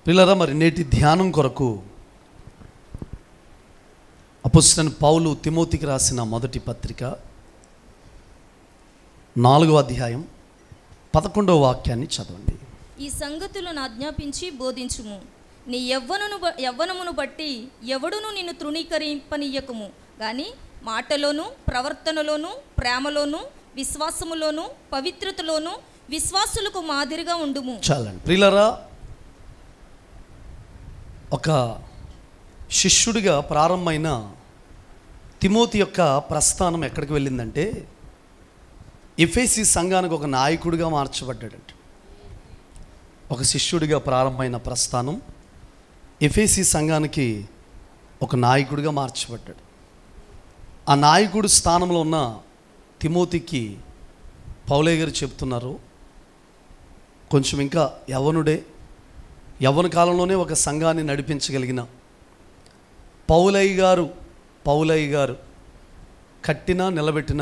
పిల్లరా, మరి నేటి ధ్యానం కొరకు అపోస్తలుడైన పౌలు తిమోతికి రాసిన మొదటి పత్రిక 4వ అధ్యాయం 11వ వాక్యాన్ని చదవండి. ఈ సంగతులను ఆజ్ఞాపించి బోధించుము. నీ యవ్వనమును బట్టి ఎవడును నిన్ను తృణీకరింపనీయకుము, కానీ మాటలోను, ప్రవర్తనలోను, ప్రేమలోను, విశ్వాసములోను, పవిత్రతలోను విశ్వాసులకు మాదిరిగా ఉండుము. చాలండి ప్రియులారా, ఒక శిష్యుడిగా ప్రారంభమైన తిమోతి యొక్క ప్రస్థానం ఎక్కడికి వెళ్ళిందంటే ఎఫెసీ సంఘానికి ఒక నాయకుడిగా మార్చబడ్డాడంట. ఒక శిష్యుడిగా ప్రారంభమైన ప్రస్థానం ఎఫెసీ సంఘానికి ఒక నాయకుడిగా మార్చబడ్డాడు. ఆ నాయకుడి స్థానంలో ఉన్న తిమోతికి పౌలయ్య గారు చెప్తున్నారు, కొంచెం ఇంకా యవ్వన కాలంలోనే ఒక సంఘాన్ని నడిపించగలిగిన పౌలయ్య గారు కట్టినా నిలబెట్టిన,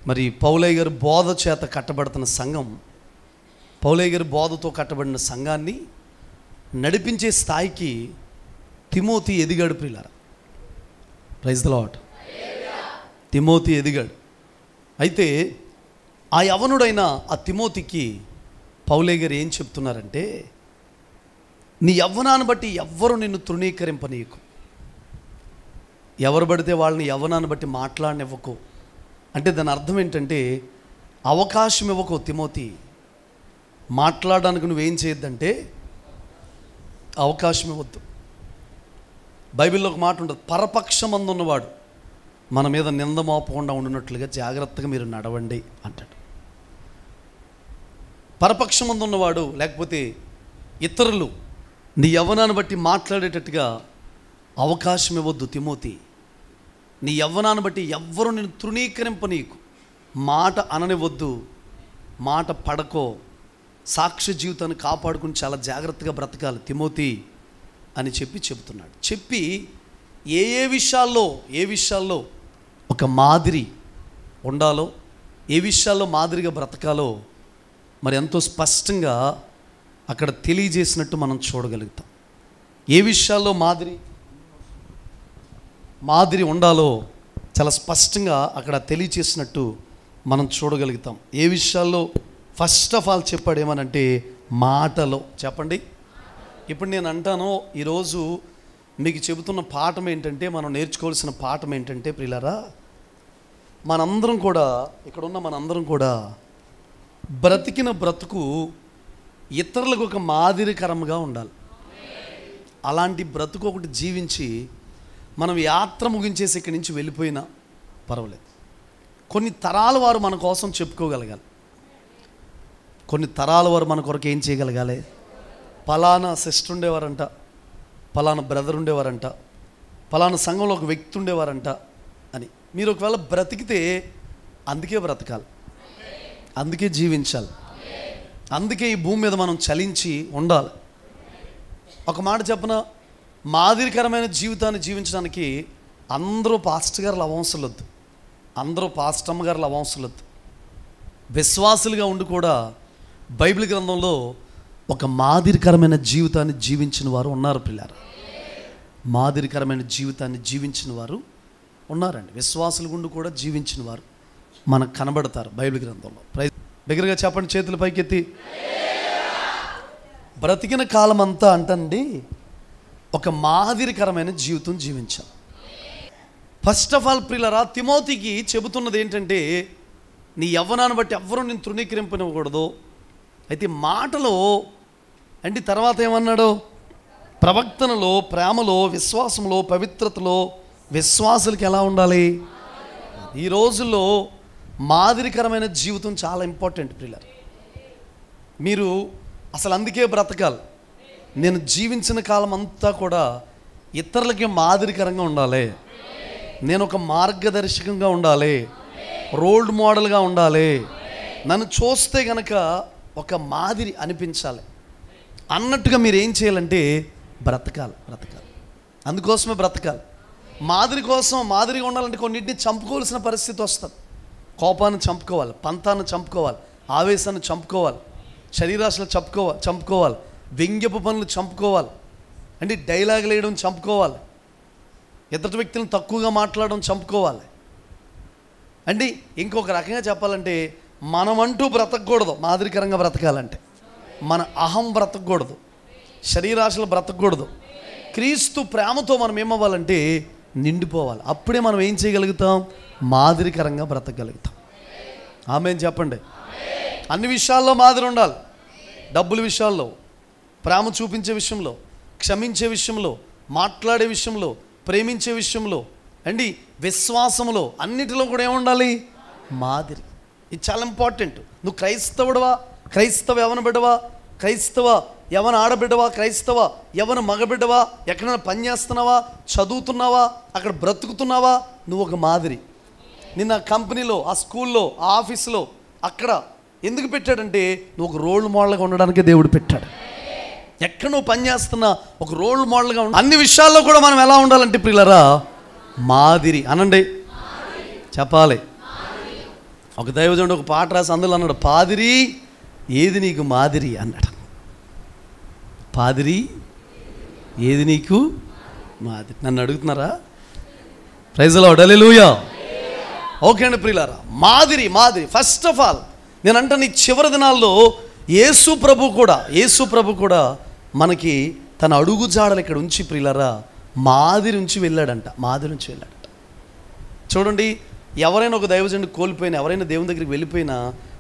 మరి పౌలయ్య గారు బోధ చేత కట్టబడుతున్న సంఘం, పౌలయ్య గారి బోధతో కట్టబడిన సంఘాన్ని నడిపించే స్థాయికి తిమోతి ఎదిగాడు. ప్రియులారా, ప్రైజ్ ది లార్డ్. తిమోతి ఎదిగాడు. అయితే ఆ యవనుడైన ఆ తిమోతికి పౌలయ్య గారు ఏం చెప్తున్నారంటే, నీ యవ్వనాన్ని బట్టి ఎవ్వరు నిన్ను తృణీకరింపనీయకు, ఎవరు పడితే వాళ్ళని యవ్వనాన్ని బట్టి మాట్లాడనివ్వకు. అంటే దాని అర్థం ఏంటంటే, అవకాశం ఇవ్వకు తిమోతి. మాట్లాడడానికి నువ్వేం చేయొద్దంటే అవకాశం ఇవ్వద్దు. బైబిల్లో ఒక మాట ఉంటుంది, పరపక్షమందు ఉన్నవాడు మన మీద నింద మోపకుండా ఉండినట్లుగా జాగ్రత్తగా మీరు నడవండి అంటాడు. పరపక్షమందు ఉన్నవాడు, లేకపోతే ఇతరులు నీ యవ్వనాన్ని బట్టి మాట్లాడేటట్టుగా అవకాశం ఇవ్వద్దు తిమోతి. నీ యవ్వనాన్ని బట్టి ఎవ్వరు నేను తృణీకరింపనీయకు, మాట అననివ్వద్దు, మాట పడకో, సాక్ష్య జీవితాన్ని కాపాడుకుని చాలా జాగ్రత్తగా బ్రతకాలి తిమోతి అని చెప్తున్నాడు. చెప్పి ఏ విషయాల్లో ఒక మాదిరి ఉండాలో, ఏ విషయాల్లో మాదిరిగా బ్రతకాలో మరి ఎంతో స్పష్టంగా అక్కడ తెలియజేసినట్టు మనం చూడగలుగుతాం. ఏ విషయాల్లో మాదిరి ఉండాలో చాలా స్పష్టంగా అక్కడ తెలియజేసినట్టు మనం చూడగలుగుతాం. ఏ విషయాల్లో ఫస్ట్ ఆఫ్ ఆల్ చెప్పాడు ఏమనంటే మాటలో. చెప్పండి. ఇప్పుడు నేను అంటాను, ఈరోజు మీకు చెబుతున్న పాఠం ఏంటంటే, మనం నేర్చుకోవాల్సిన పాఠం ఏంటంటే ప్రియులారా, మనందరం కూడా బ్రతికిన బ్రతుకు ఇతరులకు ఒక మాదిరికరంగా ఉండాలి. అలాంటి బ్రతుకు ఒకటి జీవించి మనం యాత్ర ముగించేసి ఇక్కడి నుంచి వెళ్ళిపోయినా పర్వాలేదు. కొన్ని తరాల వారు మన కోసం చెప్పుకోగలగాలి. కొన్ని తరాల వారు మన కొరకు ఏం చేయగలగాలి? పలానా సిస్టర్ ఉండేవారంట, పలానా బ్రదర్ ఉండేవారంట, పలానా సంఘంలో ఒక వ్యక్తి ఉండేవారంట అని మీరు ఒకవేళ బ్రతికితే అందుకే బ్రతకాలి, అందుకే జీవించాలి, అందుకే ఈ భూమి మీద మనం చలించి ఉండాలి. ఒక మాట చెప్పన, మాదిరికరమైన జీవితాన్ని జీవించడానికి అందరూ పాస్టర్ గారులు అవ్వవసరం లేదు, అందరూ పాస్టమ్మ గారులు అవ్వవసరం లేదు. విశ్వాసులుగా ఉండి కూడా బైబిల్ గ్రంథంలో ఒక మాదిరికరమైన జీవితాన్ని జీవించిన వారు ఉన్నారు పిల్లారా. మాదిరికరమైన జీవితాన్ని జీవించిన వారు ఉన్నారండి. విశ్వాసులు గుండు కూడా జీవించిన వారు మనకు కనబడతారు బైబిల్ గ్రంథంలో. దగ్గరగా చెప్పండి, చేతుల పైకెత్తి. బ్రతికిన కాలం అంతా అంటండి ఒక మాదిరికరమైన జీవితం జీవించాం. ఫస్ట్ ఆఫ్ ఆల్ ప్రియులారా, తిమోతికి చెబుతున్నది ఏంటంటే, నీ యవ్వనాన్ని బట్టి ఎవ్వరూ నేను తృణీకరింపనివ్వకూడదు. అయితే మాటలో అంటే తర్వాత ఏమన్నాడు? ప్రవక్తనలో, ప్రేమలో, విశ్వాసంలో, పవిత్రతలో విశ్వాసులకి ఎలా ఉండాలి? ఈ రోజుల్లో మాదిరికరమైన జీవితం చాలా ఇంపార్టెంట్ ప్రియులారా. మీరు అసలు అందుకే బ్రతకాలి. నేను జీవించిన కాలం అంతా కూడా ఇతరులకి మాదిరికరంగా ఉండాలి, నేను ఒక మార్గదర్శకంగా ఉండాలి, రోల్ మోడల్గా ఉండాలి, నన్ను చూస్తే గనక ఒక మాదిరి అనిపించాలి అన్నట్టుగా మీరు ఏం చేయాలంటే బ్రతకాలి. అందుకోసమే బ్రతకాలి. మాదిరిగా ఉండాలంటే కొన్నింటిని చంపుకోవాల్సిన పరిస్థితి వస్తుంది. కోపాన్ని చంపుకోవాలి, పంతాన్ని చంపుకోవాలి, ఆవేశాన్ని చంపుకోవాలి, శరీరాశలు చంపుకోవాలి, వ్యంగ్యపు పనులు చంపుకోవాలి, అంటే డైలాగులు వేయడం చంపుకోవాలి, ఎదుటి వ్యక్తులను తక్కువగా మాట్లాడడం చంపుకోవాలి. అంటే ఇంకొక రకంగా చెప్పాలంటే మనమంటూ బ్రతకూడదు. మాదిరికరంగా బ్రతకాలంటే మన అహం బ్రతకూడదు, శరీరాశలు బ్రతకూడదు. క్రీస్తు ప్రేమతో మనం ఏమవ్వాలంటే నిండిపోవాలి. అప్పుడే మనం ఏం చేయగలుగుతాం? మాదిరికరంగా బ్రతకగలుగుతాం. ఆమేన్ చెప్పండి. అన్ని విషయాల్లో మాదిరి ఉండాలి. డబ్బుల విషయాల్లో, ప్రేమ చూపించే విషయంలో, క్షమించే విషయంలో, మాట్లాడే విషయంలో, ప్రేమించే విషయంలో, అండి విశ్వాసంలో, అన్నిటిలో కూడా ఏముండాలి? మాదిరి. ఇది చాలా ఇంపార్టెంట్. నువ్వు క్రైస్తవుడవా, క్రైస్తవ యవన బిడ్డవా, క్రైస్తవ యవన ఆడబిడ్డవా, క్రైస్తవ యవన మగబిడ్డవా, ఎక్కడైనా పని చేస్తున్నావా, చదువుతున్నావా, అక్కడ బ్రతుకుతున్నావా, నువ్వు ఒక మాదిరి. నిన్న కంపెనీలో, ఆ స్కూల్లో, ఆ ఆఫీసులో, అక్కడ ఎందుకు పెట్టాడంటే నువ్వు ఒక రోల్ మోడల్గా ఉండడానికే దేవుడు పెట్టాడు. ఎక్కడ నువ్వు పని చేస్తున్నా ఒక రోల్ మోడల్గా అన్ని విషయాల్లో కూడా మనం ఎలా ఉండాలంటే ప్రియులారా, మాదిరి అనండి, చెప్పాలి. ఒక దైవజనుడు ఒక పాట రాసి అందులో అన్నాడు, పాదిరి ఏది నీకు మాదిరి అన్నాడు. పాదిరి ఏది నీకు మాదిరి. నన్ను అడుగుతున్నారా? Praise the lord, hallelujah. Okay అండి ప్రియులారా, మాదిరి. ఫస్ట్ ఆఫ్ ఆల్ నేను అంటాను, ఈ చివరి దినాల్లో యేసు ప్రభు కూడా మనకి తన అడుగు జాడలు ఇక్కడ ఉంచి ప్రియులారా మాదిరి నుంచి వెళ్ళాడంట. చూడండి, ఎవరైనా ఒక దైవజనుడు కోల్పోయినా, ఎవరైనా దేవుని దగ్గరికి వెళ్ళిపోయినా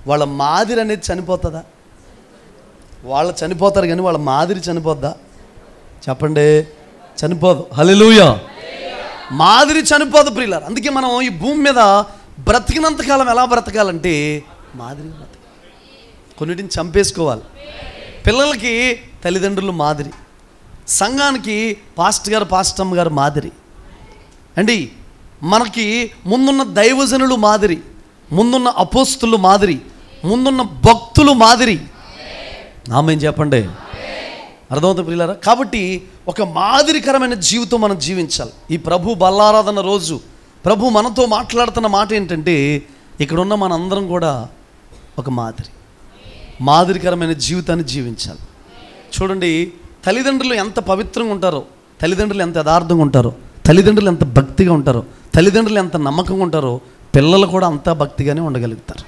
వాళ్ళ మాదిరి అనేది చనిపోతుందా? వాళ్ళు చనిపోతారు కానీ వాళ్ళ మాదిరి చనిపోద్దా? చెప్పండి, చనిపోదు. హల్లెలూయా. మాదిరి చనిపోదు ప్రియులారా. అందుకే మనం ఈ భూమి మీద బ్రతికినంతకాలం ఎలా బ్రతకాలంటే మాదిరి బ్రతకాలి. కొన్నిటిని చంపేసుకోవాలి. పిల్లలకి తల్లిదండ్రులు మాదిరి, సంఘానికి పాస్టమ్మ గారు మాదిరి అండి, మనకి ముందున్న దైవజనులు మాదిరి, ముందున్న అపోస్తులు మాదిరి, ముందున్న భక్తులు మాదిరి. ఆమేన్ చెప్పండి. అర్థమవుతుంది ప్రియులారా. కాబట్టి ఒక మాదిరికరమైన జీవితం మనం జీవించాలి. ఈ ప్రభు బల్లారాధన రోజు ప్రభు మనతో మాట్లాడుతున్న మాట ఏంటంటే, ఇక్కడున్న మనందరం కూడా ఒక మాదిరికరమైన జీవితాన్ని జీవించాలి. చూడండి, తల్లిదండ్రులు ఎంత పవిత్రంగా ఉంటారో, తల్లిదండ్రులు ఎంత యథార్థంగా ఉంటారో, తల్లిదండ్రులు ఎంత భక్తిగా ఉంటారో, తల్లిదండ్రులు ఎంత నమ్మకంగా ఉంటారో, పిల్లలు కూడా అంత భక్తిగానే ఉండగలుగుతారు.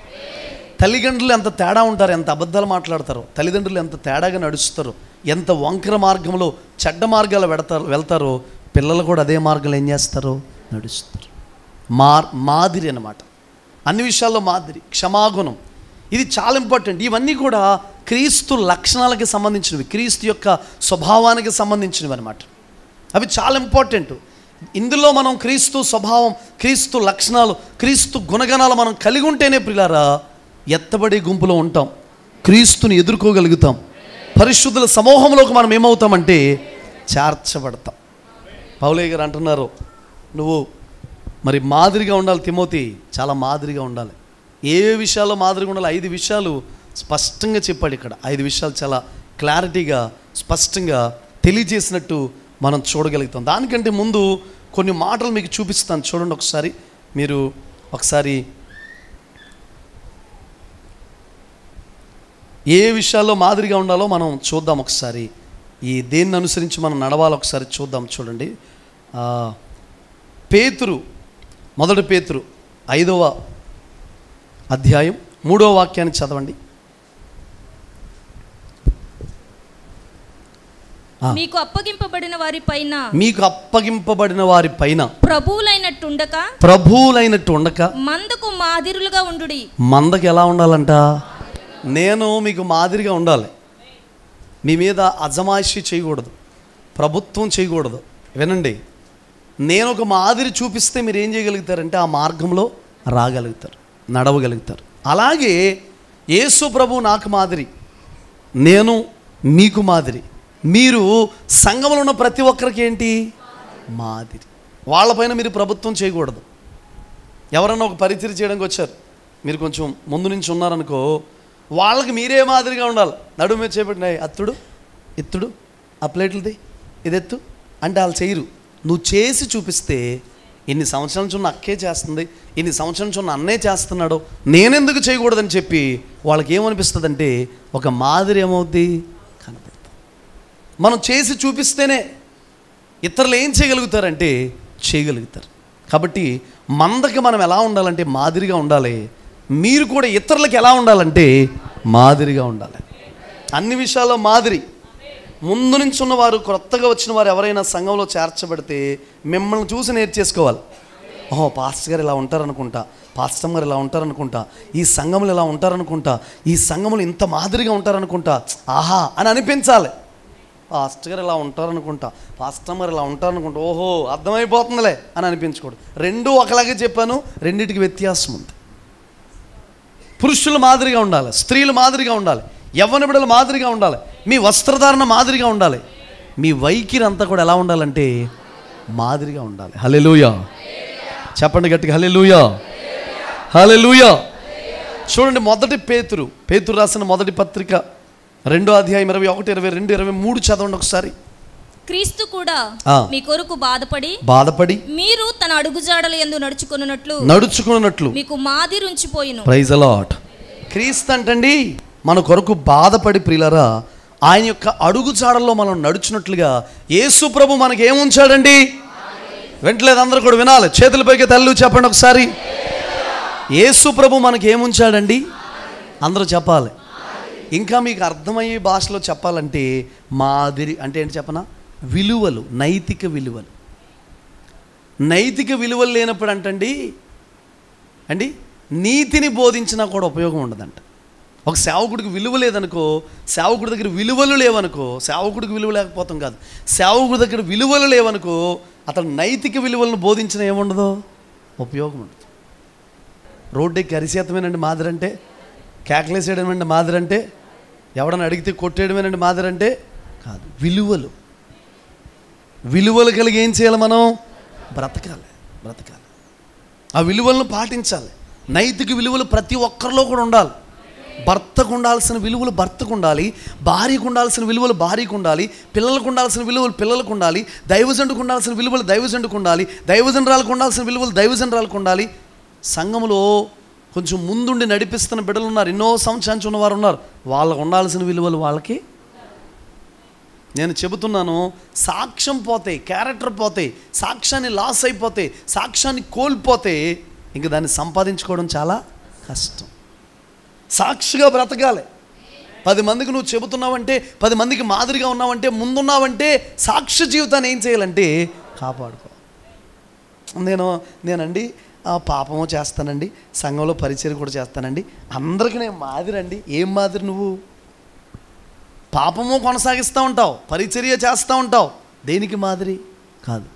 తల్లిదండ్రులు ఎంత తేడా ఉంటారు, ఎంత అబద్ధాలు మాట్లాడతారో, తల్లిదండ్రులు ఎంత తేడాగా నడుస్తారో, ఎంత వంకర మార్గంలో చెడ్డ మార్గాలు వెళ్తారో, పిల్లలు కూడా అదే మార్గంలో ఏం చేస్తారో నడుస్తారు. మాదిరి అన్నమాట. అన్ని విషయాల్లో మాదిరి. క్షమాగుణం, ఇది చాలా ఇంపార్టెంట్. ఇవన్నీ కూడా క్రీస్తు లక్షణాలకి సంబంధించినవి, క్రీస్తు యొక్క స్వభావానికి సంబంధించినవి అన్నమాట. అవి చాలా ఇంపార్టెంట్. ఇందులో మనం క్రీస్తు స్వభావం, క్రీస్తు లక్షణాలు, క్రీస్తు గుణగణాలు మనం కలిగి ఉంటేనే ప్రియులారా ఎత్తబడే గుంపులో ఉంటాం, క్రీస్తుని ఎదుర్కోగలుగుతాం, పరిశుద్ధుల సమూహంలోకి మనం ఏమవుతామంటే చేర్చబడతాం. పౌలయ్య గారు అంటున్నారు, నువ్వు మరి మాదిరిగా ఉండాలి తిమోతి, చాలా మాదిరిగా ఉండాలి. ఏ విషయాల్లో మాదిరిగా ఉండాలి? 5 విషయాలు స్పష్టంగా చెప్పాడు ఇక్కడ. 5 విషయాలు చాలా క్లారిటీగా స్పష్టంగా తెలియజేసినట్టు మనం చూడగలుగుతాం. దానికంటే ముందు కొన్ని మాటలు మీకు చూపిస్తాను, చూడండి ఒకసారి. మీరు ఒకసారి ఏ విషయాల్లో మాదిరిగా ఉండాలో మనం చూద్దాం ఒకసారి. ఈ దేన్ని అనుసరించి మనం నడవాలో ఒకసారి చూద్దాం. చూడండి, మొదటి పేతురు 5వ అధ్యాయం 3వ వాక్యాన్ని చదవండి. మీకు అప్పగింపబడిన వారి పైన ప్రభువులైనట్టు ఉండక మందకు మాదిరులుగా ఉండుడి. మందకు ఎలా ఉండాలంట? నేను మీకు మాదిరిగా ఉండాలి. మీ మీద అజమాయిషీ చేయకూడదు, ప్రభుత్వం చేయకూడదు. వినండి, నేను ఒక మాదిరి చూపిస్తే మీరు ఏం చేయగలుగుతారంటే ఆ మార్గంలో రాగలుగుతారు, నడవగలుగుతారు. అలాగే యేసు ప్రభు నాకు మాదిరి, నేను మీకు మాదిరి. మీరు సంఘంలో ఉన్న ప్రతి ఒక్కరికి ఏంటి? మాదిరి. వాళ్ళపైన మీరు ప్రభుత్వం చేయకూడదు. ఎవరన్నా ఒక పరిచయం చేయడానికి వచ్చారు, మీరు కొంచెం ముందు నుంచి ఉన్నారనుకో, వాళ్ళకి మీరే మాదిరిగా ఉండాలి. నడుము మీద చేపట్టినాయి, అత్తుడు ఎత్తుడు, ఆ ప్లేట్లది ఇది ఎత్తు అంటే వాళ్ళు చేయరు. నువ్వు చేసి చూపిస్తే ఇన్ని సంవత్సరాల నుంచి ఉన్న అక్కే చేస్తుంది, ఇన్ని సంవత్సరాల నుంచి ఉన్న అన్నే చేస్తున్నాడు, నేనెందుకు చేయకూడదని చెప్పి వాళ్ళకి ఏమనిపిస్తుంది అంటే ఒక మాదిరి ఏమవుద్ది కనపడుతుంది. మనం చేసి చూపిస్తేనే ఇతరులు ఏం చేయగలుగుతారంటే చేయగలుగుతారు. కాబట్టి మందకి మనం ఎలా ఉండాలంటే మాదిరిగా ఉండాలి. మీరు కూడా ఇతరులకు ఎలా ఉండాలంటే మాదిరిగా ఉండాలి. అన్ని విషయాల్లో మాదిరి. ముందు నుంచి ఉన్నవారు, కొత్తగా వచ్చిన వారు ఎవరైనా సంఘంలో చేర్చబడితే మిమ్మల్ని చూసి నేర్చేసుకోవాలి. ఓహో, పాస్టర్ గారు ఇలా ఉంటారనుకుంటా, పాస్టర్ గారు ఇలా ఉంటారనుకుంటా, ఈ సంఘములు ఇలా ఉంటారనుకుంటా, ఈ సంఘములు ఇంత మాదిరిగా ఉంటారనుకుంటా, ఆహా అని అనిపించాలి. పాస్టర్ గారు ఇలా ఉంటారనుకుంటా, పాస్టర్ గారు ఇలా ఉంటారనుకుంటా, ఓహో అర్థమైపోతుందిలే అని అనిపించకూడదు. రెండూ ఒకలాగే చెప్పాను, రెండింటికి వ్యత్యాసం ఉంది. పురుషులు మాదిరిగా ఉండాలి, స్త్రీలు మాదిరిగా ఉండాలి, యవ్వన బిడ్డలు మాదిరిగా ఉండాలి, మీ వస్త్రధారణ మాదిరిగా ఉండాలి, మీ వైఖరి అంతా కూడా ఎలా ఉండాలంటే మాదిరిగా ఉండాలి. హల్లెలూయా చెప్పండి గట్టిగా, హల్లెలూయా హల్లెలూయా. చూడండి, మొదటి పేతురు రాసిన మొదటి పత్రిక 2వ అధ్యాయం 21, 22, 23 చదవండి ఒకసారి. క్రీస్తు కూడా మీ కొరకు బాధపడి మీరు తన అడుగుజాడల యందు నడుచుకున్నట్లు మీకు మాదిరి ఉంచిపోయిను. Praise the lord. క్రీస్తు అంటండి మన కొరకు బాధపడి, ప్రియులారా, ఆయన యొక్క అడుగుజాడల్లో మనం నడుచున్నట్లుగా యేసు ప్రభు మనకి ఏముంచాడండి? వెంటలేదు, అందరూ కూడా వినాలి, చేతుల పైకి తల్లు చెప్పండి ఒకసారి. యేసు ప్రభు మనకి ఏముంచాడండి? అందరూ చెప్పాలి. ఇంకా మీకు అర్థమయ్యే భాషలో చెప్పాలంటే మాదిరి అంటే ఏంటి చెప్పనా? విలువలు, నైతిక విలువలు. నైతిక విలువలు లేనప్పుడు అండి నీతిని బోధించినా కూడా ఉపయోగం ఉండదంట. ఒక సేవకుడికి విలువ లేదనుకో, సేవకుడి దగ్గర విలువలు లేవనుకో, సేవకుడికి విలువ లేకపోతాం కాదు, సేవకుడి దగ్గర విలువలు లేవనుకో, అతను నైతిక విలువలను బోధించిన ఏముండదో ఉపయోగం ఉండదు. రోడ్డుకి అరిసేతమేనండి మాదిరి అంటే, కేకలేసేయడమేనండి మాదిరి అంటే, ఎవడన్నా అడిగితే కొట్టేయడమేనండి మాదిరి అంటే కాదు. విలువలు కలిగి ఏం చేయాలి? మనం బ్రతకాలి. ఆ విలువలను పాటించాలి. నైతిక విలువలు ప్రతి ఒక్కరిలో కూడా ఉండాలి. భర్తకు ఉండాల్సిన విలువలు భర్తకు ఉండాలి, భార్యకు ఉండాల్సిన విలువలు భార్యకు ఉండాలి, పిల్లలకు ఉండాల్సిన విలువలు పిల్లలకు ఉండాలి, దైవజనుడికి ఉండాల్సిన విలువలు దైవజనుడికి ఉండాలి, దైవజనరాలకు ఉండాల్సిన విలువలు దైవజనరాలకు ఉండాలి. సంఘంలో కొంచెం ముందుండి నడిపిస్తున్న బిడ్డలు ఉన్నారు, ఎన్నో సంవత్సరానికి ఉన్నవారు ఉన్నారు, వాళ్ళకు ఉండాల్సిన విలువలు వాళ్ళకి. నేను చెబుతున్నాను, సాక్ష్యం పోతే, క్యారెక్టర్ పోతే, సాక్ష్యాన్ని లాస్ అయిపోతే, సాక్ష్యాన్ని కోల్పోతే ఇంక దాన్ని సంపాదించుకోవడం చాలా కష్టం. సాక్షిగా బ్రతకాలి. 10 మందికి నువ్వు చెబుతున్నావంటే, 10 మందికి మాదిరిగా ఉన్నావంటే, ముందున్నావంటే సాక్ష్య జీవితాన్ని ఏం చేయాలంటే కాపాడుకో. నేనండి పాపము చేస్తానండి, సంఘంలో పరిచర్య కూడా చేస్తానండి, అందరికీ నేను మాదిరండి. ఏం మాదిరి? నువ్వు పాపము కొనసాగిస్తూ ఉంటావు, పరిచర్య చేస్తూ ఉంటావు, దేనికి మాదిరి? కాదు.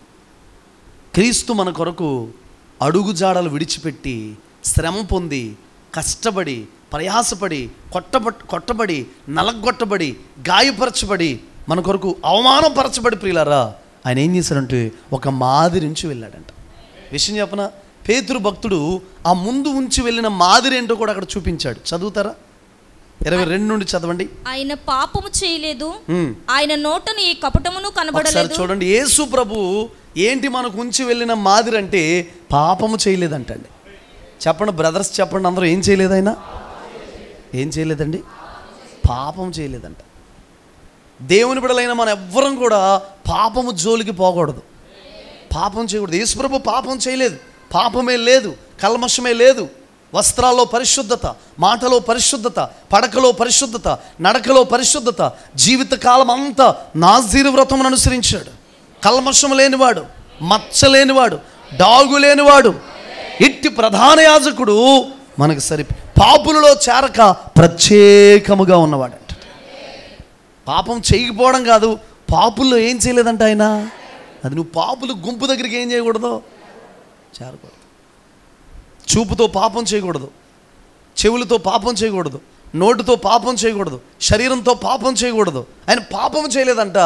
క్రీస్తు మన కొరకు అడుగుజాడలు విడిచిపెట్టి, శ్రమ పొంది, కష్టపడి, ప్రయాసపడి, కొట్టబడి, నలగొట్టబడి, గాయపరచబడి, మన కొరకు అవమానపరచబడి, ప్రియులారా, ఆయన ఏం చేశాడంటే ఒక మాదిరి నుంచి వెళ్ళాడంట. విషయం చెప్పనా? పేతురు భక్తుడు ఆ ముందు ఉంచి వెళ్ళిన మాదిరి ఏంటో కూడా అక్కడ చూపించాడు. చదువుతారా? 22 నుండి చదవండి. ఆయన పాపము చేయలేదు, ఆయన నోటను ఏ కపటమును కనబడలేదు. చూడండి, యేసు ప్రభు ఏంటి మనకు ఉంచి వెళ్ళిన మాదిరి అంటే పాపము చేయలేదంటండి. చెప్పండి బ్రదర్స్, చెప్పండి అందరూ, ఏం చేయలేదు ఆయన? ఏం చేయలేదండి? పాపం చేయలేదంట. దేవుని బిడ్డలైన మన ఎవ్వరం కూడా పాపము జోలికి పోకూడదు, పాపం చేయకూడదు. యేసు ప్రభు పాపం చేయలేదు, పాపమే లేదు, కల్మషమే లేదు. వస్త్రాల్లో పరిశుద్ధత, మాటలో పరిశుద్ధత, పడకలో పరిశుద్ధత, నడకలో పరిశుద్ధత, జీవితకాలం అంతా నాజీరు వ్రతమును అనుసరించాడు. కల్మషం లేనివాడు, మచ్చ లేనివాడు, డాగు లేనివాడు, ఇట్టి ప్రధాన యాజకుడు మనకు పాపులలో చేరక ప్రత్యేకముగా ఉన్నవాడంట. పాపం చేయకపోవడం కాదు, పాపుల్లో ఏం చేయలేదంట ఆయన. అది నువ్వు పాపులు గుంపు దగ్గరికి ఏం చేయకూడదు? చేరకూడదు. చూపుతో పాపం చేయకూడదు, చెవులతో పాపం చేయకూడదు, నోటితో పాపం చేయకూడదు, శరీరంతో పాపం చేయకూడదు. ఆయన పాపం చేయలేదంట.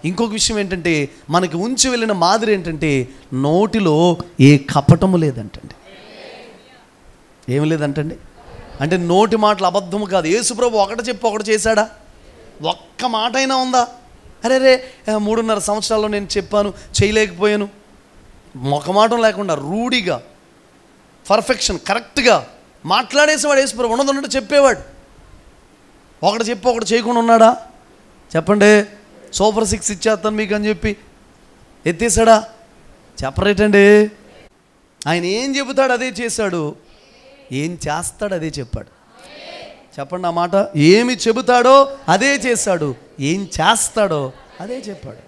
ఇంకొక విషయం ఏంటంటే, మనకి ఉంచి వెళ్ళిన మాదిరి ఏంటంటే నోటిలో ఏ కపటము లేదంటండి. ఏమి లేదంటండి అంటే నోటి మాటలు అబద్ధము కాదు. యేసుప్రభు ఒకటి చెప్పి ఒకటి చేశాడా? ఒక్క మాట అయినా ఉందా? అరే 3.5 సంవత్సరాల్లో నేను చెప్పాను, చేయలేకపోయాను, మొఖమాటం లేకుండా రూఢిగా పర్ఫెక్షన్ కరెక్ట్గా మాట్లాడేసేవాడు యేసుప్రభు. ఉన్నట్టు చెప్పేవాడు. ఒకటి చెప్పి ఒకటి చేయకుండా ఉన్నాడా? చెప్పండి. సూపర్ 6 ఇచ్చేస్తాను మీకు అని చెప్పి ఎత్తేసాడా? చెప్పరేటండి. ఆయన ఏం చెబుతాడు అదే చేశాడు, ఏం చేస్తాడు అదే చెప్పాడు. చెప్పండి ఆ మాట. ఏమి చెబుతాడో అదే చేశాడు, ఏం చేస్తాడో అదే చెప్పాడు.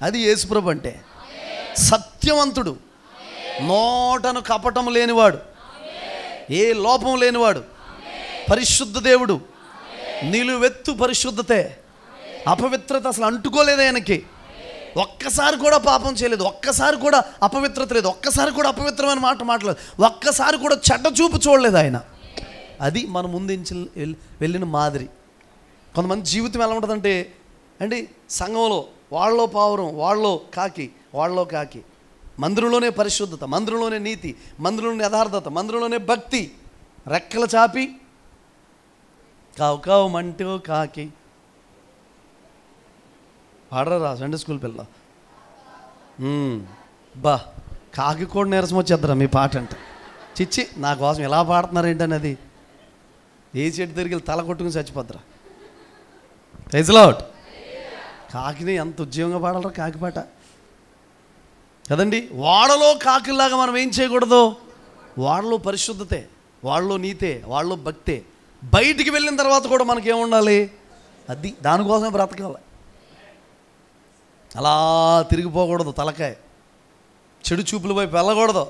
అది యేసుప్రభు అంటే. సత్యవంతుడు, నోటను కపటం లేనివాడు, ఏ లోపం లేనివాడు, పరిశుద్ధ దేవుడు, నిలువెత్తు పరిశుద్ధతే, అపవిత్రత అసలు అంటుకోలేదు ఆయనకి. ఒక్కసారి కూడా పాపం చేయలేదు, ఒక్కసారి కూడా అపవిత్రత లేదు, ఒక్కసారి కూడా అపవిత్రమైన మాట మాట్లాడలేదు, ఒక్కసారి కూడా చెడ్డ చూపు చూడలేదు ఆయన. అది మన ముందు వెళ్ళిన మాదిరి. కొంతమంది జీవితం ఎలా ఉంటుందంటే అండి, సంఘంలో వాళ్ళలో పావురం, వాళ్ళలో కాకి, వాళ్ళలో కాకి, మందిరంలోనే పరిశుద్ధత, మందిరంలోనే నీతి, మందిరంలోనే యథార్థత, మందిరంలోనే భక్తి, రెక్కల చాపి కావు కావు మంటో కాకి. పాడరా సండే స్కూల్ పిల్ల? బా, కాకి కూడా నీరసం వచ్చేద్దరా మీ పాట అంటే. చిచ్చి, నా కోసం ఎలా పాడుతున్నారు ఏంటని. అది ఏ చెట్టు తిరిగి తల కొట్టుకుని చచ్చిపోద్దరా. Praise lord. కాకిని ఎంత ఉద్యోగంగా పాడాలరా కాకి పాట కదండి. వాడలో కాకిలాగా మనం ఏం చేయకూడదు, వాళ్ళలో పరిశుద్ధతే, వాళ్ళలో నీతే, వాళ్ళలో భక్తే. బయటికి వెళ్ళిన తర్వాత కూడా మనకేముండాలి, అది దానికోసమే బ్రతకాలి. అలా తిరిగిపోకూడదు, తలకాయ చెడు చూపుల వైపు వెళ్ళకూడదు.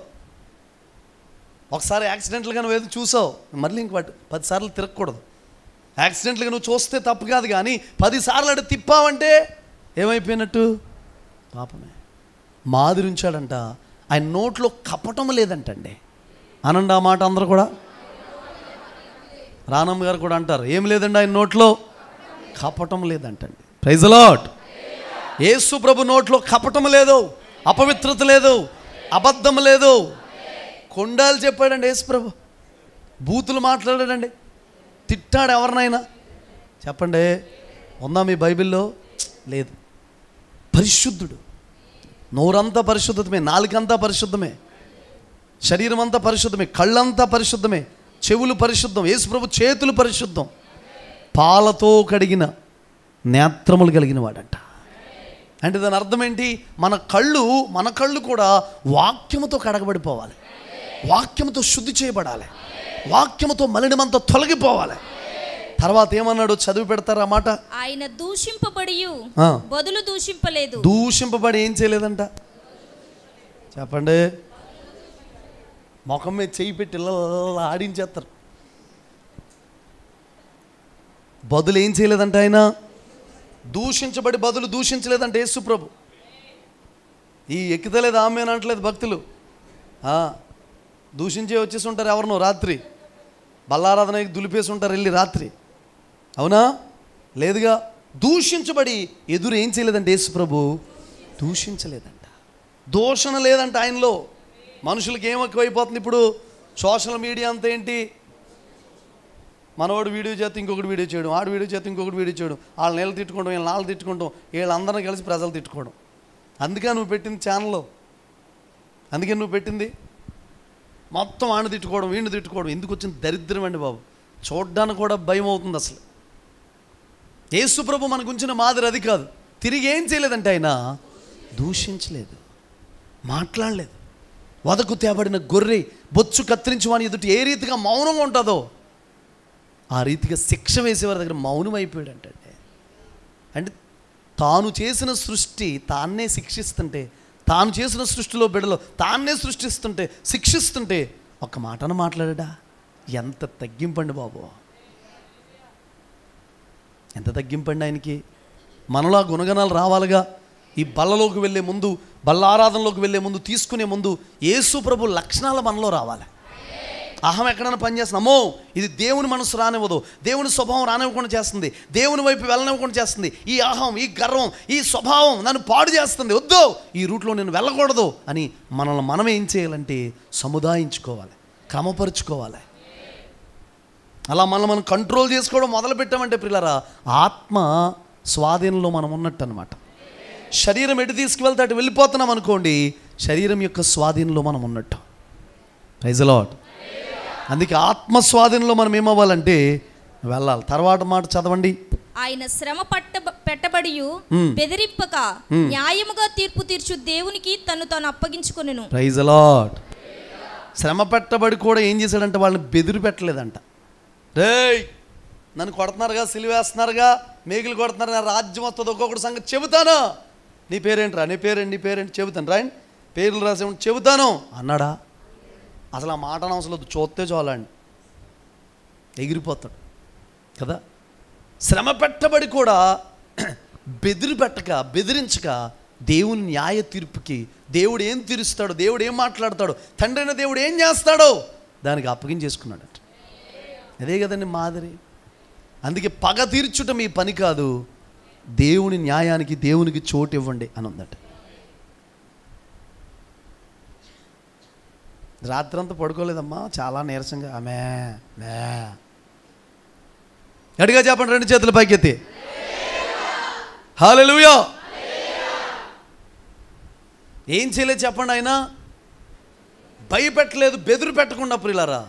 ఒకసారి యాక్సిడెంట్లుగా నువ్వు ఏదో చూసావు, మళ్ళీ ఇంక 10 సార్లు తిరగకూడదు. యాక్సిడెంట్లుగా నువ్వు చూస్తే తప్పు కాదు, కానీ 10 సార్లు అటు తిప్పావంటే ఏమైపోయినట్టు, పాపమే. మాదిరి ఉంచాడంట, ఆయన నోట్లో కపటం లేదంటండి. అనండి ఆ మాట అందరూ కూడా. రానమ్మ గారు కూడా అంటారు, ఏం లేదండి ఆయన నోట్లో కపటం లేదంటండి. Praise the lord. యేసు ప్రభు నోట్లో కపటం లేదు, అపవిత్రత లేదు, అబద్ధం లేదు. కొండాలు చెప్పాడండి యేసు ప్రభు, బూతులు మాట్లాడాడండి, తిట్టాడు ఎవరినైనా. చెప్పండి, ఉందా మీ బైబిల్లో? లేదు. పరిశుద్ధుడు, నోరంతా పరిశుద్ధమే, నాలుకంతా పరిశుద్ధమే, శరీరం అంతా పరిశుద్ధమే, కళ్ళంతా పరిశుద్ధమే, చెవులు పరిశుద్ధం, యేసు ప్రభు చేతులు పరిశుద్ధం, పాలతో కడిగిన నేత్రములు కలిగిన వాడంట. అంటే దాని అర్థం ఏంటి, మన కళ్ళు కూడా వాక్యముతో కడగబడిపోవాలి, వాక్యముతో శుద్ధి చేయబడాలి, వాక్యముతో మలినమంతా తొలగిపోవాలి. తర్వాత ఏమన్నాడు, చదివి పెడతారు ఆ మాట. ఆయన దూషింపబడి బదులు దూషింపలేదు. దూషింపబడి ఏం చేయలేదంట? చెప్పండి. ముఖం మీద చెయ్యి పెట్టి ఇలా ఆడించేస్తారు. బదులు ఏం చేయలేదంట ఆయన? దూషించబడి బదులు దూషించలేదంటే యేసు ప్రభు. ఈ ఎక్కితలేదు ఆమె అని అంటలేదు భక్తులు. దూషించే వచ్చేసి ఉంటారు ఎవరినో రాత్రి, బల్లారాధనకి దులిపేసి ఉంటారు వెళ్ళి రాత్రి. అవునా? లేదుగా. దూషించబడి ఎదురు ఏం చేయలేదంటే యేసు ప్రభు దూషించలేదంట. దూషణ లేదంట ఆయనలో. మనుషులకి ఏం ఎక్కువైపోతుంది ఇప్పుడు, సోషల్ మీడియా అంతా ఏంటి, మనవాడు వీడియో చేస్తే ఇంకొకటి వీడియో చేయడం, ఆడు వీడియో చేస్తే ఇంకొకటి వీడియో చేయడం, వాళ్ళ నీళ్ళు తిట్టుకోవడం, వీళ్ళ నాళ్ళు తిట్టుకోవడం, వీళ్ళందరినీ కలిసి ప్రజలు తిట్టుకోవడం. అందుకే నువ్వు పెట్టింది ఛానల్లో, అందుకే నువ్వు పెట్టింది మొత్తం వాడిని తిట్టుకోవడం, వీడిని తిట్టుకోవడం. ఎందుకు వచ్చిన దరిద్రం అండి బాబు, చూడ్డానికి కూడా భయం అవుతుంది అసలు. యేసు ప్రభు మనకు ఉంచిన మాదిరి అది కాదు. తిరిగి ఏం చేయలేదంటే ఆయన దూషించలేదు, మాట్లాడలేదు. వదకు తేబడిన గొర్రె బొచ్చు కత్తిరించి వాని ఎదుటి ఏ రీతిగా మౌనంగా ఉంటుందో ఆ రీతిగా శిక్ష వేసేవారి దగ్గర మౌనం అయిపోయాడు అంటే తాను చేసిన సృష్టి తాన్నే శిక్షిస్తుంటే, తాను చేసిన సృష్టిలో బిడ్డలో తాన్నే సృష్టిస్తుంటే, శిక్షిస్తుంటే ఒక్క మాటను మాట్లాడా. ఎంత తగ్గింపండి బాబు, ఎంత తగ్గింపండి ఆయనకి. మనలో ఆ గుణగణాలు రావాలిగా. ఈ బల్లలోకి వెళ్ళే ముందు, బల్ల ఆరాధనలోకి వెళ్ళే ముందు, తీసుకునే ముందు యేసు ప్రభు లక్షణాలు మనలో రావాలి. అహం ఎక్కడైనా పనిచేస్తుంది, ఇది దేవుని మనసు రానివ్వదు, దేవుని స్వభావం రానివ్వకుండా చేస్తుంది, దేవుని వైపు వెళ్ళనివ్వకుండా చేస్తుంది. ఈ అహం, ఈ గర్వం, ఈ స్వభావం నన్ను పాడు చేస్తుంది, వద్దు, ఈ రూట్లో నేను వెళ్ళకూడదు అని మనల్ని మనం ఏం చేయాలంటే సముదాయించుకోవాలి, క్రమపరుచుకోవాలి. అలా మనం కంట్రోల్ చేసుకోవడం మొదలు పెట్టామంటే ప్రియులారా, ఆత్మ స్వాధీనంలో మనం ఉన్నట్టు అనమాట. శరీరం ఎటు తీసుకువెళ్తే అటు వెళ్ళిపోతున్నాం అనుకోండి, శరీరం యొక్క స్వాధీనంలో మనం ఉన్నట్టు. Praise the lord. అందుకే ఆత్మస్వాధీనంలో మనం ఏమవ్వాలంటే వెళ్ళాలి. తర్వాత మాట చదవండి. ఆయన శ్రమ పెట్టబడి బెదిరింపక న్యాయముగా తీర్పు తీర్చు దేవునికి తాను అప్పగించుకొనెను. Praise the lord. శ్రమ పెట్టబడి కూడా ఏం చేశాడంటే వాళ్ళని బెదిరి పెట్టలేదంట. రేయ్ నన్ను కొడుతున్నారుగా, సిలివేస్తున్నారుగా, మేకులు కొడుతున్నారు, నా రాజ్యం వస్తుంది, ఒక్కొక్కటి సంగతి చెబుతాను. నీ పేరేంట్రా, నీ పేరేంటి చెబుతాను, రాయండి పేర్లు రాసే చెబుతాను అన్నాడా? అసలు ఆ మాట అవసరం చూస్తే చాలండి, ఎగిరిపోతాడు కదా. శ్రమ పెట్టబడి కూడా బెదిరించక దేవుని న్యాయ తీర్పుకి, దేవుడు ఏం తీరుస్తాడో, దేవుడు ఏం మాట్లాడతాడో, తండ్రి అయిన దేవుడు ఏం చేస్తాడో దానికి అప్పగించేసుకున్నాడట. అదే కదండి మాదిరి. అందుకే పగ తీర్చుట మీ పని కాదు, దేవుని న్యాయానికి దేవునికి చోటు ఇవ్వండి అని ఉందట. రాత్రంతా పడుకోలేదమ్మా, చాలా నీరసంగా ఆమె గట్టిగా చెప్పండి, రెండు చేతుల పైకెత్తి హల్లెలూయా. ఏం చేయలేదు చెప్పండి. ఆయన భయపెట్టలేదు, బెదురు పెట్టకుండా ప్రియులారా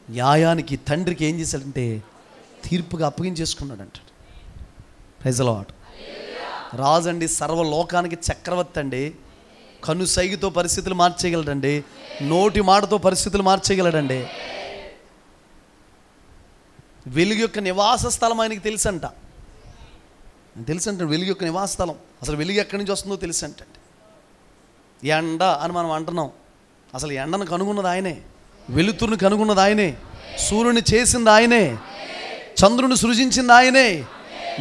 న్యాయానికి తండ్రికి ఏం చేశాడంటే తీర్పుగా అప్పగించేసుకున్నాడంట. Praise the lord. రాజు అండి, సర్వలోకానికి చక్రవర్తి అండి. కను సైగుతో పరిస్థితులు మార్చేయగలడండి, నోటి మాటతో పరిస్థితులు మార్చేయగలడండి. వెలుగు యొక్క నివాస స్థలం ఆయనకి తెలుసంట. వెలుగు యొక్క నివాస స్థలం. అసలు వెలుగు ఎక్కడి నుంచి వస్తుందో తెలుసంట. ఎండ అని మనం అంటున్నాం, అసలు ఎండను కనుగొన్నది ఆయనే, వెలుతురుని కనుగొన్నది ఆయనే, సూర్యుని చేసింది ఆయనే, చంద్రుని సృజించింది ఆయనే,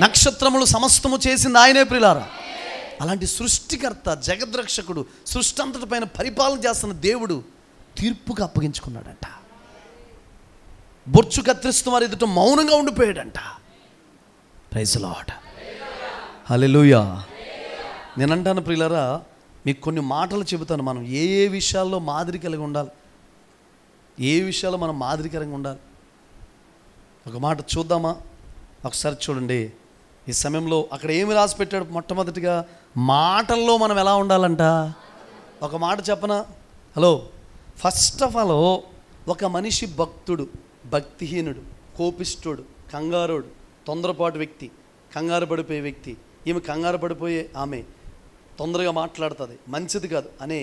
నక్షత్రములు సమస్తము చేసింది ఆయనే ప్రియులారా. అలాంటి సృష్టికర్త, జగద్రక్షకుడు, సృష్టి అంతటి పైన పరిపాలన చేస్తున్న దేవుడు తీర్పుగా అప్పగించుకున్నాడంట. బొచ్చు కత్తిరిస్తూ వారి ఎదుట మౌనంగా ఉండిపోయాడంట. Praise the lord. హల్లెలూయా. నేనంటాను ప్రియులారా, మీకు కొన్ని మాటలు చెబుతాను. మనం ఏ విషయాల్లో మాదిరి కలిగి ఉండాలి, ఏ విషయాల్లో మనం మాదిరికరంగా ఉండాలి. ఒక మాట చూద్దామా? ఒకసారి చూడండి. ఈ సమయంలో అక్కడ ఏమి రాసి పెట్టాడు? మొట్టమొదటిగా మాటల్లో మనం ఎలా ఉండాలంట. ఒక మాట చెప్పనా? హలో, ఫస్ట్ ఆఫ్ ఆల్ ఒక మనిషి భక్తుడు, భక్తిహీనుడు, కోపిష్ఠుడు, కంగారుడు, తొందరపాటు వ్యక్తి, కంగారు పడిపోయే వ్యక్తి, ఈమె కంగారు పడిపోయే ఆమె తొందరగా మాట్లాడుతుంది, మంచిది కాదు అనే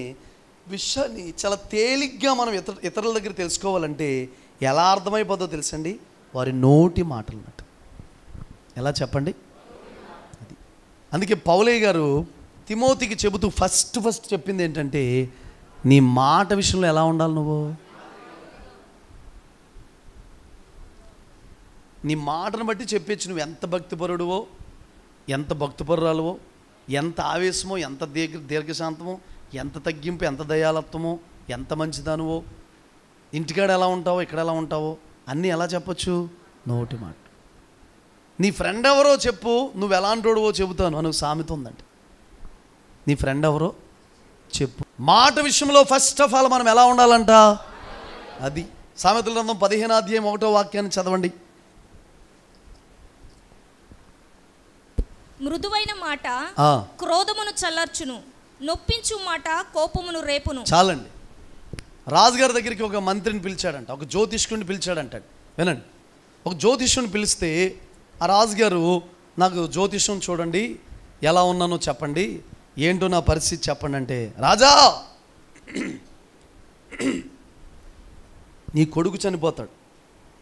విషయాన్ని చాలా తేలిగ్గా మనం ఇతరుల దగ్గర తెలుసుకోవాలంటే ఎలా అర్థమైపోతుందో తెలుసండి? వారి నోటి మాటలు అన్నట్టు. ఎలా చెప్పండి? అది అందుకే పౌలయ్య గారు తిమోతికి చెబుతూ ఫస్ట్ చెప్పింది ఏంటంటే, నీ మాట విషయంలో ఎలా ఉండాలి నువ్వు. నీ మాటను బట్టి చెప్పచ్చు నువ్వు ఎంత భక్తిపరుడువో, ఎంత భక్తిపరురాలువో, ఎంత ఆవేశమో, ఎంత దీర్ఘశాంతమో, ఎంత తగ్గింపు, ఎంత దయాలత్వమో, ఎంత మంచిదానువో, ఇంటికాడ ఎలా ఉంటావో, ఇక్కడ ఎలా ఉంటావో అన్నీ ఎలా చెప్పచ్చు? నోటి మాట. నీ ఫ్రెండ్ ఎవరో చెప్పు, నువ్వు ఎలాంటోడువో చెబుతాను అని సామెత ఉందండి. నీ ఫ్రెండ్ ఎవరో చెప్పు. మాట విషయంలో ఫస్ట్ ఆఫ్ ఆల్ మనం ఎలా ఉండాలంట? అది సామెతల గ్రంథం 15వ అధ్యాయం 1వ వాక్యాన్ని చదవండి. మృదువైన మాట క్రోధమును చల్లార్చును, నొప్పించు మాట కోపమును రేపును. చాలండి. రాజుగారి దగ్గరికి ఒక మంత్రిని పిలిచాడంట, ఒక జ్యోతిష్కుడిని పిలిచాడంట. వినండి, ఒక జ్యోతిష్యుని పిలిస్తే ఆ రాజుగారు, నాకు జ్యోతిష్యం చూడండి, ఎలా ఉన్నానో చెప్పండి, ఏంటో నా పరిస్థితి చెప్పండి అంటే, రాజా నీ కొడుకు చనిపోతాడు,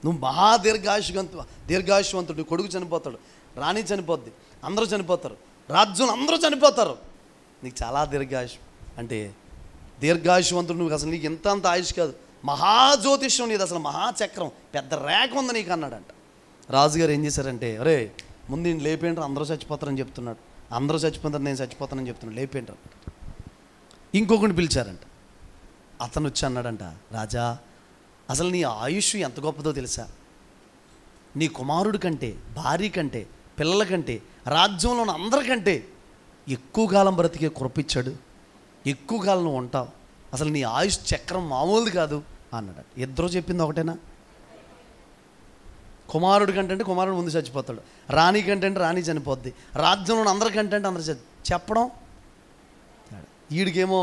నువ్వు మహా దీర్ఘాయుషవంతుడు, నీ కొడుకు చనిపోతాడు, రాణి చనిపోద్ది, అందరూ చనిపోతారు, రాజ్యం అందరూ చనిపోతారు, నీకు చాలా దీర్ఘాయుష్ అంటే దీర్ఘాయుషవంతుడు నువ్వు, అసలు నీకు అంత ఆయుష్ కాదు, మహాజ్యోతిష్యం నీది, అసలు మహాచక్రం, పెద్ద రేఖ ఉంది నీకు అన్నాడంట. రాజుగారు ఏం చేశారంటే, అరే ముందు నేను లేపేంటారు, అందరూ చచ్చిపోతారని చెప్తున్నాడు, అందరూ చచ్చిపోతారు, నేను చచ్చిపోతానని చెప్తున్నాడు, లేపేంటారు. ఇంకొకరిని పిలిచారంట. అతను వచ్చి అన్నాడంట, రాజా అసలు నీ ఆయుష్ ఎంత గొప్పదో తెలుసా? నీ కుమారుడి కంటే, భార్య కంటే, పిల్లల కంటే, రాజ్యంలో ఉన్న అందరికంటే ఎక్కువ కాలం బ్రతికే కృపిచ్చాడు, ఎక్కువ కాలం నువ్వు ఉంటావు, అసలు నీ ఆయుష్ చక్రం మామూలుది కాదు అన్నాడు. ఇద్దరు చెప్పింది ఒకటేనా? కుమారుడి కంటే అంటే కుమారుడు ముందు చచ్చిపోతాడు, రాణి కంటే అంటే రాణి చనిపోద్ది, రాజ్యంలో ఉన్న అందరికంటే అంటే అందరు చెప్పడం. వీడికేమో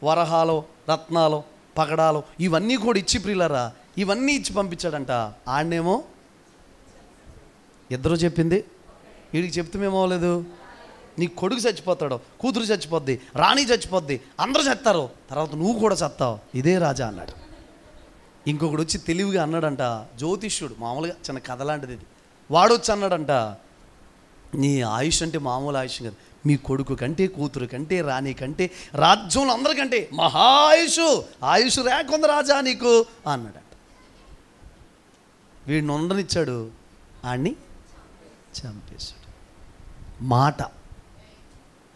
వరహాలు, రత్నాలు, పగడాలు ఇవన్నీ కూడా ఇచ్చి ప్రియులారా, ఇవన్నీ ఇచ్చి పంపించాడంట. ఆడనేమో ఇద్దరు చెప్పింది వీడికి చెప్తే ఏమవ్వలేదు, నీ కొడుకు చచ్చిపోతాడు, కూతురు చచ్చిపోద్ది, రాణి చచ్చిపోద్ది, అందరూ చస్తారు, తర్వాత నువ్వు కూడా చస్తావు, ఇదే రాజా అన్నాడు. ఇంకొకడు వచ్చి తెలివిగా అన్నాడంట, జ్యోతిష్యుడు, మామూలుగా చిన్న కథ లాంటిది ఇది. వాడు వచ్చి అన్నాడంట, నీ ఆయుష్ అంటే మామూలు ఆయుష్ కాదు, మీ కొడుకు కంటే, కూతురు కంటే, రాణి కంటే, రాజ్యంలో అందరికంటే ఆయుష్ రేఖ ఉంది రాజా నీకు అన్నాడంట. వీడిని ఉండనిచ్చాడు, ఆడిని చంపేశాడు. మాట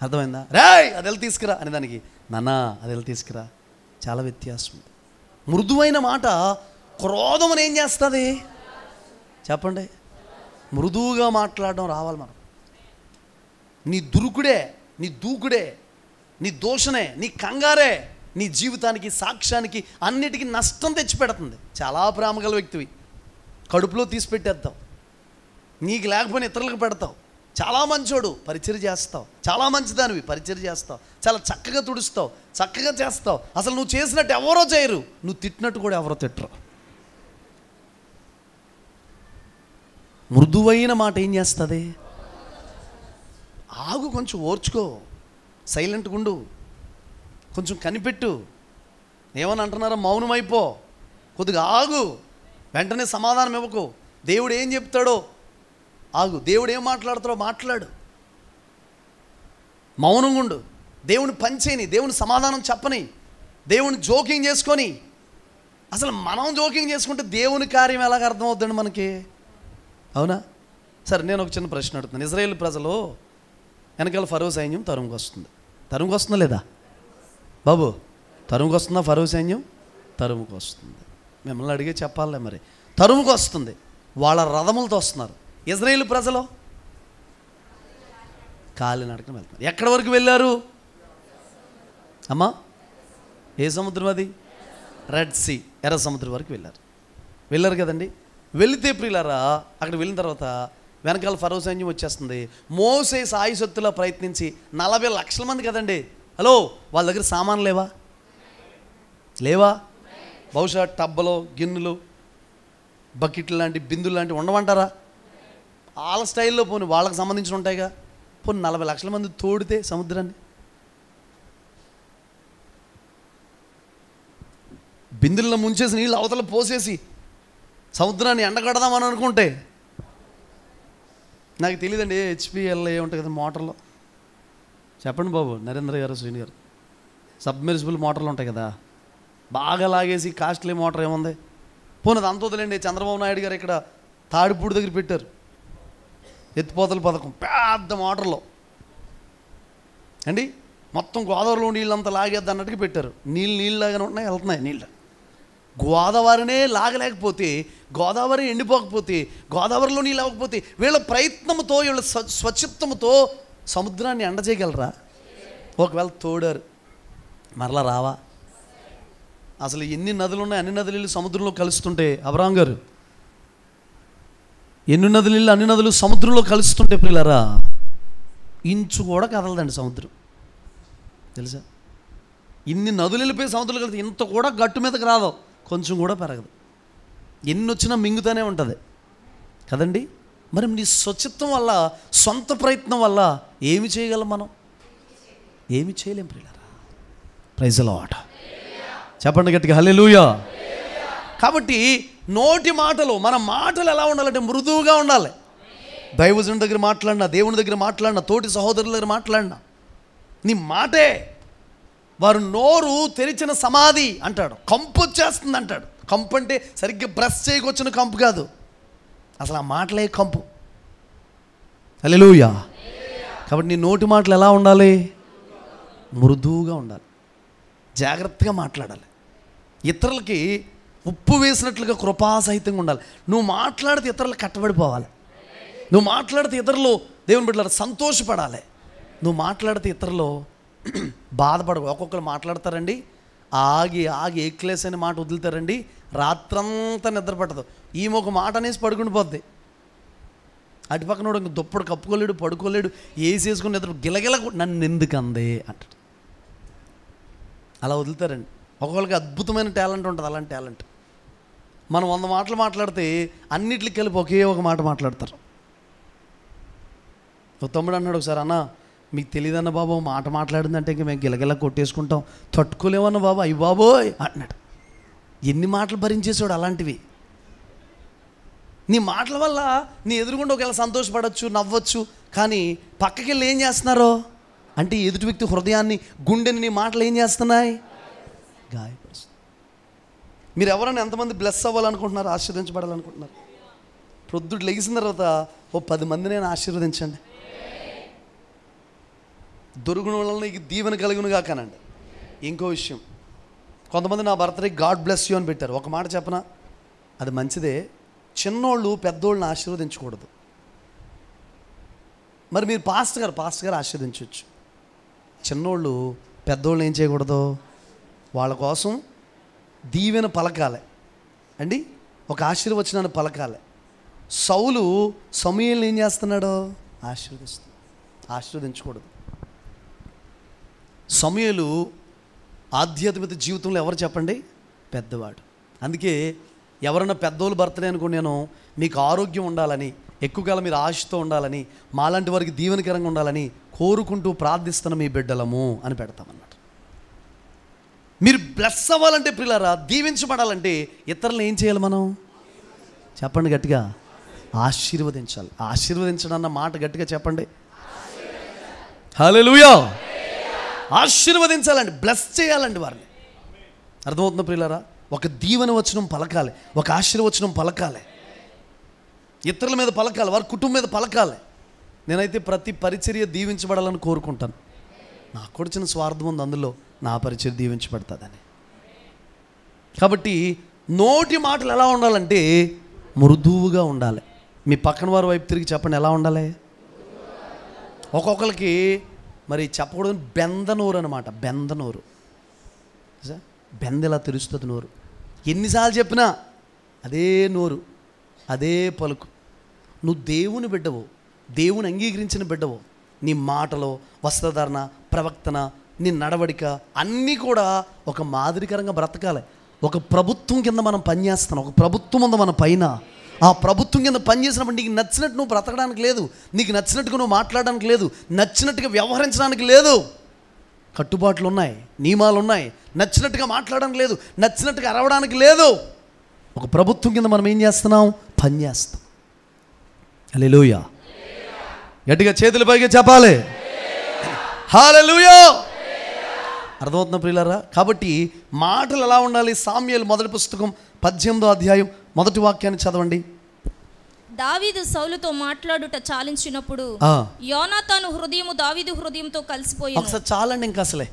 అర్థమైందా? రేయ్ అది వెళ్ళి తీసుకురా అని దానికి, నాన్న అది వెళ్ళి తీసుకురా. చాలా వ్యత్యాసం ఉంది. మృదువైన మాట క్రోధమును ఏం చేస్తుంది చెప్పండి? మృదువుగా మాట్లాడడం రావాలి మనం. నీ దురుకుడే, నీ దూకుడే, నీ దోషనే, నీ కంగారే నీ జీవితానికి, సాక్ష్యానికి, అన్నిటికీ నష్టం తెచ్చిపెడుతుంది. చాలా ప్రేమ గల వ్యక్తివి, కడుపులో తీసి పెట్టేద్దావు, నీకు లేకపోయినా ఇతరులకు పెడతావు. చాలా మంచోడు, పరిచర్య చేస్తావు. చాలా మంచిదానివి, పరిచర్య చేస్తావు. చాలా చక్కగా తుడుస్తావు, చక్కగా చేస్తావు. అసలు నువ్వు చేసినట్టు ఎవరో చేయరు, నువ్వు తిట్టినట్టు కూడా ఎవరో తిట్టరు. మృదువైన మాట ఏం చేస్తుంది? ఆగు, కొంచెం ఓర్చుకో, సైలెంట్గా ఉండు, కొంచెం కనిపెట్టు. ఏమని అంటున్నారో మౌనమైపో, కొద్దిగా ఆగు, వెంటనే సమాధానం ఇవ్వకు. దేవుడు ఏం చెప్తాడో ఆగు, దేవుడు ఏం మాట్లాడతాడో మాట్లాడు, మౌనంగా ఉండు. దేవుని పంచేని, దేవుని సమాధానం చెప్పని, దేవుని జోకింగ్ చేసుకొని. అసలు మనం జోకింగ్ చేసుకుంటే దేవుని కార్యం ఎలాగ అర్థమవుతుందండి మనకి? అవునా? సరే, నేను ఒక చిన్న ప్రశ్న అడుగుతున్నాను. ఇజ్రాయేల్ ప్రజలు వెనకాల ఫరో సైన్యం తరుముకు వస్తుంది. తరుముకు వస్తుందా లేదా బాబు? తరుముకు వస్తుందా ఫరో సైన్యం? తరుముకు వస్తుంది. మిమ్మల్ని అడిగే చెప్పాలే మరి. తరుముకు వస్తుంది, వాళ్ళ రథములతో వస్తున్నారు. ఇజ్రాయేల్ ప్రజలు కాలినడకన వెళ్తున్నారు. ఎక్కడి వరకు వెళ్ళారు అమ్మా? ఏ సముద్రం అది? రెడ్ సీ, ఎర్ర సముద్రం వరకు వెళ్ళారు కదండి. వెళితే ప్రియులారా, అక్కడ వెళ్ళిన తర్వాత వెనకాల ఫరో సైన్యం వచ్చేస్తుంది. మోసే సాయశక్తులా ప్రయత్నించి 40 లక్షల మంది కదండి. హలో, వాళ్ళ దగ్గర సామాన్లు లేవా? బహుశా టబ్బలో, గిన్నెలు, బకెట్లు లాంటి, బిందులు లాంటివి ఉండమంటారా? వాళ్ళ స్టైల్లో పోనీ వాళ్ళకి సంబంధించిన ఉంటాయిగా. పోనీ 40 లక్షల మంది తోడితే సముద్రాన్ని, బిందుల్లో ముంచేసి నీళ్ళు అవతల పోసేసి సముద్రాన్ని ఎండగడదామని అనుకుంటే, నాకు తెలియదండి హెచ్పిఎల్ఏ ఉంటాయి కదా మోటార్లో. చెప్పండి బాబు, నరేంద్ర గారు, శ్రీని గారు, సబ్మెర్సిబుల్ మోటార్లు ఉంటాయి కదా, బాగా లాగేసి కాస్ట్లీ మోటార్ ఏముంది? పోనీ అది అంత వదిలేండి. చంద్రబాబు నాయుడు గారు ఇక్కడ తాడిపూడి దగ్గర పెట్టారు ఎత్తిపోతల పథకం, పెద్ద మోటార్లో అండి. మొత్తం గోదావరిలో నీళ్ళంతా లాగేద్ది అన్నట్టుగా పెట్టారు. నీళ్ళు లాగానే ఉంటున్నాయి, వెళ్తున్నాయి నీళ్ళు. గోదావరినే లాగలేకపోతే, గోదావరి ఎండిపోకపోతే, గోదావరిలో నీళ్ళు అవ్వకపోతే, వీళ్ళ ప్రయత్నంతో, వీళ్ళ స్వచ్ఛత్వంతో సముద్రాన్ని ఎండ చేయగలరా? ఒకవేళ తోడారు, మరలా రావా? అసలు ఎన్ని నదులు ఉన్నాయి, అన్ని నదులు సముద్రంలో కలుస్తుంటే, అబ్రహాం గారు, ఎన్ని నదులు, అన్ని నదులు సముద్రంలో కలుస్తుంటే ప్రియులారా, ఇంచు కూడా కదలదండి సముద్రం, తెలుసా? ఇన్ని నదులు వెళ్ళిపోయి సముద్రంలో కలిసి ఇంత కూడా గట్టు మీదకి రాదు, కొంచెం కూడా పెరగదు. ఎన్ని వచ్చినా మింగుతూనే ఉంటుంది కదండి. మరి నీ స్వచ్ఛత్వం వల్ల, సొంత ప్రయత్నం వల్ల ఏమి చేయగలం మనం? ఏమి చేయలేం ప్రియులారా. Praise the lord. చెప్పండి గట్టిగా హల్లెలూయా. కాబట్టి నోటి మాటలు, మన మాటలు ఎలా ఉండాలంటే మృదువుగా ఉండాలి. దైవజనుడి దగ్గర మాట్లాడినా, దేవుని దగ్గర మాట్లాడినా, తోటి సహోదరుల దగ్గర మాట్లాడినా, నీ మాటే. వారు నోరు తెరిచిన సమాధి అంటాడు, కంపు వచ్చేస్తుంది అంటాడు. కంపు అంటే సరిగ్గా బ్రష్ చేయకొచ్చిన కంపు కాదు, అసలు ఆ మాటలే కంపు. హల్లెలూయా. కాబట్టి నీ నోటి మాటలు ఎలా ఉండాలి? మృదువుగా ఉండాలి, జాగ్రత్తగా మాట్లాడాలి. ఇతరులకి ఉప్పు వేసినట్లుగా కృపాసహితంగా ఉండాలి. నువ్వు మాట్లాడితే ఇతరులు కట్టబడిపోవాలి. నువ్వు మాట్లాడితే ఇతరులు, దేవుని బిడ్డలారా, సంతోషపడాలి. నువ్వు మాట్లాడితే ఇతరులు బాధపడవు. ఒక్కొక్కరు మాట్లాడతారండి, ఆగి ఏక్లేస్ అనే మాట వదులుతారండి, రాత్రంతా నిద్ర పట్టదు. ఈమె ఒక మాట అనేసి పడుకుని పోద్ది, అటు పక్కన ఇంక దుప్పడు కప్పుకోలేడు, పడుకోలేడు, వేసేసుకుని నిద్ర, గిలగిల నన్ను ఎందుకు అందే అంటాడు. అలా వదులుతారండి. ఒక్కొక్కరికి అద్భుతమైన టాలెంట్ ఉంటుంది, అలాంటి టాలెంట్. మనం 100 మాటలు మాట్లాడితే అన్నిటికి కలిపి ఒకే ఒక మాట మాట్లాడతారు. ఒక తమ్ముడు అన్నాడు ఒకసారి, అన్న మీకు తెలియదన్న బాబు మాట మాట్లాడిందంటే ఇంక మేము గిలగిలా కొట్టేసుకుంటాం, తట్టుకోలేమన్న బాబు, అయ్యి బాబోయ్ అన్నాడు. ఎన్ని మాటలు భరించేసాడు అలాంటివి. నీ మాటల వల్ల నీ ఎదురుగుండా ఒకవేళ సంతోషపడవచ్చు, నవ్వచ్చు, కానీ పక్కకి వెళ్ళి ఏం చేస్తున్నారో అంటే ఎదుటి వ్యక్తి హృదయాన్ని, గుండెని నీ మాటలు ఏం చేస్తున్నాయి? గాయపరుస్తుంది. మీరు ఎవరైనా ఎంతమంది బ్లెస్ అవ్వాలనుకుంటున్నారు, ఆశీర్వదించబడాలనుకుంటున్నారు? ప్రొద్దుడు లెగిసిన తర్వాత ఓ 10 మందిని ఆశీర్వదించండి. దొరుకుని వల్ల నీకు దీవెన కలుగునుగా కానండి. ఇంకో విషయం, కొంతమంది నా బర్త్డే గాడ్ బ్లెస్ యూ అని పెట్టారు. ఒక మాట చెప్పనా, అది మంచిదే. చిన్నోళ్ళు పెద్దోళ్ళని ఆశీర్వదించకూడదు. మరి మీరు పాస్టర్ గారు ఆశీర్వదించవచ్చు. చిన్నోళ్ళు పెద్దోళ్ళని ఏం చేయకూడదు, వాళ్ళ కోసం దీవెన పలకాలి అండి, ఒక ఆశీర్వచనాన్ని పలకాలి. సౌలు సమూయేలుని ఏం చేస్తున్నాడో ఆశీర్వదించకూడదు. సమూయేలు ఆధ్యాత్మిక జీవితంలో ఎవరు చెప్పండి? పెద్దవాడు. అందుకే ఎవరైనా పెద్దోళ్ళు బర్త్డే అనుకోండి, నేను మీకు ఆరోగ్యం ఉండాలని, ఎక్కువ కాలం మీరు ఆశతో ఉండాలని, మాలాంటి వారికి దీవెనకరంగా ఉండాలని కోరుకుంటూ ప్రార్థిస్తున్న మీ బిడ్డలము అని పెడతామన్నమాట. మీరు బ్లెస్ అవ్వాలంటే ప్రియులారా, దీవించబడాలంటే ఇతరులను ఏం చేయాలి? మనం చెప్పండి గట్టిగా, ఆశీర్వదించాలి. ఆశీర్వదించడం అన్న మాట గట్టిగా చెప్పండి. హల్లెలూయా. ఆశీర్వదించాలండి, బ్లెస్ చేయాలండి వారిని. అర్థమవుతుందా ప్రియులారా? ఒక దీవెన వచనం పలకాలి, ఒక ఆశీర్వచనం పలకాలి, ఇతరుల మీద పలకాలి, వారి కుటుంబం మీద పలకాలి. నేనైతే ప్రతి పరిచర్య దీవించబడాలని కోరుకుంటాను. నాకు కూడా చిన్న స్వార్థం ఉంది అందులో, నా పరిచర్య దీవించబడుతుందని. కాబట్టి నోటి మాటలు ఎలా ఉండాలంటే మృదువుగా ఉండాలి. మీ పక్కన వారి వైపు తిరిగి చెప్పండి, ఎలా ఉండాలి? ఒక్కొక్కరికి మరి చెప్పకూడదు బెందనోరు అనమాట. బెందనోరు, బెంద ఇలా తెరుస్తుంది నోరు. ఎన్నిసార్లు చెప్పినా అదే నోరు, అదే పలుకు. నువ్వు దేవుని బిడ్డవు, దేవుని అంగీకరించిన బిడ్డవు. నీ మాటలో, వస్త్రధారణ, ప్రవక్తన, నీ నడవడిక అన్నీ కూడా ఒక మాదిరికరంగా బ్రతకాలి. ఒక ప్రభుత్వం కింద మనం పనిచేస్తున్నాం, ఒక ప్రభుత్వం ఉంది మన పైన. ఆ ప్రభుత్వం కింద పనిచేసినప్పుడు నీకు నచ్చినట్టు నువ్వు బ్రతకడానికి లేదు, నీకు నచ్చినట్టుగా నువ్వు మాట్లాడడానికి లేదు, నచ్చినట్టుగా వ్యవహరించడానికి లేదు. కట్టుబాట్లు ఉన్నాయి, నియమాలు ఉన్నాయి. నచ్చినట్టుగా మాట్లాడడానికి లేదు, నచ్చినట్టుగా అరవడానికి లేదు. ఒక ప్రభుత్వం కింద మనం ఏం చేస్తున్నాం? పని చేస్తాం. హల్లెలూయా. గట్టిగా చేతుల పైకి చెప్పాలి, హల్లెలూయా. అర్థమవుతున్నా ప్రియులారా? కాబట్టి మాటలు ఎలా ఉండాలి? సామ్యూయేలు మొదటి పుస్తకం 18వ అధ్యాయం 1వ వాక్యాన్ని చదవండి. దావీదు సౌలుతో మాట్లాడుట చాలించినప్పుడు యోనాతాను హృదయము దావీదు హృదయంతో కలిసిపోయింది. ఒకసారి చాలండి, ఇంకా అసలే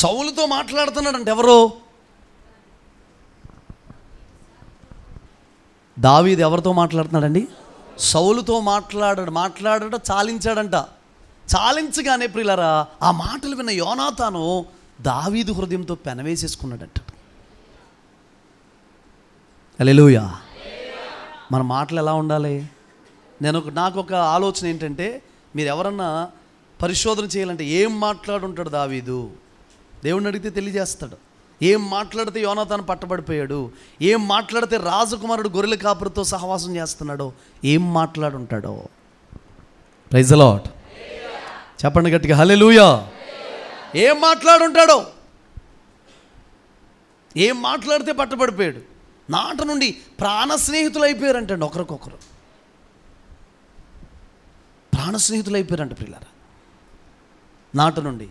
సౌలుతో మాట్లాడుతున్నాడంటే ఎవరు? దావీదు ఎవరితో మాట్లాడుతున్నాడండి? సౌలుతో మాట్లాడట చాలించాడంట. చాలించగానే ప్రియులారా, ఆ మాటలు విన్న యోనాతాను దావీదు హృదయంతో పెనవేసేసుకున్నాడంట. హల్లెలూయా. మన మాటలు ఎలా ఉండాలి? నాకు ఒక ఆలోచన ఏంటంటే, మీరు ఎవరన్నా పరిశోధన చేయాలంటే ఏం మాట్లాడుంటాడు దావీదు? దేవుడిని అడిగితే తెలియజేస్తాడు. ఏం మాట్లాడితే యోనాతాను పట్టబడిపోయాడు, ఏం మాట్లాడితే రాజకుమారుడు గొర్రెల కాపురితో సహవాసం చేస్తున్నాడో, ఏం మాట్లాడుంటాడో. Praise the lord. చెప్పండి గట్టిగా, హల్లెలూయా. ఏం మాట్లాడుంటాడో, ఏం మాట్లాడితే పట్టబడిపోయాడు. నాట నుండి ప్రాణ స్నేహితులు అయిపోయారంటండి, ఒకరికొకరు ప్రాణ స్నేహితులు అయిపోయారంట ప్రియులారా. నాట నుండి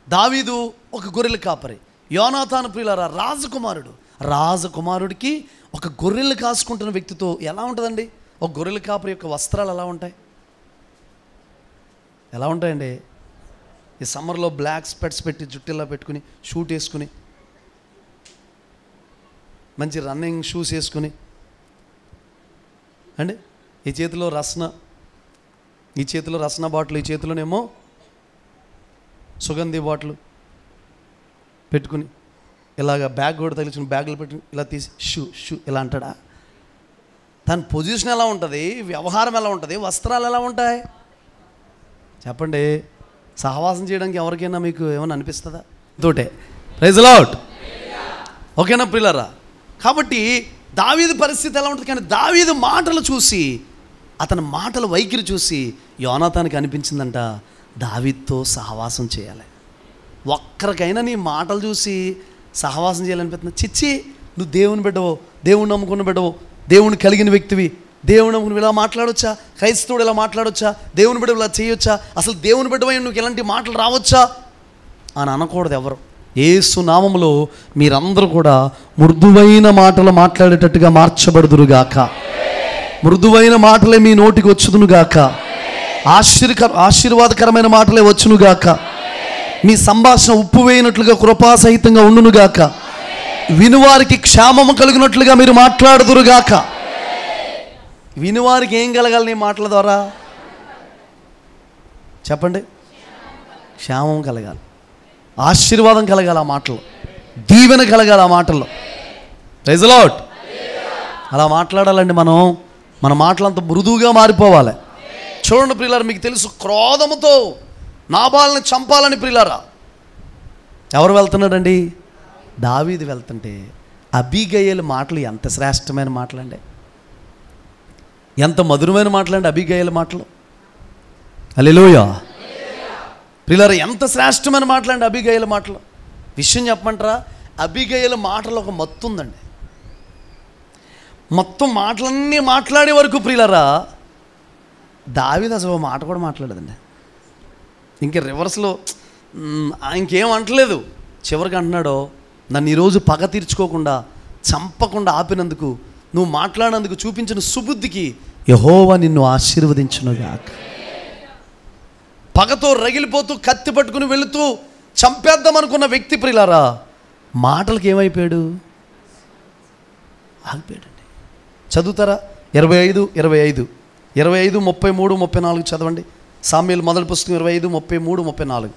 దావీదు ఒక గొర్రెల కాపరి, యోనాతాను ప్రియులారా రాజకుమారుడు. రాజకుమారుడికి ఒక గొర్రెలు కాసుకుంటున్న వ్యక్తితో ఎలా ఉంటుందండి? ఒక గొర్రెల కాపరి యొక్క వస్త్రాలు ఎలా ఉంటాయి? ఎలా ఉంటాయండి? ఈ సమ్మర్లో బ్లాక్ స్పెట్స్ పెట్టి, జుట్టులా పెట్టుకుని, షూట్ వేసుకుని, మంచి రన్నింగ్ షూస్ వేసుకుని అండి, ఈ చేతిలో రస్న బాటిల్, ఈ చేతిలోనేమో సుగంధి బాటిల్ పెట్టుకుని, ఇలాగ బ్యాగ్ కూడా తగిలించుకుని, బ్యాగులు పెట్టుకుని ఇలా తీసి షూ ఇలా అంటాడా? తన పొజిషన్ ఎలా ఉంటుంది? వ్యవహారం ఎలా ఉంటుంది? వస్త్రాలు ఎలా ఉంటాయి? చెప్పండి. సహవాసం చేయడానికి ఎవరికైనా మీకు ఏమైనా అనిపిస్తుందా? తోటే. Praise the lord. ఓకేనా ప్రియులారా? కాబట్టి దావీదు పరిస్థితి ఎలా ఉంటుంది? కానీ దావీదు మాటలు చూసి అతని మాటల వైఖరి చూసి యోనాతానికి అనిపించిందంట, దావీదుతో సహవాసం చేయాలి. ఒక్కరికైనా నీ మాటలు చూసి సహవాసం చేయాలనిపిస్తుంది? చిచ్చి, నువ్వు దేవుని బిడ్డవో, దేవుని నమ్ముకున్న బిడ్డవో, దేవుని కలిగిన వ్యక్తివి, దేవుని నమ్ముకుని ఇలా మాట్లాడొచ్చా? క్రైస్తవుడు ఇలా మాట్లాడొచ్చా? దేవుని బిడ్డ ఇలా చేయొచ్చా? అసలు దేవుని బిడ్డవై నువ్వు ఇలాంటి మాటలు రావచ్చా అని అనకూడదు ఎవరు. యేసు నామములో మీరందరూ కూడా మృదువైన మాటలు మాట్లాడేటట్టుగా మార్చబడుదురుగాక. మృదువైన మాటలే మీ నోటికి వచ్చుదునుగాక. ఆశీర్వాదకరమైన మాటలే వచ్చునుగాక. మీ సంభాషణ ఉప్పు వేయనట్లుగా కృపాసహితంగా ఉండునుగాక. వినువారికి క్షేమము కలిగినట్లుగా మీరు మాట్లాడుదురుగాక. వినువారికి ఏం కలగాలి నీ మాటల ద్వారా? చెప్పండి. క్షేమం కలగాలి, ఆశీర్వాదం కలగాలి ఆ మాటలు, దీవెన కలగాలి ఆ మాటల్లో. Praise the lord. అలా మాట్లాడాలండి మనం. మన మాటలంతా మృదువుగా మారిపోవాలి. చూడండి ప్రియులారా, మీకు తెలుసు, క్రోధముతో నాబాలుని చంపాలని ప్రియులారా ఎవరు వెళ్తున్నాడండి? దావీదు వెళ్తుంటే అబీగయలు మాటలు ఎంత శ్రేష్టమైన మాటలండి, ఎంత మధురమైన మాటలండి అబీగయలు మాటలు. హల్లెలూయా. ప్రియులారా, ఎంత శ్రేష్టమైన మాటలండి అబీగయల మాటలు. విషయం చెప్పమంటారా? అబీగయల మాటలు ఒక మత్తు ఉందండి. మొత్తం మాటలన్నీ మాట్లాడే వరకు ప్రియులారా దావీదు అసలు మాట కూడా మాట్లాడదండి. ఇంక రివర్స్లో ఇంకేం అంటలేదు. చివరికి అంటున్నాడో, నన్ను ఈరోజు పగ తీర్చుకోకుండా చంపకుండా ఆపినందుకు, నువ్వు మాట్లాడినందుకు చూపించిన సుబుద్ధికి యెహోవా నిన్ను ఆశీర్వదించునుగాక. పగతో రగిలిపోతూ కత్తి పట్టుకుని వెళుతూ చంపేద్దాం అనుకున్న వ్యక్తి ప్రియులారా మాటలకు ఏమైపోయాడు? ఆగిపోయాడండి. చదువుతారా? 25, 25, 25, 33, 34 చదవండి. సామ్యుయేలు మొదటి పుస్తకం 25, 33, 34.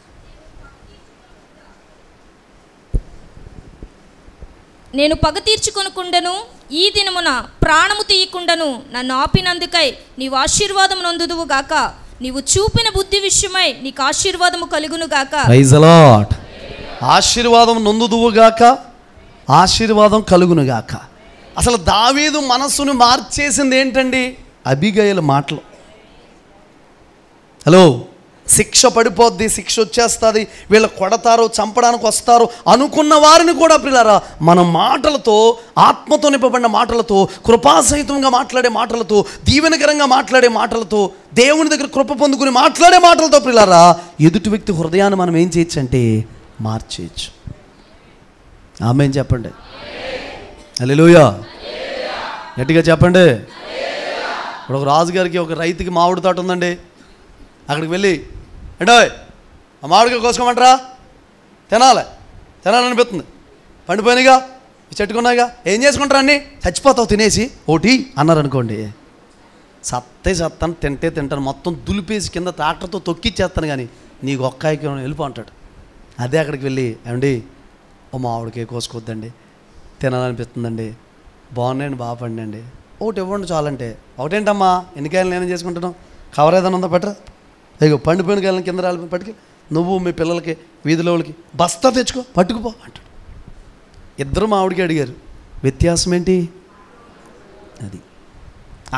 నేను పగ తీర్చుకొనుకుండను, ఈ దినమున ప్రాణము తీయకుండను నన్ను ఆపినందుకై నీవు ఆశీర్వాదము నొందుదువు గాక. నీవు చూపిన బుద్ధి విషయమై నీకు ఆశీర్వాదము కలుగును గాక. Praise the lord. ఆశీర్వాదం నొందుదువు గాక, ఆశీర్వాదం కలుగును గాక. అసలు దావీదు మనస్సును మార్చేసింది ఏంటండి? అబీగయల మాటలు. హలో, శిక్ష పడిపోద్ది, శిక్ష వచ్చేస్తుంది, వీళ్ళు కొడతారు, చంపడానికి వస్తారు అనుకున్న వారిని కూడా ప్రియులారా మన మాటలతో, ఆత్మతో నింపబడిన మాటలతో, కృపాసహితంగా మాట్లాడే మాటలతో, దీవెనకరంగా మాట్లాడే మాటలతో, దేవుని దగ్గర కృప పొందుకుని మాట్లాడే మాటలతో ప్రియులారా ఎదుటి వ్యక్తి హృదయాన్ని మనం ఏం చేయొచ్చు అంటే మార్చేయచ్చు. ఆమేన్ చెప్పండి. హల్లెలూయా. గట్టిగా చెప్పండి. ఇప్పుడు ఒక రాజుగారికి ఒక రైతుకి మామిడి తోట ఉందండి. అక్కడికి వెళ్ళి, అంటే ఆ మామిడికాయ కోసుకోమంటారా? తినాలనిపిస్తుంది, పండిపోయినాయిగా, చెట్టుకున్నాయిగా, ఏం చేసుకుంటారా అన్నీ? చచ్చిపోతావు తినేసి ఓటి అన్నారు అనుకోండి. సత్తాను, తింటాను, మొత్తం దులిపేసి కింద ట్రాక్టర్తో తొక్కిచ్చేస్తాను, కానీ నీకు ఒక్కాయికి వెళ్ళిపో అంటాడు. అదే అక్కడికి వెళ్ళి, ఏమండి ఓ మామిడికాయ కోసుకోవద్దండి, తినాలనిపిస్తుందండి, బాగున్నాయండి, బాగా పండండి, ఒకటి ఇవ్వండి చాలంటే. ఒకటేంటమ్మా, ఎన్ని కాయలు నేనేం చేసుకుంటాను, కవర్ ఏదైనా ఉందా పెట్టరా, ఇగో పండిపోయిన కాయలను కింద రాలి పట్టుకు, నువ్వు మీ పిల్లలకి వీధిలో వాళ్ళకి బస్తా తెచ్చుకో పట్టుకుపో అంటాడు. ఇద్దరు మామిడికి అడిగారు, వ్యత్యాసం ఏంటి? అది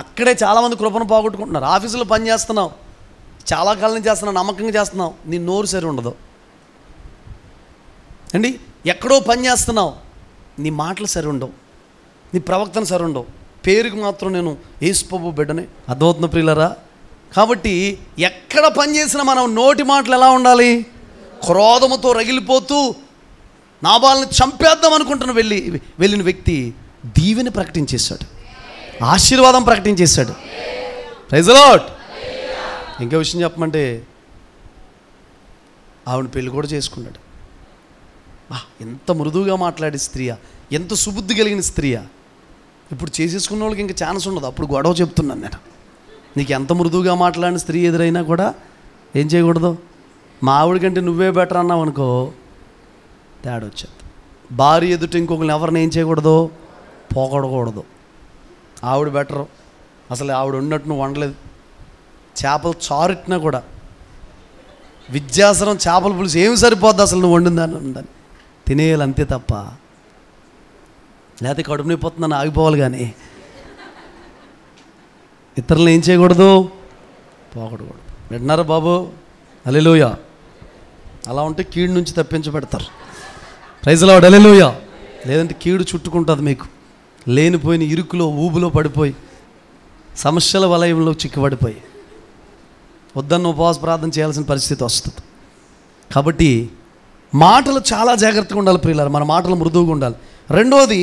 అక్కడే చాలామంది కృపను పోగొట్టుకుంటున్నారు. ఆఫీసులో పని చేస్తున్నావు, చాలా కాలం నుంచి చేస్తున్నావు, నమ్మకంగా చేస్తున్నావు, నీ నోరు సరి ఉండదు అండి. ఎక్కడో పని చేస్తున్నావు, నీ మాటలు సరి ఉండవు, నీ ప్రవక్తన సరి ఉండవు, పేరుకి మాత్రం నేను యేసుప్రభు బిడ్డని. అర్థమవుతున్న ప్రియులారా? కాబట్టి ఎక్కడ పని చేసినా మనం నోటి మాటలు ఎలా ఉండాలి? క్రోధముతో రగిలిపోతూ నాబాలుని చంపేద్దాం అనుకుంటున్న వెళ్ళిన వ్యక్తి దీవెని ప్రకటించేశాడు, ఆశీర్వాదం ప్రకటించేశాడు. Praise the lord. ఇంకా విషయం చెప్పమంటే ఆవిడ పెళ్ళి కూడా చేసుకున్నాడు. ఎంత మృదువుగా మాట్లాడే స్త్రీయా, ఎంత సుబుద్ధి కలిగిన స్త్రీయా. ఇప్పుడు చేసేసుకున్న వాళ్ళకి ఇంకా ఛాన్స్ ఉండదు. అప్పుడు గొడవ చెప్తున్నాను నేను, నీకు ఎంత మృదువుగా మాట్లాడిన స్త్రీ ఎదురైనా కూడా ఏం చేయకూడదు, మా ఆవిడ కంటే నువ్వే బెటర్ అన్నావు అనుకో, తేడా వచ్చేది. భార్య ఎదుట ఇంకొకరిని ఎవరిని ఏం చేయకూడదు, పోగొడకూడదు. ఆవిడ బెటరు, అసలు ఆవిడ ఉన్నట్టు నువ్వు వండలేదు, చేపలు చారుట్టినా కూడా విద్యాసరం చేపల పులుసు ఏమి సరిపోద్ది అసలు నువ్వు వండిందని ఉందని తినేయాలి అంతే తప్ప, లేకపోతే కడుపు నొప్పి పోతుందని ఆగిపోవాలి. కానీ ఇతరులను ఏం చేయకూడదు? పోగొడకూడదు. వింటున్నారా బాబు? హల్లెలూయా. అలా ఉంటే కీడు నుంచి తప్పించబెడతారు. Praise the lord. హల్లెలూయా. లేదంటే కీడు చుట్టుకుంటుంది మీకు. లేనిపోయిన ఇరుకులో ఊబులో పడిపోయి సమస్యల వలయంలో చిక్కుపడిపోయి వద్దన్న ఉపవాస ప్రార్థన చేయాల్సిన పరిస్థితి వస్తుంది. కాబట్టి మాటలు చాలా జాగ్రత్తగా ఉండాలి ప్రియులారా. మన మాటలు మృదువుగా ఉండాలి. రెండోది,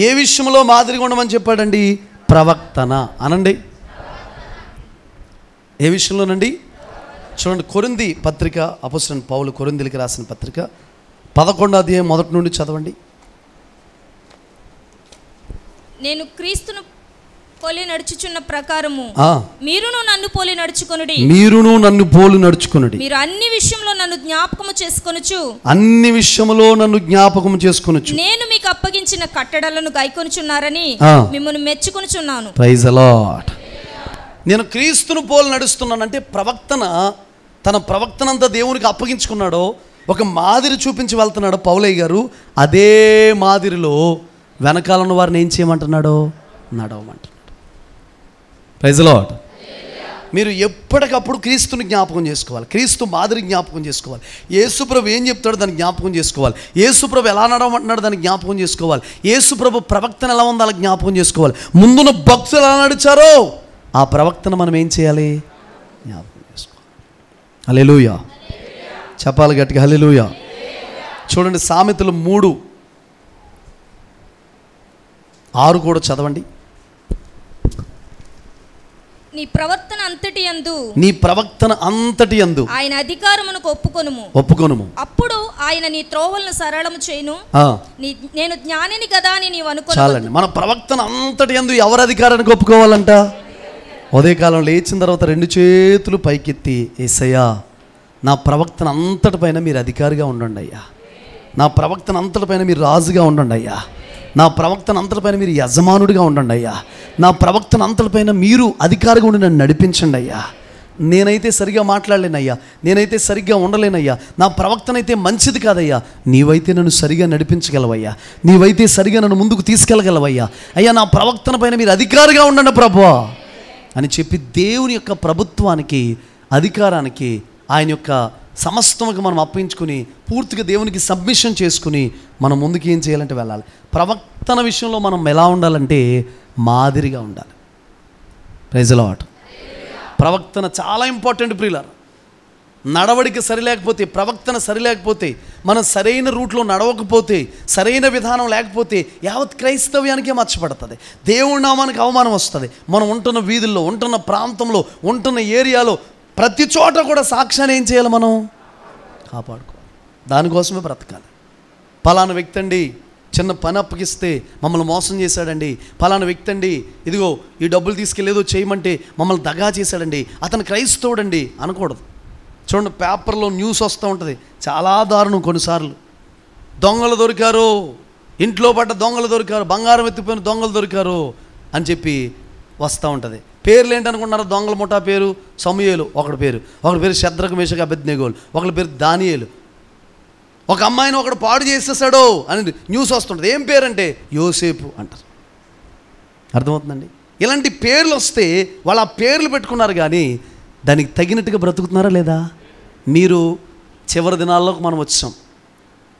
ఏ విషయంలో మాదిరిగా ఉండమని చెప్పాడండి? ప్రవక్తన. అనండి, ఏ విషయంలోనండి? చూడండి, కొరింథీ పత్రిక, అపోస్తలుడైన పౌలు కొరింథీయులకు రాసిన పత్రిక 11వ అధ్యాయం మొదటి నుండి చదవండి. నేను క్రీస్తును పోలి నడుచుచున్న ప్రకారము మీరును నన్ను పోలి నడుచుకొనుడి. మీరును నన్ను పోలి నడుచుకొనుడి. మీరు అన్ని విషయంలో నన్ను జ్ఞాపకము చేసుకొనుచు. అన్ని విషయంలో నన్ను జ్ఞాపకము చేసుకొనుచు. నేను మీకు అప్పగించిన కట్టడలను గైకొనుచున్నారని మిమ్మల్ని మెచ్చుకొనుచున్నాను. Praise the lord. నేను క్రీస్తును పోలి నడుస్తున్నానంటే ప్రవక్తన తన ప్రవక్తనంతా దేవునికి అప్పగించుకున్నాడో ఒక మాదిరి చూపించి వెళ్తున్నాడు పౌలయ్య గారు. అదే మాదిరిలో వెనకాలన్న వారిని ఏం చేయమంటున్నాడో? నడవమంటున్నాడు. Praise the lord. మీరు ఎప్పటికప్పుడు క్రీస్తుని జ్ఞాపకం చేసుకోవాలి. క్రీస్తు మాదిరి జ్ఞాపకం చేసుకోవాలి. యేసుప్రభు ఏం చెప్తాడో దాన్ని జ్ఞాపకం చేసుకోవాలి. యేసుప్రభు ఎలా నడవమంటున్నాడో దాన్ని జ్ఞాపకం చేసుకోవాలి. యేసుప్రభు ప్రవక్తన ఎలా ఉందో అలా జ్ఞాపకం చేసుకోవాలి. ముందున్న భక్తులు ఎలా నడిచారో ఆ ప్రవక్తను మనం ఏం చేయాలి? జ్ఞాపకం చేసుకోవాలి. హల్లెలూయా. చెప్పాలి గట్టిగా, హల్లెలూయా. చూడండి, సామెతలు 3:6 కూడా చదవండి. నీ ప్రవర్తన అంతటి యందు ఆయన అధికారమునకు ఒప్పుకొనుము. అప్పుడు ఆయన నీ త్రోవలను సరళము చేయును. నేను జ్ఞానిని కదా అని నీవు అనుకోను. చాలండి. మన ప్రవర్తన అంతటి యందు ఎవరి అధికారానికి ఒప్పుకోవాలంట? ఉదయకాలం లేచిన తర్వాత 2 చేతులు పైకెత్తి, యేసయ్యా నా ప్రవక్తన అంతటిపైన మీరు అధికారిగా ఉండండి అయ్యా. నా ప్రవక్తన అంతటిపైన మీరు రాజుగా ఉండండి అయ్యా. నా ప్రవక్తన అంతటిపైన మీరు యజమానుడిగా ఉండండి అయ్యా. నా ప్రవక్తన అంతటిపైన మీరు అధికారిగా ఉండి నన్ను నడిపించండి అయ్యా. నేనైతే సరిగ్గా మాట్లాడలేనయ్యా, నేనైతే సరిగ్గా ఉండలేనయ్యా, నా ప్రవక్తన అయితే మంచిది కాదయ్యా, నీవైతే నన్ను సరిగా నడిపించగలవయ్యా, నీవైతే సరిగా నన్ను ముందుకు తీసుకెళ్ళగలవయ్యా. అయ్యా నా ప్రవక్తన పైన మీరు అధికారిగా ఉండండి ప్రభువా అని చెప్పి దేవుని యొక్క ప్రభుత్వానికి, అధికారానికి, ఆయన యొక్క సమస్తముకి మనం అప్పగించుకుని పూర్తిగా దేవునికి సబ్మిషన్ చేసుకుని మనం ముందుకు ఏం చేయాలంటే వెళ్ళాలి. ప్రవక్తన విషయంలో మనం ఎలా ఉండాలంటే మాదిరిగా ఉండాలి. Praise the lord. ప్రవక్తన చాలా ఇంపార్టెంట్ ప్రియులారా. నడవడిక సరిలేకపోతే, ప్రవక్తన సరిలేకపోతే, మనం సరైన రూట్లో నడవకపోతే, సరైన విధానం లేకపోతే యావత్ క్రైస్తవ్యానికే మచ్చపడుతుంది. దేవుడి నామానికి అవమానం వస్తుంది. మనం ఉంటున్న వీధుల్లో, ఉంటున్న ప్రాంతంలో, ఉంటున్న ఏరియాలో ప్రతి చోట కూడా సాక్ష్యాన్ని ఏం చేయాలి? మనం కాపాడుకోవాలి. దానికోసమే బ్రతకాలి. పలానా వ్యక్తి అండి చిన్న పని అప్పగిస్తే మమ్మల్ని మోసం చేశాడండి, పలానా వ్యక్తి అండి ఇదిగో ఈ డబ్బులు తీసుకెళ్ళేదో చేయమంటే మమ్మల్ని దగా చేశాడండి, అతను క్రైస్తవుడండి అనకూడదు. చూడండి, పేపర్లో న్యూస్ వస్తూ ఉంటుంది, చాలా దారుణం. కొన్నిసార్లు దొంగలు దొరికారు, ఇంట్లో పడ్డ దొంగలు దొరికారు, బంగారం ఎత్తిపోయిన దొంగలు దొరికారు అని చెప్పి వస్తూ ఉంటుంది. పేర్లు ఏంటనుకుంటున్నారు? దొంగల ముఠా పేరు సమూయేలు ఒకటి పేరు, శద్రకు మేషకు అబేద్నెగోలు, ఒకరి పేరు దానియేలు. ఒక అమ్మాయిని ఒకడు పాడు చేసేసాడో అని న్యూస్ వస్తుంటుంది. ఏం పేరు అంటే యోసేపు అంటారు. అర్థమవుతుందండి? ఇలాంటి పేర్లు వస్తే వాళ్ళు ఆ పేర్లు పెట్టుకున్నారు, కానీ దానికి తగినట్టుగా బ్రతుకుతున్నారా లేదా? మీరు చివరి దినాల్లోకి మనం వచ్చాం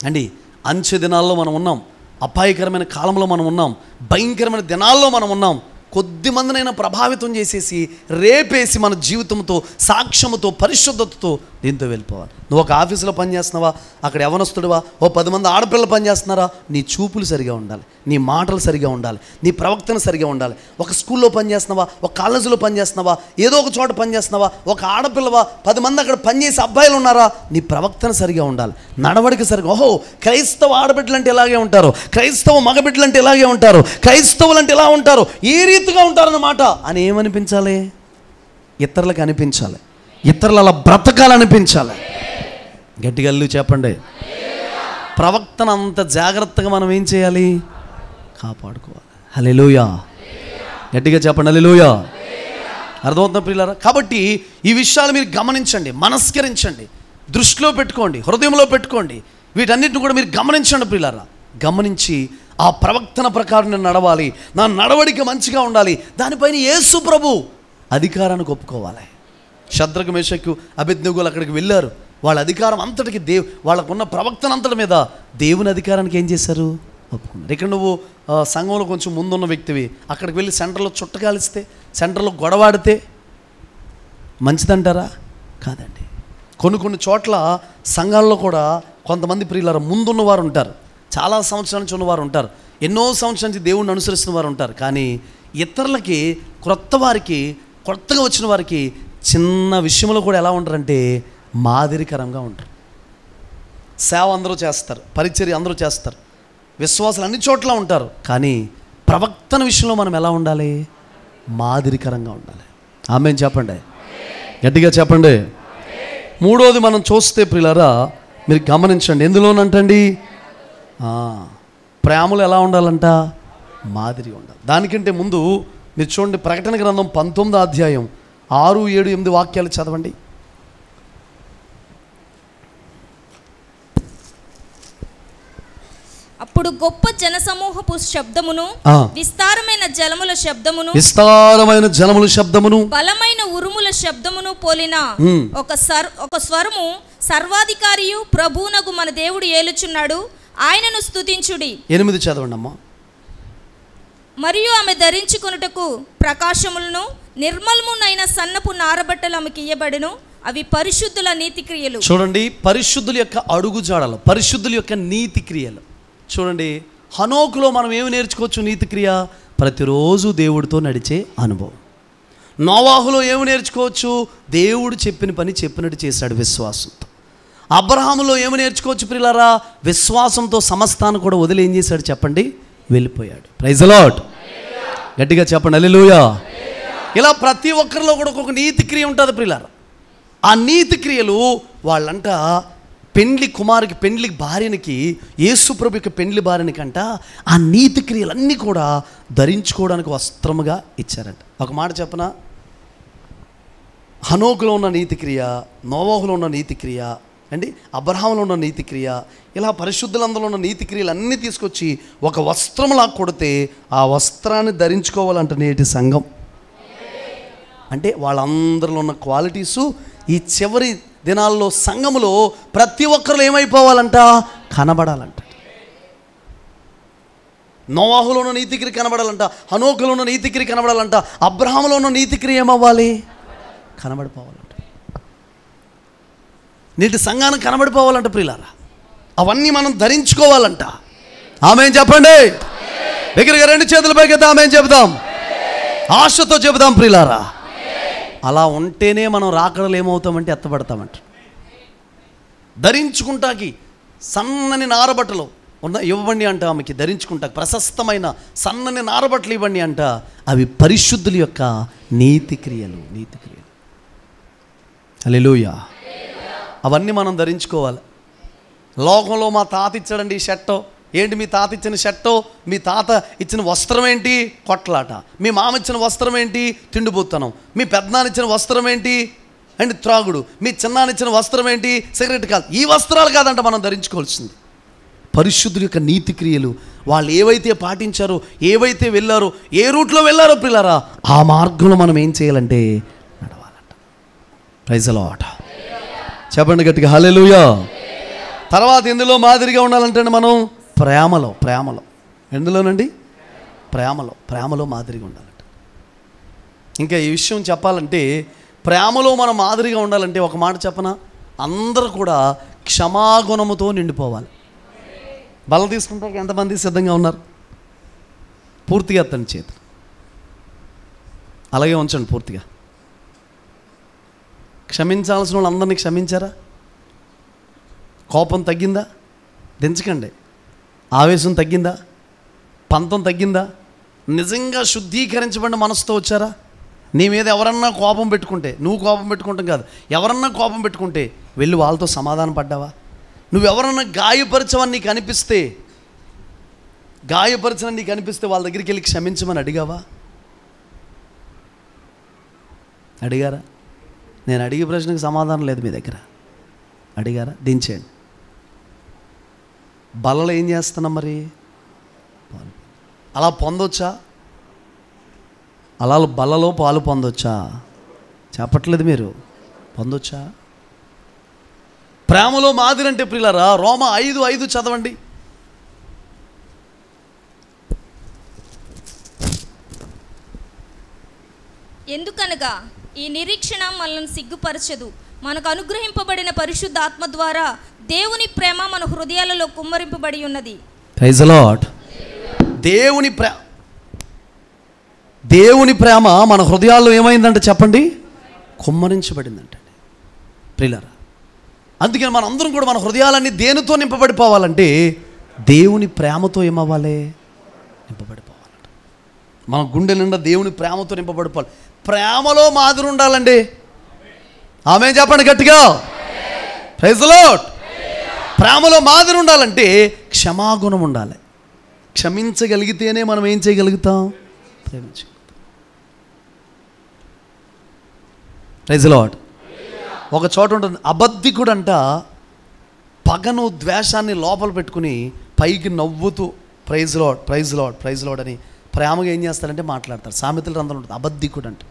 అండి. అంచె దినాల్లో మనం ఉన్నాం. అపాయకరమైన కాలంలో మనం ఉన్నాం. భయంకరమైన దినాల్లో మనం ఉన్నాం. కొద్ది మందినైనా ప్రభావితం చేసేసి రేపేసి మన జీవితంతో, సాక్ష్యముతో, పరిశుద్ధతతో దీంతో వెళ్ళిపోవాలి. నువ్వు ఒక ఆఫీసులో పనిచేస్తున్నావా, అక్కడ యవనస్తుడివా, 10 మంది ఆడపిల్లలు పనిచేస్తున్నారా, నీ చూపులు సరిగా ఉండాలి, నీ మాటలు సరిగా ఉండాలి, నీ ప్రవక్తన సరిగా ఉండాలి. ఒక స్కూల్లో పనిచేస్తున్నావా, ఒక కాలేజీలో పనిచేస్తున్నావా, ఏదో ఒక చోట పనిచేస్తున్నావా, ఒక ఆడపిల్లవా, 10 మంది అక్కడ పనిచేసే అబ్బాయిలు ఉన్నారా, నీ ప్రవక్తన సరిగా ఉండాలి, నడవడిక సరిగా. ఓహో, క్రైస్తవ ఆడబిడ్డలు అంటే ఇలాగే ఉంటారు, క్రైస్తవ మగబిడ్డలు అంటే ఇలాగే ఉంటారు, క్రైస్తవులు అంటే ఇలా ఉంటారు, ఈ రీతిగా ఉంటారన్నమాట అని ఏమనిపించాలి? ఇతరులకు అనిపించాలి, ఇతరులు అలా బ్రతకాలనిపించాలి. గట్టిగా చెప్పండి. ప్రవక్తన అంత జాగ్రత్తగా మనం ఏం చేయాలి? కాపాడుకోవాలి. హల్లెలూయా. గట్టిగా చెప్పండి, హల్లెలూయా. అర్థమవుతుందా ప్రియులారా? కాబట్టి ఈ విషయాలు మీరు గమనించండి, మనస్కరించండి, దృష్టిలో పెట్టుకోండి, హృదయంలో పెట్టుకోండి. వీటన్నిటిని కూడా మీరు గమనించండి ప్రియులారా. గమనించి ఆ ప్రవక్తన ప్రకారం నేను నడవాలి, నా నడవడిక మంచిగా ఉండాలి. దానిపైన యేసు ప్రభు అధికారానికి ఒప్పుకోవాలి. షద్రకు మేషకు అబేద్నెగోలు అక్కడికి వెళ్ళారు. వాళ్ళ అధికారం అంతటికి వాళ్ళకున్న ప్రవక్తన అంతటి మీద దేవుని అధికారానికి ఏం చేశారు? ఒప్పుకున్నారు. ఇక్కడ నువ్వు సంఘంలో కొంచెం ముందున్న వ్యక్తివి, అక్కడికి వెళ్ళి సెంటర్లో చుట్టకాలిస్తే, సెంటర్లో గొడవాడితే మంచిదంటారా? కాదండి. కొన్ని చోట్ల సంఘాల్లో కూడా కొంతమంది ప్రియులారా ముందున్న వారు ఉంటారు, చాలా సంవత్సరాల నుంచి ఉన్నవారు ఉంటారు, ఎన్నో సంవత్సరాల నుంచి దేవుణ్ణి అనుసరిస్తున్న వారు ఉంటారు. కానీ ఇతరులకి, కొత్తగా వచ్చిన వారికి చిన్న విషయంలో కూడా ఎలా ఉంటారంటే మాదిరికరంగా ఉంటారు. సేవ అందరూ చేస్తారు, పరిచర్య అందరూ చేస్తారు, విశ్వాసాలు అన్ని చోట్ల ఉంటారు. కానీ ప్రవక్తన విషయంలో మనం ఎలా ఉండాలి? మాదిరికరంగా ఉండాలి. ఆమేన్ చెప్పండి, గట్టిగా చెప్పండి. మూడోది మనం చూస్తే ప్రియులారా, మీరు గమనించండి, ఎందులోనంటండి? ప్రేమలు ఎలా ఉండాలంట? మాదిరి ఉండాలి. దానికంటే ముందు మీరు చూడండి, ప్రకటన గ్రంథం 19వ అధ్యాయం 6, 7, 8 వాక్యాలు చదవండి. అప్పుడు గొప్ప జనసమూహపు శబ్దమును, విస్తారమైన జలముల శబ్దమును, బలమైన ఉరుముల శబ్దమును పోలిన ఒక స్వరము, సర్వాధికారియు ప్రభువునగు మన దేవుడు ఏలుచున్నాడు, ఆయనను స్తుతించుడి. 8 చదవండి అమ్మా. మరియు ఆమె ధరించుకొనుటకు ప్రకాశములను, నిర్మలమునైన సన్నపు నారబట్టలు ఆమెకి ఇయ్యబడెను, అవి పరిశుద్ధుల నీతి క్రియలు. చూడండి, పరిశుద్ధుల యొక్క అడుగుజాడలు, పరిశుద్ధుల యొక్క నీతి క్రియలు. చూడండి, హనోకులో మనం ఏమి నేర్చుకోవచ్చు? నీతి క్రియ, ప్రతిరోజు దేవుడితో నడిచే అనుభవం. నోవాహులో ఏమి నేర్చుకోవచ్చు? దేవుడు చెప్పిన పని చెప్పినట్టు చేశాడు విశ్వాసంతో. అబ్రహాములో ఏమి నేర్చుకోవచ్చు ప్రియులారా? విశ్వాసంతో సమస్తాన్ని కూడా వదిలి ఏం చేశాడు చెప్పండి? వెళ్ళిపోయాడు. ప్రైజ్ ది లార్డ్, గట్టిగా చెప్పండి హల్లెలూయా. ఇలా ప్రతి ఒక్కరిలో కూడా ఒక నీతి క్రియ ఉంటుంది ప్రియులారా. ఆ నీతి క్రియలు వాళ్ళంట పెండ్లి భార్యనికి, యేసుప్రభుకి పెండ్లి భార్యనికంట ఆ నీతి క్రియలన్నీ కూడా ధరించుకోవడానికి వస్త్రముగా ఇచ్చారంట. ఒక మాట చెప్పనా, హనోకులో ఉన్న నీతి క్రియ, నోవాహులో ఉన్న నీతి క్రియ అండి, అబ్రహాములో ఉన్న నీతి క్రియ, ఇలా పరిశుద్ధులందరూ ఉన్న నీతి క్రియలు అన్నీ తీసుకొచ్చి ఒక వస్త్రంలా కొడితే ఆ వస్త్రాన్ని ధరించుకోవాలంట నేటి సంఘం. అంటే వాళ్ళందరిలో ఉన్న క్వాలిటీసు ఈ చివరి దినాల్లో సంఘములో ప్రతి ఒక్కరు ఏమైపోవాలంట? కనబడాలంట. నోవాహులో ఉన్న నీతిక్రియ కనబడాలంట, హనోకులో ఉన్న నీతిక్రియ కనబడాలంట, అబ్రహాములో ఉన్న నీతిక్రియ ఏమవ్వాలి? కనబడిపోవాలంట. నేటి సంఘానికి కనబడిపోవాలంట ప్రియులారా. అవన్నీ మనం ధరించుకోవాలంట. ఆమేన్ చెప్పండి, దగ్గరగా 2 చేతుల పైకి ఆమేన్ చెబుదాం, ఆశతో చెబుదాం ప్రియులారా. అలా ఉంటేనే మనం రాకడలు ఏమవుతామంటే ఎత్తబడతామంట. ధరించుకుంటాకి సన్నని నారబట్టలు ఇవ్వండి అంట, ఆమెకి ధరించుకుంటా ప్రశస్తమైన సన్నని నారబట్టలు ఇవ్వండి అంట. అవి పరిశుద్ధుల యొక్క నీతి క్రియలు. హల్లెలూయా. అవన్నీ మనం ధరించుకోవాలి. లోకంలో మా తాత ఇచ్చాడండి ఈ షర్టో, ఏంటి మీ తాత ఇచ్చిన షర్టో, మీ తాత ఇచ్చిన వస్త్రం ఏంటి? కొట్లాట. మీ మామ ఇచ్చిన వస్త్రం ఏంటి? తిండిపోతున్నాం. మీ పెద్దనాన్న ఇచ్చిన వస్త్రం ఏంటి? అండ్ త్రాగుడు. మీ చిన్నాన్న ఇచ్చిన వస్త్రం ఏంటి? సిగరెట్ కాదు. ఈ వస్త్రాలు కాదంట మనం ధరించుకోవాల్సింది. పరిశుద్ధుల యొక్క నీతి క్రియలు. వాళ్ళు ఏవైతే పాటించారో, ఏవైతే వెళ్ళారో, ఏ రూట్లో వెళ్ళారో పిల్లరా, ఆ మార్గంలో మనం ఏం చేయాలంటే నడవాలంట. ప్రైజ్ ది లార్డ్, చెప్పండి గట్టిగా హల్లెలూయా. తర్వాత ఎందులో మాదిరిగా ఉండాలంటే మనం ప్రేమలో ఎందులోనండి? ప్రేమలో మాదిరిగా ఉండాలంట. ఇంకా ఈ విషయం చెప్పాలంటే, ప్రేమలో మనం మాదిరిగా ఉండాలంటే ఒక మాట చెప్పనా, అందరూ కూడా క్షమాగుణముతో నిండిపోవాలి. బల్ల తీసుకుంటానికి ఎంతమంది సిద్ధంగా ఉన్నారు? పూర్తిగా ఎత్తండి చేతి, అలాగే ఉంచండి పూర్తిగా. క్షమించాల్సిన వాళ్ళు అందరినీ క్షమించారా? కోపం తగ్గిందా? దించకండి. ఆవేశం తగ్గిందా? పంతం తగ్గిందా? నిజంగా శుద్ధీకరించబడిన మనసుతో వచ్చారా? నీ మీద ఎవరన్నా కోపం పెట్టుకుంటే, నువ్వు కోపం పెట్టుకుంటాం కాదు, ఎవరన్నా కోపం పెట్టుకుంటే వెళ్ళి వాళ్ళతో సమాధానం పడ్డావా? నువ్వెవరన్నా గాయపరచవని నీకు అనిపిస్తే, వాళ్ళ దగ్గరికి వెళ్ళి క్షమించమని అడిగావా? అడిగారా? నేను అడిగే ప్రశ్నకు సమాధానం లేదు మీ దగ్గర. అడిగారా? దించేయండి. బలలో ఏం చేస్తున్నాం మరి? అలా పొందొచ్చా? అలా బలలో పాలు పొందొచ్చా? చెప్పట్లేదు మీరు. పొందొచ్చా? ప్రేమలో మాదిరి అంటే ప్రియులారా, రోమా 5:5 చదవండి. ఎందుకనగా ఈ నిరీక్షణ మనల్ని సిగ్గుపరచదు. మనకు అనుగ్రహింపబడిన పరిశుద్ధ ఆత్మ ద్వారా దేవుని ప్రేమ మన హృదయాలలో కుమ్మరింపబడి ఉన్నది. Praise the lord. దేవుని ప్రేమ మన హృదయాల్లో ఏమైందంటే చెప్పండి, కుమ్మరించబడిందంటే ప్రియులారా. అందుకని మన అందరం కూడా మన హృదయాలన్నీ దేనితో నింపబడిపోవాలంటే దేవుని ప్రేమతో ఏమవ్వాలి? నింపబడిపోవాలంట. మన గుండె నిండా దేవుని ప్రేమతో నింపబడిపోవాలి. ప్రేమలో మాదిరి ఉండాలండి. ఆమేన్ చెప్పండి గట్టిగా. Praise the lord. ప్రేమలో మాదిరి ఉండాలంటే క్షమాగుణం ఉండాలి. క్షమించగలిగితేనే మనం ఏం చేయగలుగుతాం? ప్రేమించగలుగుతాం. Praise the lord. ఒక చోట ఉంటుంది, అబద్ధికుడంట పగను ద్వేషాన్ని లోపల పెట్టుకుని పైకి నవ్వుతూ praise lord, praise lord, praise lord అని ప్రేమగా ఏం చేస్తారంటే మాట్లాడతారు. సామెతలు అందరూ ఉంటుంది. అబద్ధికుడు అంటే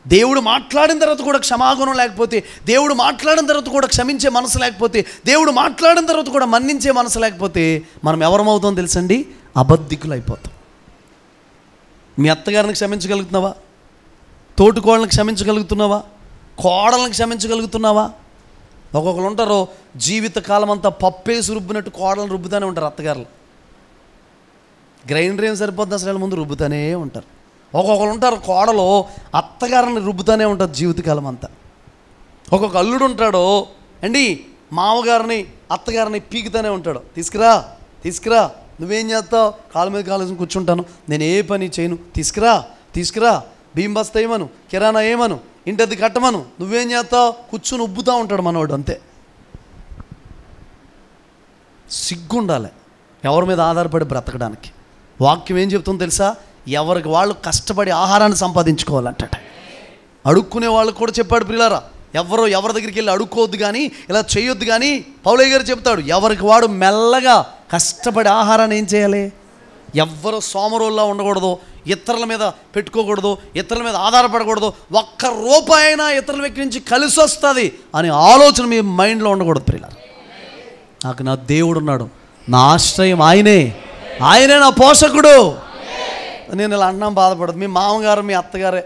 దేవుడు మాట్లాడిన తర్వాత కూడా క్షమాగుణం లేకపోతే, దేవుడు మాట్లాడిన తర్వాత కూడా క్షమించే మనసు లేకపోతే, దేవుడు మాట్లాడిన తర్వాత కూడా మన్నించే మనసు లేకపోతే మనం ఎవరమవుతాం తెలుసండి? అబద్ధికులు అయిపోతాం. మీ అత్తగారిని క్షమించగలుగుతున్నావా? తోటికోళ్ళని క్షమించగలుగుతున్నావా? కోడలను క్షమించగలుగుతున్నావా? ఒక్కొక్కరు ఉంటారు జీవితకాలం అంతా పప్పేసి రుబ్బినట్టు కోడలను రుబ్బుతూనే ఉంటారు. అత్తగారులు గ్రైండర్ ఏం సరిపోద్ది అసలు, ముందు రుబ్బుతూనే ఉంటారు. ఒక్కొక్కరు ఉంటారు కోడలు అత్తగారిని రుబ్బుతూనే ఉంటారు జీవితకాలం అంతా. ఒక్కొక్క అల్లుడు ఉంటాడు అండి, మామగారిని అత్తగారిని పీకుతూనే ఉంటాడు. తీసుకురా తీసుకురా, నువ్వేం చేస్తావు? కాలు మీద కాలు కూర్చుంటాను, నేను ఏ పని చేయను, తీసుకురా తీసుకురా, బియ్యం బస్తా ఏమను, కిరాణా ఏమను, ఇంటది కట్టమను, నువ్వేం చేస్తావు? కూర్చుని ఉబ్బుతూ ఉంటాడు మనవాడు. అంతే. సిగ్గుండాలి ఎవరి మీద ఆధారపడి బ్రతకడానికి. వాక్యం ఏం చెప్తుందో తెలుసా? ఎవరికి వాళ్ళు కష్టపడి ఆహారాన్ని సంపాదించుకోవాలంట. అడుక్కునే వాళ్ళకు కూడా చెప్పాడు ప్రియులారా, ఎవరి దగ్గరికి వెళ్ళి అడుక్కోవద్దు కానీ, ఇలా చేయొద్దు కానీ. పౌలయ్య గారు చెప్తాడు, ఎవరికి వాడు మెల్లగా కష్టపడి ఆహారాన్ని ఏం చేయాలి? ఎవ్వరు సోమరోల్లా ఉండకూడదు, ఇతరుల మీద పెట్టుకోకూడదు, ఇతరుల మీద ఆధారపడకూడదు. ఒక్క రూపాయి అయినా ఇతరుల వ్యక్తి నుంచి కలిసి వస్తుంది అనే ఆలోచన మీ మైండ్లో ఉండకూడదు ప్రియులారా. నాకు నా దేవుడు ఉన్నాడు, నా ఆశ్రయం ఆయనే, ఆయనే నా పోషకుడు. నేను ఇలా అన్నాం బాధపడదు. మీ మామగారు మీ అత్తగారే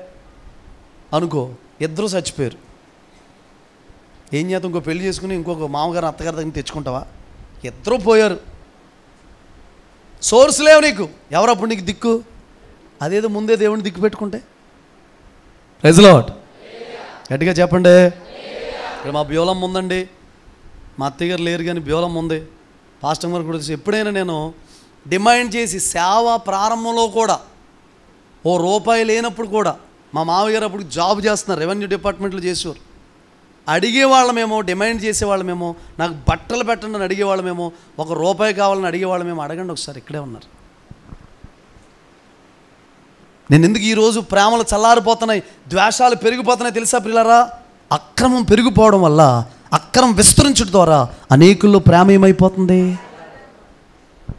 అనుకో, ఇద్దరు చచ్చిపోయారు. ఏం చేద్దాం? ఇంకో పెళ్లి చేసుకుని ఇంకొక మామగారు అత్తగారి దగ్గర తెచ్చుకుంటావా? ఇద్దరు పోయారు. సోర్స్ లేవు నీకు. ఎవరప్పుడు నీకు దిక్కు? అదేదో ముందే దేవుని దిక్కు పెట్టుకుంటే. Praise the lord. గట్టిగా చెప్పండి. ఇక్కడ మా బ్యోలమ్మ ఉందండి, మా అత్తగారు లేరు కానీ బ్యోలమ్మ ఉంది. పాస్టర్ గారు కూడా ఎప్పుడైనా నేను డిమాండ్ చేసి సేవ ప్రారంభంలో కూడా ఓ రూపాయి లేనప్పుడు కూడా, మా మామయ్య గారు అప్పుడు జాబ్ చేస్తున్నారు, రెవెన్యూ డిపార్ట్మెంట్లో చేసేవారు. అడిగేవాళ్ళమేమో, డిమాండ్ చేసేవాళ్ళమేమో, నాకు బట్టలు పెట్టండి అని అడిగేవాళ్ళమేమో, ఒక రూపాయి కావాలని అడిగేవాళ్ళమేమో. అడగండి ఒకసారి, ఇక్కడే ఉన్నారు. నేను ఎందుకు ఈరోజు ప్రేమలు చల్లారిపోతున్నాయి, ద్వేషాలు పెరిగిపోతున్నాయి తెలుసా ప్రియులారా? అక్రమం పెరిగిపోవడం వల్ల, అక్రమం విస్తరించడం ద్వారా అనేకుల్లో ప్రేమ ఏమైపోతుంది?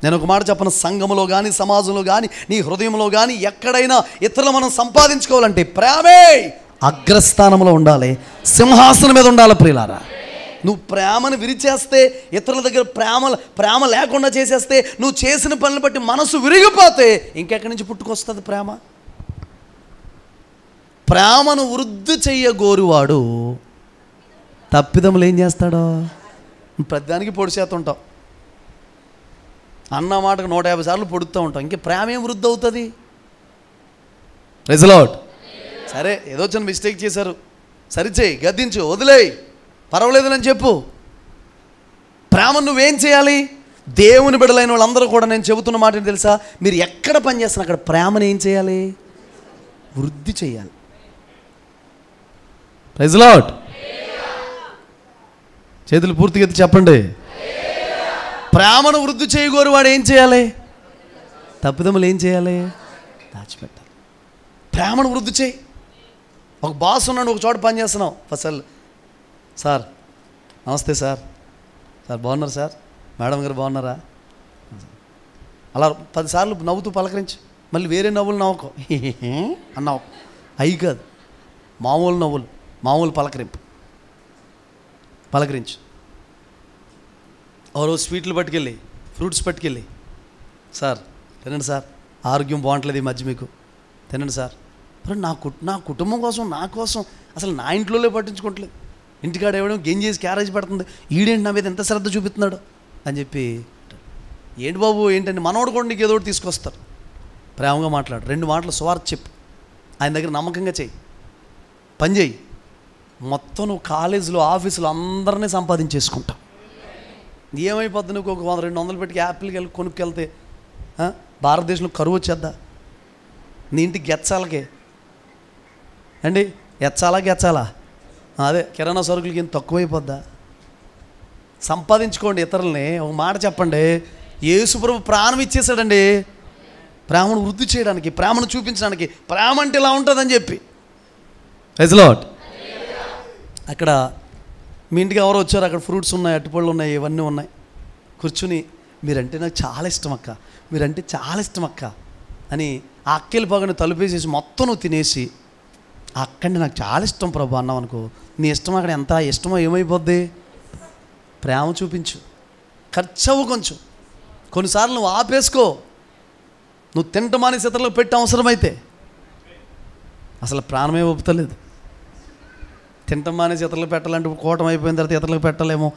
నేను ఒక మాట చెప్పను, సంఘంలో కానీ, సమాజంలో కానీ, నీ హృదయంలో కానీ, ఎక్కడైనా ఇతరులు మనం సంపాదించుకోవాలంటే ప్రేమే అగ్రస్థానంలో ఉండాలి, సింహాసనం మీద ఉండాలి ప్రియులారా. నువ్వు ప్రేమను విరిచేస్తే, ఇతరుల దగ్గర ప్రేమ లేకుండా చేసేస్తే, నువ్వు చేసిన పనులు బట్టి మనసు విరిగిపోతే ఇంకెక్కడి నుంచి పుట్టుకొస్తుంది ప్రేమ? ప్రేమను వృద్ధి చెయ్యగోరువాడు తప్పిదములు ఏం చేస్తాడో? ప్రతిదానికి పొడి చేస్తుంటావు, అన్న మాటకు 150 సార్లు పొడుతూ ఉంటాం. ఇంకే ప్రేమ ఏం వృద్ధి అవుతుంది? Praise the lord. సరే, ఏదో చిన్న మిస్టేక్ చేశారు, సరిచేయి, గద్దించు, వదిలేయి, పర్వాలేదని చెప్పు. ప్రేమ నువ్వేం చేయాలి? దేవుని బిడ్డలైన వాళ్ళందరూ కూడా నేను చెబుతున్న మాట ఏంటి తెలుసా? మీరు ఎక్కడ పని చేస్తున్నా అక్కడ ప్రేమను ఏం చేయాలి? వృద్ధి చేయాలి. Praise the lord. చేతులు పూర్తిగా ఎత్తి చెప్పండి. ప్రేమను వృద్ధి చేయగోరు వాడు ఏం చేయాలి? తప్పిదములు ఏం చేయాలి? దాచిపెట్టాలి. ప్రేమను వృద్ధి చేయి. ఒక బాస్ ఉన్నాడు, ఒక చోట పని చేస్తున్నావు. అసలు సార్ నమస్తే సార్, సార్ బాగున్నారు సార్, మేడం గారు బాగున్నారా? అలా 10 సార్లు నవ్వుతూ పలకరించు. మళ్ళీ వేరే నవ్వులు నవ్వుకో అన్నావు, అవి కాదు, మామూలు నవ్వులు, మామూలు పలకరించు. ఎవరో స్వీట్లు పట్టుకెళ్ళి, ఫ్రూట్స్ పట్టుకెళ్ళి, సార్ తినండి సార్, ఆరోగ్యం బాగుంటలేదు ఈ మధ్య మీకు, తినండి సార్. మరి నా కుటుంబం కోసం, నా కోసం అసలు నా ఇంట్లోనే పట్టించుకోవట్లేదు, ఇంటికాడ ఎవడో చేసి క్యారేజ్ పెడుతుంది, ఈడేంటి నా మీద ఎంత శ్రద్ధ చూపిస్తున్నాడు అని చెప్పి, ఏంటి బాబు ఏంటండి, మనోడు కూడా నీకు ఏదో ఒకటి తీసుకొస్తారు. ప్రేమగా మాట్లాడు, 2 మాటలు సువార్త చెప్పు, ఆయన దగ్గర నమ్మకంగా చెయ్యి, పని చేయి. మొత్తం నువ్వు కాలేజీలో, ఆఫీసులో అందరినీ సంపాదించేసుకుంటావు. ఏమైపోద్ది, నువ్వు ఒక 100-200 పెట్టి యాపిల్కి వెళ్ళి కొనుక్కెళ్తే భారతదేశంలో కరువు వచ్చేద్దా? నీ ఇంటికి గెచ్చాలకే అండి, గెచ్చాలా అదే కిరాణా సరుకులకి ఏం తక్కువైపోద్దా? సంపాదించుకోండి ఇతరులని. ఒక మాట చెప్పండి, యేసుప్రభు ప్రాణం ఇచ్చేసాడండి ప్రేమను వృద్ధి చేయడానికి, ప్రేమను చూపించడానికి. ప్రేమ అంటే ఇలా ఉంటుందని చెప్పి. Praise lord. అక్కడ మీ ఇంటికి ఎవరో వచ్చారు, అక్కడ ఫ్రూట్స్ ఉన్నాయి, అరటిపళ్ళు ఉన్నాయి, ఇవన్నీ ఉన్నాయి. కూర్చుని మీరంటే నాకు చాలా ఇష్టం అక్క, మీరంటే చాలా ఇష్టం అక్క అని ఆ అక్కెళ్ళి పగని తలుపేసేసి మొత్తం నువ్వు తినేసి, ఆ అక్కండి నాకు చాలా ఇష్టం ప్రభు అన్నావు అనుకో, నీ ఇష్టం అక్కడ ఎంత ఇష్టమో ఏమైపోద్ది? ప్రేమ చూపించు, ఖర్చు అవ్వు కొంచెం. కొన్నిసార్లు నువ్వు ఆపేసుకో, నువ్వు తింటమాని ఇతరులకు పెట్టి అవసరమైతే. అసలు ప్రాణమే ఒప్పుతలేదు. తింటమాని ఇతరులకు పెట్టాలంటే కూటమి అయిపోయిన తర్వాత ఇతరులకు పెట్టలేమో,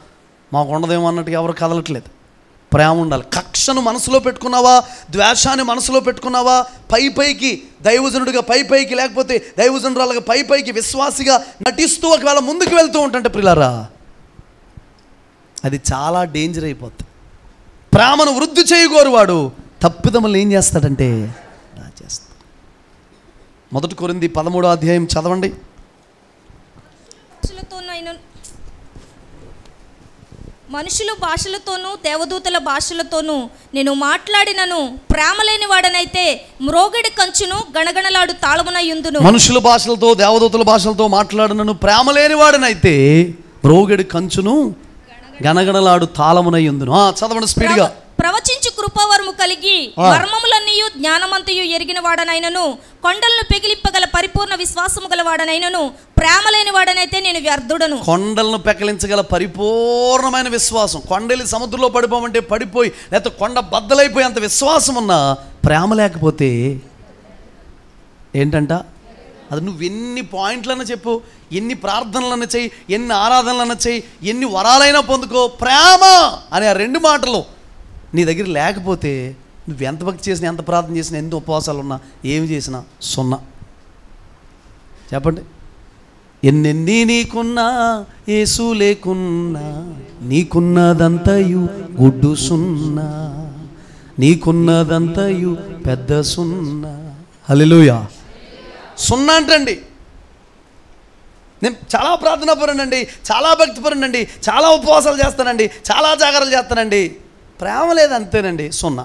మాకు ఉండదేమో అన్నట్టుగా ఎవరు కదలట్లేదు. ప్రేమ ఉండాలి. కక్షను మనసులో పెట్టుకున్నావా, ద్వేషాన్ని మనసులో పెట్టుకున్నావా, పైకి దైవజనుడిగా పైకి, లేకపోతే దైవజనురాలుగా పైకి విశ్వాసిగా నటిస్తూ ఒకవేళ ముందుకు వెళ్తూ ఉంటుంటే ప్రియులారా, అది చాలా డేంజర్ అయిపోతుంది. ప్రేమను వృద్ధి చేయగోరు వాడు తప్పిదములు ఏం చేస్తాడంటే చేస్తాడు. 1 కొరింథీ 13వ అధ్యాయం చదవండి. మనుషుల భాషలతోనూ దేవదూతల భాషలతోనూ నేను మాట్లాడినను ప్రేమ లేని వాడనైతే మ్రోగడి కంచును గణగణలాడు తాళమునయుందును. మనుషుల భాషలతో దేవదూతల భాషలతో మాట్లాడినను ప్రేమ లేని వాడనైతే మ్రోగడి కంచును గణగణలాడు తాళమునయుందును. చదవండి స్పీడ్గా. ప్రవచించు కృపావరము కలిగి మర్మములన్నీయు జ్ఞానమంతయు ఎరిగిన వాడనైనను, కొండలను పెకిలింపగల పరిపూర్ణ విశ్వాసము గల వాడనైనను ప్రేమ లేని వాడనైతే నేను వ్యర్థుడను. కొండలను పెకిలించగల పరిపూర్ణమైన విశ్వాసం, కొండలి సముద్రంలో పడిపోమంటే పడిపోయి, లేకపోతే కొండ బద్దలైపోయి అంత విశ్వాసం ఉన్నా ప్రేమ లేకపోతే ఏంటంట? అది నువ్వు ఎన్ని పాయింట్లన్నా చెప్పు, ఎన్ని ప్రార్థనలన్నా చెయ్యి, ఎన్ని ఆరాధనలన్నా చెయ్యి, ఎన్ని వరాలైనా పొందుకో, ప్రేమ అనే ఆ 2 మాటలు నీ దగ్గర లేకపోతే నువ్వు ఎంత భక్తి చేసినా, ఎంత ప్రార్థన చేసినా, ఎన్ని ఉపవాసాలు ఉన్నా, ఏమి చేసినా సున్నా. చెప్పండి. ఎన్నెన్ని నీకున్నా యేసు లేకున్నా, నీకున్నదంతయు గుడ్డు సున్నా, నీకున్నదంతయు పెద్ద సున్నా. హల్లెలూయా. సున్నా అంటండి. నేను చాలా ప్రార్థనా పరునండి, చాలా భక్తి పరునండి, చాలా ఉపవాసాలు చేస్తానండి, చాలా జాగరాలు చేస్తానండి, ప్రేమ లేదంతేనండి, సున్నా.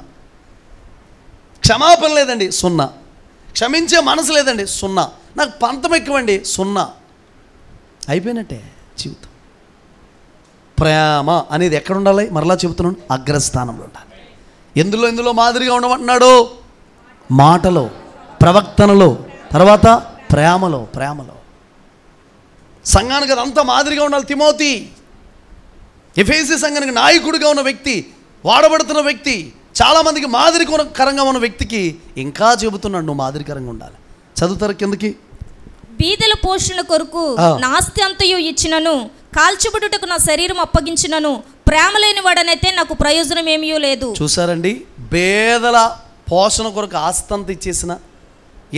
క్షమాపణ లేదండి, సున్నా. క్షమించే మనసు లేదండి, సున్నా. నాకు పంతం ఎక్కువండి, సున్నా. అయిపోయినట్టే జీవితం. ప్రేమ అనేది ఎక్కడ ఉండాలి? మరలా చెబుతున్నాను, అగ్రస్థానంలో ఉండాలి. ఎందులో మాదిరిగా ఉండమంటున్నాడు? మాటలో, ప్రవక్తనలో, తర్వాత ప్రేమలో. సంఘానికి అదంతా మాదిరిగా ఉండాలి. తిమోతి ఎఫెసీ సంఘానికి నాయకుడిగా ఉన్న వ్యక్తి, వాడబడుతున్న వ్యక్తి, చాలామందికి మాదిరికరంగా ఉన్న వ్యక్తికి ఇంకా చెబుతున్నాడు, నువ్వు మాదిరికరంగా ఉండాలి. చదువుతారు కిందకి. బీదల పోషణ కొరకు నాస్తి అంతయు ఇచ్చినను, కాల్చబడుటకు నా శరీరం అప్పగించినను ప్రేమ లేని వాడనైతే నాకు ప్రయోజనం ఏమీ లేదు. చూసారండి, బేదల పోషణ కొరకు ఆస్తి అంత ఇచ్చేసిన,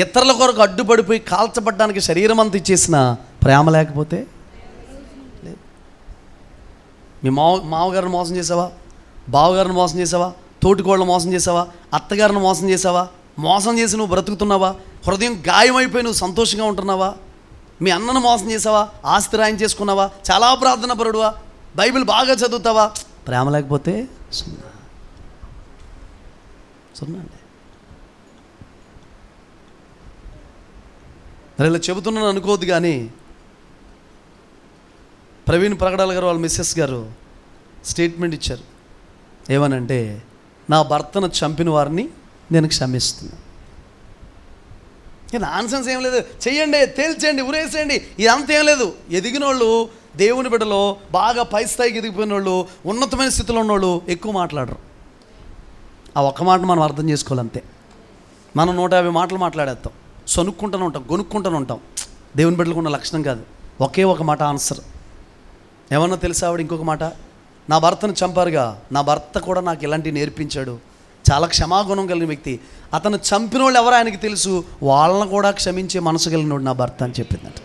ఇతరుల కొరకు అడ్డుపడిపోయి కాల్చబడ్డానికి శరీరం అంత ఇచ్చేసిన ప్రేమ లేకపోతే లేదు. మీ మామగారిని మోసం చేసావా? బావగారిని మోసం చేసావా? తోటికోళ్ళని మోసం చేసావా? అత్తగారిని మోసం చేసావా? మోసం చేసి నువ్వు బ్రతుకుతున్నావా? హృదయం గాయమైపోయి నువ్వు సంతోషంగా ఉంటున్నావా? మీ అన్నను మోసం చేసావా? ఆస్తి రాయం చేసుకున్నావా? చాలా ప్రార్థన పరుడువా? బైబిల్ బాగా చదువుతావా? ప్రేమ లేకపోతే సున్నా అండి. మరి ఇలా చెబుతున్నాను అనుకోవద్దు, కానీ ప్రవీణ్ ప్రగడాల గారు వాళ్ళ మిస్సెస్ గారు స్టేట్మెంట్ ఇచ్చారు. ఏమనంటే, నా భర్తను చంపిన వారిని నేను క్షమిస్తున్నాను. నాన్సెన్స్ ఏం లేదు, చెయ్యండి, తేల్చేయండి, ఉరేసేయండి, ఇదంతా ఏం లేదు. ఎదిగిన వాళ్ళు, దేవుని బిడ్డలో బాగా పై స్థాయికి ఎదిగిపోయిన వాళ్ళు, ఉన్నతమైన స్థితిలో ఉన్నవాళ్ళు ఎక్కువ మాట్లాడరు. ఆ ఒక్క మాట మనం అర్థం చేసుకోవాలంతే. మనం 150 మాటలు మాట్లాడేస్తాం, సొనుక్కుంటూనే ఉంటాం, గొనుక్కుంటూనే ఉంటాం. దేవుని బిడ్డలకు ఉన్న లక్షణం కాదు. ఒకే ఒక మాట ఆన్సర్. ఏమన్నా తెలుసా ఆవిడ ఇంకొక మాట? నా భర్తను చంపారుగా, నా భర్త కూడా నాకు ఇలాంటివి నేర్పించాడు, చాలా క్షమాగుణం కలిగిన వ్యక్తి, అతను చంపిన వాళ్ళు ఎవరో ఆయనకి తెలుసు, వాళ్ళని కూడా క్షమించే మనసు కలిగినోడు నా భర్త అని చెప్పిందంట.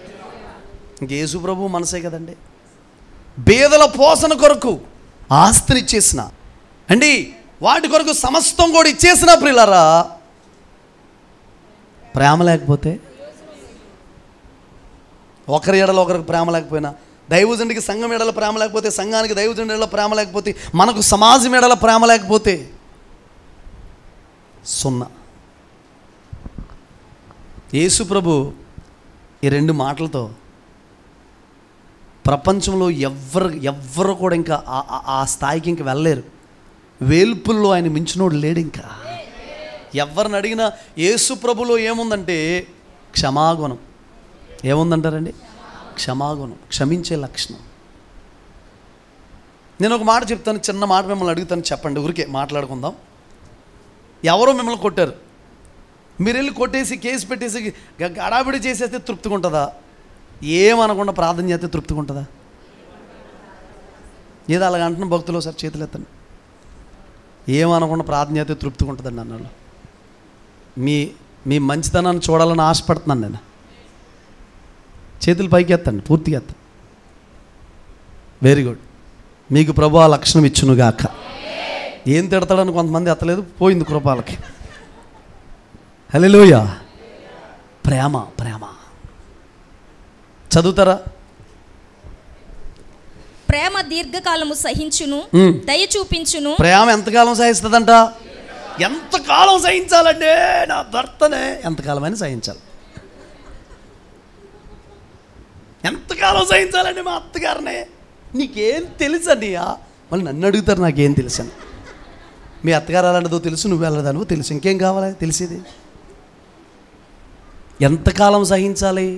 ఇంక యేసు ప్రభు మనసే కదండి. బేదల పోషణ కొరకు ఆస్తిని ఇచ్చేసిన అండి, వాటి కొరకు సమస్తం కూడా ఇచ్చేసిన ప్రియులారా, ప్రేమ లేకపోతే, ఒకరి ఎడలో ఒకరికి ప్రేమ లేకపోయినా, దైవజనుడికి సంఘం ఎడల ప్రేమ లేకపోతే, సంఘానికి దైవజనుడి ఎడల ప్రేమ లేకపోతే, మనకు సమాజం ఎడల ప్రేమ లేకపోతే సున్నా. యేసు ప్రభు ఈ 2 మాటలతో ప్రపంచంలో ఎవ్వరు కూడా ఇంకా ఆ స్థాయికి ఇంక వెళ్ళలేరు. వేల్పుల్లో ఆయన మించినోడు లేడు. ఇంకా ఎవరిని అడిగినా యేసు ప్రభులో ఏముందంటే క్షమాగుణం. ఏముందంటారండి? క్షమాగుణం, క్షమించే లక్షణం. నేను ఒక మాట చెప్తాను, చిన్న మాట మిమ్మల్ని అడుగుతాను, చెప్పండి, ఊరికే మాట్లాడుకుందాం. ఎవరో మిమ్మల్ని కొట్టారు, మీరు వెళ్ళి కొట్టేసి కేసు పెట్టేసి గడాబిడి చేసేస్తే తృప్తిగా ఉంటుందా? ఏమనకుండా ప్రార్థన చేస్తే తృప్తిగా ఉంటుందా? ఏదో అలాగ అంటున్న భక్తులు ఒకసారి చేతులు ఎత్తండి. ఏమనకుండా ప్రార్థన చేస్తే తృప్తిగా ఉంటుందండి అన్నాళ్ళు. మీ మంచితనాన్ని చూడాలని ఆశపడుతున్నాను నేను. చేతులు పైకి ఎత్తండి, పూర్తిగా ఎత్తండి. Very good. మీకు ప్రభు ఆ లక్షణం ఇచ్చునుగాక. ఏం తిడతాడని కొంతమంది ఎత్తలేదు, పోయింది కృపాలకి. హల్లెలూయా. ప్రేమ, ప్రేమ చదువుతారా? ప్రేమ దీర్ఘకాలము సహించును, దయ చూపించును. ప్రేమ ఎంతకాలం సహిస్తుందంట? ఎంతకాలం సహించాలంటే నా భర్తనే ఎంతకాలమైనా సహించాలి. ఎంతకాలం సహించాలండి మా అత్తగారినే? నీకేం తెలుసండి? మళ్ళీ నన్ను అడుగుతారు నాకేం తెలుసని. మీ అత్తగారు అలాంటిదో తెలుసు, నువ్వు వెళ్ళదాను తెలుసు, ఇంకేం కావాలి తెలిసేది? ఎంతకాలం సహించాలి?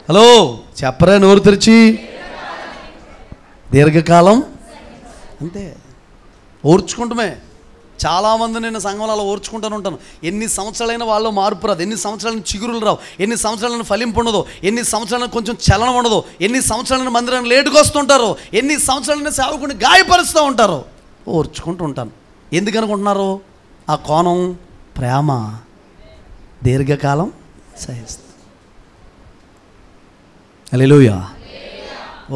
హలో చెప్పరా నోరు తెరిచి? దీర్ఘకాలం అంతే. ఓర్చుకుంటమే. చాలామంది నేను సంఘంలో అలా ఓర్చుకుంటూనే ఉంటాను. ఎన్ని సంవత్సరాలైనా వాళ్ళు మార్పు రాదు, ఎన్ని సంవత్సరాలను చిగురులు రావు, ఎన్ని సంవత్సరాలను ఫలింపు ఉండదు, ఎన్ని సంవత్సరాలను కొంచెం చలనం ఉండదు, ఎన్ని సంవత్సరాలను మందిరాన్ని లేటుగా వస్తుంటారు, ఎన్ని సంవత్సరాలను సేవకుని గాయపరుస్తూ ఉంటారు. ఓర్చుకుంటూ ఉంటాను. ఎందుకనుకుంటున్నారు? ఆ కోణం ప్రేమ దీర్ఘకాలం సహిస్తుంది. హల్లెలూయా.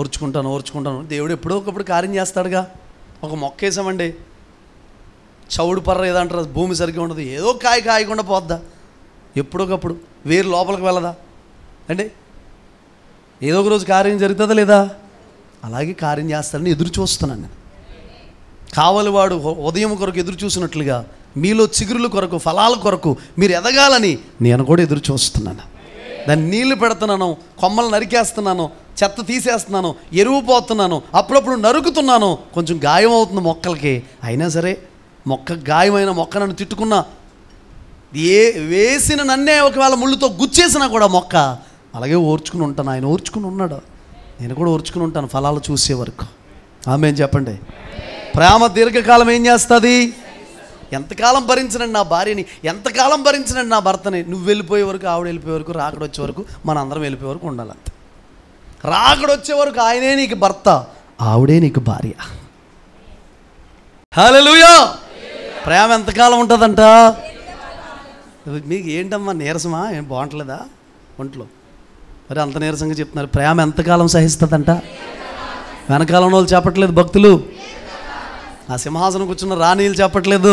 ఓర్చుకుంటాను. దేవుడు ఎప్పుడో ఒకప్పుడు కార్యం చేస్తాడుగా. ఒక మొక్క వేసామండి, చౌడు పర్ర ఏదంటారు, భూమి సరిగ్గా ఉండదు, ఏదో కాయకుండా పోద్దా? ఎప్పుడొకప్పుడు వేరు లోపలికి వెళ్ళదా అండి? ఏదో ఒక రోజు కార్యం జరుగుతుందా లేదా? అలాగే కార్యం చేస్తాడని ఎదురు చూస్తున్నాను నేను. కావలి వాడు ఉదయం కొరకు ఎదురు చూసినట్లుగా మీలో చిగురుల కొరకు, ఫలాల కొరకు మీరు ఎదగాలని నేను కూడా ఎదురు చూస్తున్నాను. దాన్ని నీళ్లు పెడుతున్నాను, కొమ్మలు నరికేస్తున్నాను, చెత్త తీసేస్తున్నాను, ఎరువు పోతున్నాను, అప్పుడప్పుడు నరుకుతున్నాను. కొంచెం గాయం అవుతుంది మొక్కలకి. అయినా సరే మొక్క గాయమైన మొక్క నన్ను తిట్టుకున్నా, వేసిన నన్నే ఒకవేళ ముళ్ళుతో గుచ్చేసినా కూడా మొక్క అలాగే ఓర్చుకుని ఉంటాను. ఆయన ఓర్చుకుని ఉన్నాడు, నేను కూడా ఓర్చుకుని ఉంటాను ఫలాలు చూసే వరకు. ఆమేన్ చెప్పండి. ప్రేమ దీర్ఘకాలం ఏం చేస్తుంది? ఎంతకాలం భరించినండి నా భార్యని, ఎంతకాలం భరించినండి నా భర్తని. నువ్వు వెళ్ళిపోయే వరకు, ఆవిడ వెళ్ళిపోయే వరకు, రాకడ వచ్చే వరకు, మన అందరం వెళ్ళిపోయే వరకు ఉండాలంతే. రాకడ వచ్చే వరకు ఆయనే నీకు భర్త, ఆవిడే నీకు భార్య. హల్లెలూయా. ప్రేమ ఎంతకాలం ఉంటుందంట? మీకు ఏంటమ్మా నీరసమా? ఏం బాగుంటలేదా ఒంట్లో? మరి అంత నీరసంగా చెప్తున్నారు. ప్రేమ ఎంతకాలం సహిస్తుందంట? వెనకాలం వాళ్ళు చెప్పట్లేదు భక్తులు, ఆ సింహాసనం కూర్చున్న రాణీలు చెప్పట్లేదు.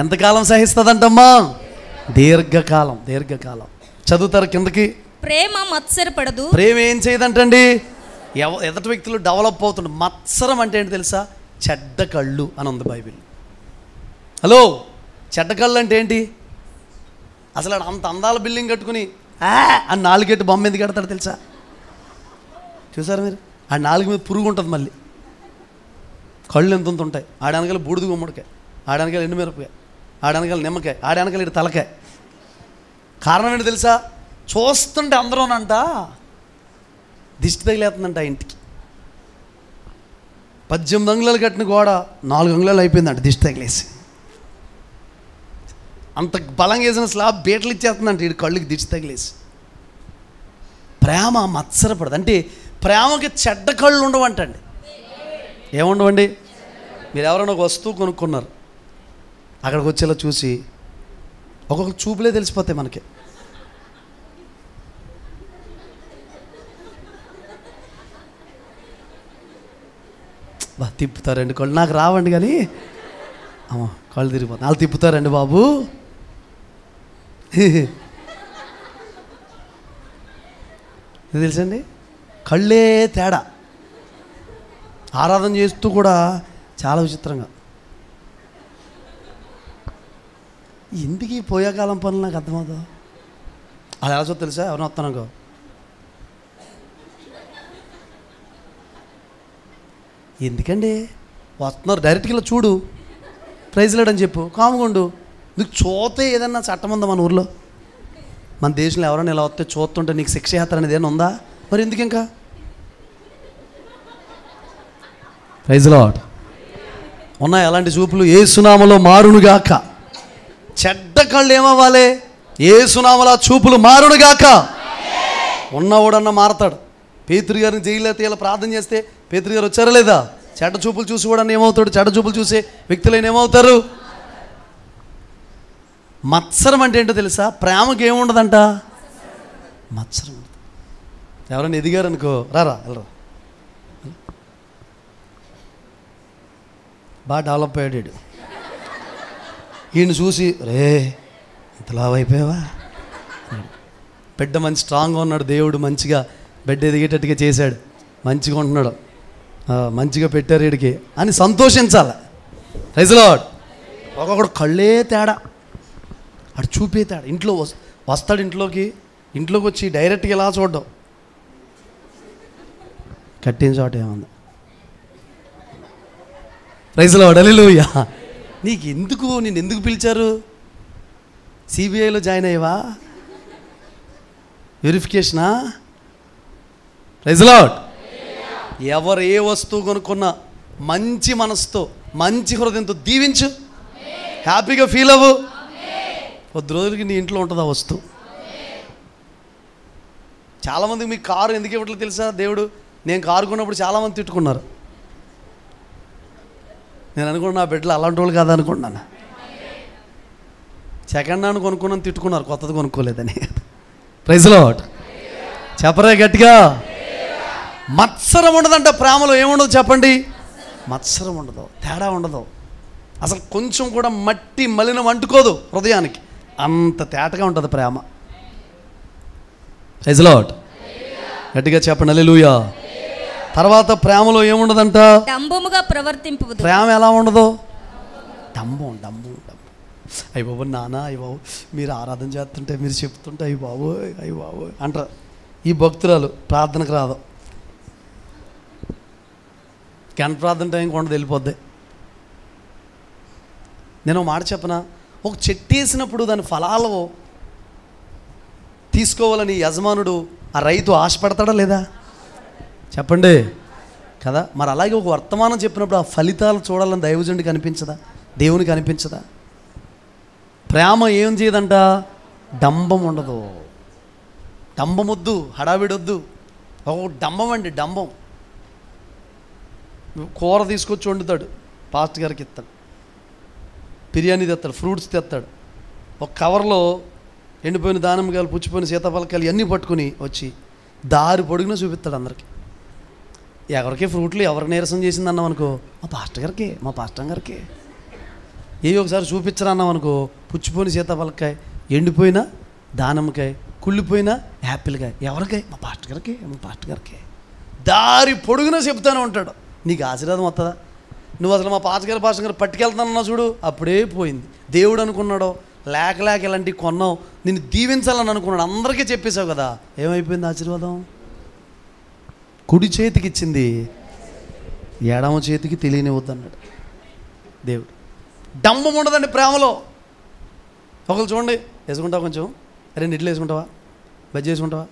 ఎంతకాలం సహిస్తుందంటమ్మా? దీర్ఘకాలం. చదువుతారు కిందకి. ప్రేమ మత్సరపడదు. ప్రేమ ఏం చేయదంటండి? ఎదటి వ్యక్తులు డెవలప్ అవుతుండే. మత్సరం అంటే ఏంటి తెలుసా? చెడ్డ కళ్ళు అని ఉంది బైబిల్. హలో, చెడ్డ కళ్ళు అంటే ఏంటి? అసలు అంత అందాల బిల్డింగ్ కట్టుకుని అని 4 గెట్టు బొమ్మ ఎందుకు కడతాడు తెలుసా? చూసారా మీరు? ఆ 4 మీద పురుగు ఉంటుంది, మళ్ళీ కళ్ళు ఎంత ఉంటాయి, ఆడనగల బూడిద గుమ్మడికాయ. ఆడనకాల ఎండుమిరపకాయ, ఆడనకాల నిమ్మకాయ, ఆడనకాల ఇటు తలకాయ. కారణం ఏంటి తెలుసా? చూస్తుంటే అందరూనంట దిష్టి తగిలేస్తుందంట ఆ ఇంటికి. 18 అంగుళాలు కట్టిన గోడ 4 అంగుళాలు అయిపోయిందంట దిష్టి తగిలేసి. అంత బలంగా వేసిన స్లాబ్ బీటలు ఇచ్చేస్తుందంట వీడి కళ్ళుకి దిష్టి తగిలేసి. ప్రేమ మత్సరపడదు. అంటే ప్రేమకి చెడ్డ కళ్ళు ఉండవంటండి. ఏముండవండి? మీరు ఎవరైనా ఒక వస్తువు కొనుక్కున్నారు, అక్కడికి వచ్చేలా చూసి ఒక్కొక్క చూపులే తెలిసిపోతాయి మనకి. తిప్పుతారండి కళ్ళు. నాకు రావండి కానీ అమ్మా కళ్ళు తిరిగిపోతాయి. వాళ్ళు తిప్పుతారండి బాబు. ఇది తెలుసండి, కళ్ళే తేడా. ఆరాధన చేస్తూ కూడా చాలా విచిత్రంగా. ఎందుకు ఈ పోయేకాలం పనులు నాకు అర్థమవుతుంది. అది ఎలా చూ తెలుసా? ఎవరిని వస్తానుకో ఎందుకండి వస్తున్నారు, డైరెక్ట్గా ఇలా చూడు, ప్రైజ్ లేడని చెప్పు, కాముగుండు. నీకు చూస్తే ఏదన్నా చట్టం ఉందా మన ఊర్లో? మన దేశంలో ఎవరైనా ఇలా వస్తే చూస్తుంటే నీకు శిక్ష చేస్తారు అనేది ఏమైనా ఉందా? మరి ఎందుకు ఇంకా? Praise lord. ఉన్నాయి అలాంటి చూపులు. యేసునామములో మారునుగాక. చెడ్డ కళ్ళు ఏమవ్వాలి? యేసునామములో చూపులు మారునుగాక. ఉన్నవాడన్నా మారతాడు. పేతురు గారిని జైల్లో తీయాలి ప్రార్థన చేస్తే పేతురు గారు వచ్చారా లేదా? చెడ్డ చూపులు చూసి కూడా ఏమవుతాడు? చెడ్డ చూపులు చూసే వ్యక్తులైన ఏమవుతారు? మత్సరం అంటే ఏంటో తెలుసా? ప్రేమకి ఏముండదంట, మత్సరం. ఎవరైనా ఎదిగారు అనుకో, రారా వెళ్ళరా, బాగా డెవలప్ అయ్యాడు. ఈయన చూసి రే ఇంతలా అయిపోయావా, బిడ్డ మంచి స్ట్రాంగ్గా ఉన్నాడు, దేవుడు మంచిగా బిడ్డ ఎదిగేటట్టుగా చేశాడు, మంచిగా ఉంటున్నాడు, మంచిగా పెట్టారు వీడికి అని సంతోషించాలి. Praise lord. ఒక్కొక్కడు కళ్ళే తేడా, అటు చూపే తేడా. ఇంట్లో వస్తాడు, ఇంట్లోకి వచ్చి డైరెక్ట్గా ఇలా చూడడం, కట్టిన చోట ఏమన్నా. Praise lord. హల్లెలూయా. నీకు ఎందుకు, నేను ఎందుకు పిలిచారు? సిబిఐలో జాయిన్ అయ్యావా? వెరిఫికేషనా? Praise lord. ఎవరు ఏ వస్తువు కొనుక్కున్నా మంచి మనసుతో మంచి హృదయంతో దీవించు, హ్యాపీగా ఫీల్ అవ్వు. కొద్ది రోజులకి నీ ఇంట్లో ఉంటుంది ఆ వస్తువు. చాలామందికి మీ కారు ఎందుకు ఇవ్వట్లేదు తెలుసా? దేవుడు, నేను కారు కొన్నప్పుడు చాలామంది తిట్టుకున్నారు. నేను అనుకున్నా నా బిడ్డలు అలాంటి వాళ్ళు కాదు అనుకున్నాను. సెకండ్ హ్యాండ్ కొనుక్కున్నాను, తిట్టుకున్నారు, కొత్తది కొనుక్కోలేదని. Praise lord. చెప్పరే గట్టిగా. మత్సరం ఉండదంట ప్రేమలో. ఏముండదు చెప్పండి? మత్సరం ఉండదు, తేడా ఉండదు. అసలు కొంచెం కూడా మట్టి మలినం అంటుకోదు హృదయానికి, అంత తేటగా ఉంటుంది ప్రేమ. Praise lord. గట్టిగా చెప్పండి హల్లెలూయా. తర్వాత ప్రేమలో ఏముండదంట? డంబముగా ప్రవర్తింపవద్దు. ప్రేమ ఎలా ఉండదు? డంబం. అయ్య బాబు నాన్న, అయ్య బాబు మీరు ఆరాధన చేస్తుంటే, మీరు చెప్తుంటే అయ్య బాబు అంటారు. ఈ భక్తురాలు ప్రార్థనకు రాదు, గంట ప్రార్థన టైంకి ఉండదు, వెళ్ళిపోద్ది. నేను ఒక మాట చెప్పనా? ఒక చెట్టు వేసినప్పుడు దాని ఫలాలు తీసుకోవాలని యజమానుడు, ఆ రైతు ఆశపడతాడా లేదా? చెప్పండి కదా. మరి అలాగే ఒక వర్తమానం చెప్పినప్పుడు ఆ ఫలితాలు చూడాలని దైవజనుడికి అనిపించదా? దేవునికి అనిపించదా? ప్రేమ ఏం చేయదంట? డంబం ఉండదు. డంబం వద్దు, హడావిడొద్దు. ఒక డంబం అండి, డంబం. కూర తీసుకొచ్చి వండుతాడు, పాస్టర్ గారికి ఇస్తాడు, బిర్యానీ తెస్తాడు, ఫ్రూట్స్ తెస్తాడు, ఒక కవర్లో ఎండిపోయిన దానిమ్మకాయలు, పుచ్చిపోయిన సీతాఫలకాయలు ఇవన్నీ పట్టుకుని వచ్చి దారి పొడుగున చూపిస్తాడు అందరికి. ఎవరికి ఫ్రూట్లు ఎవరికి నీరసం చేసింది అన్నాం అనుకో, మా పాస్టర్ గారికి. ఒకసారి చూపించరా అన్నాం అనుకో, పుచ్చిపోయిన సీతాఫలకాయ, ఎండిపోయిన దానిమ్మకాయ, కుళ్ళిపోయిన యాపిల్కాయ, ఎవరికాయ? మా పాస్టర్ గారికి. దారి పొడుగున చెప్తానే ఉంటాడు. నీకు ఆశీర్వాదం వస్తుందా? నువ్వు అసలు మా పాస్టర్ గారు పట్టుకెళ్తానన్నా చూడు, అప్పుడే పోయింది. దేవుడు అనుకున్నాడో లేక ఇలాంటివి కొన్నావు, నిన్ను దీవించాలని అనుకున్నాడు, అందరికీ చెప్పేశావు కదా, ఏమైపోయింది ఆశీర్వాదం? కుడి చేతికి ఇచ్చింది ఎడమ చేతికి తెలియనివద్దు అన్నాడు దేవుడు. డంబం ఉండదండి ప్రేమలో. ఒకరు చూడండి, వేసుకుంటావా కొంచెం, 2 ఇడ్లు వేసుకుంటావా, బజ్జీ వేసుకుంటావా,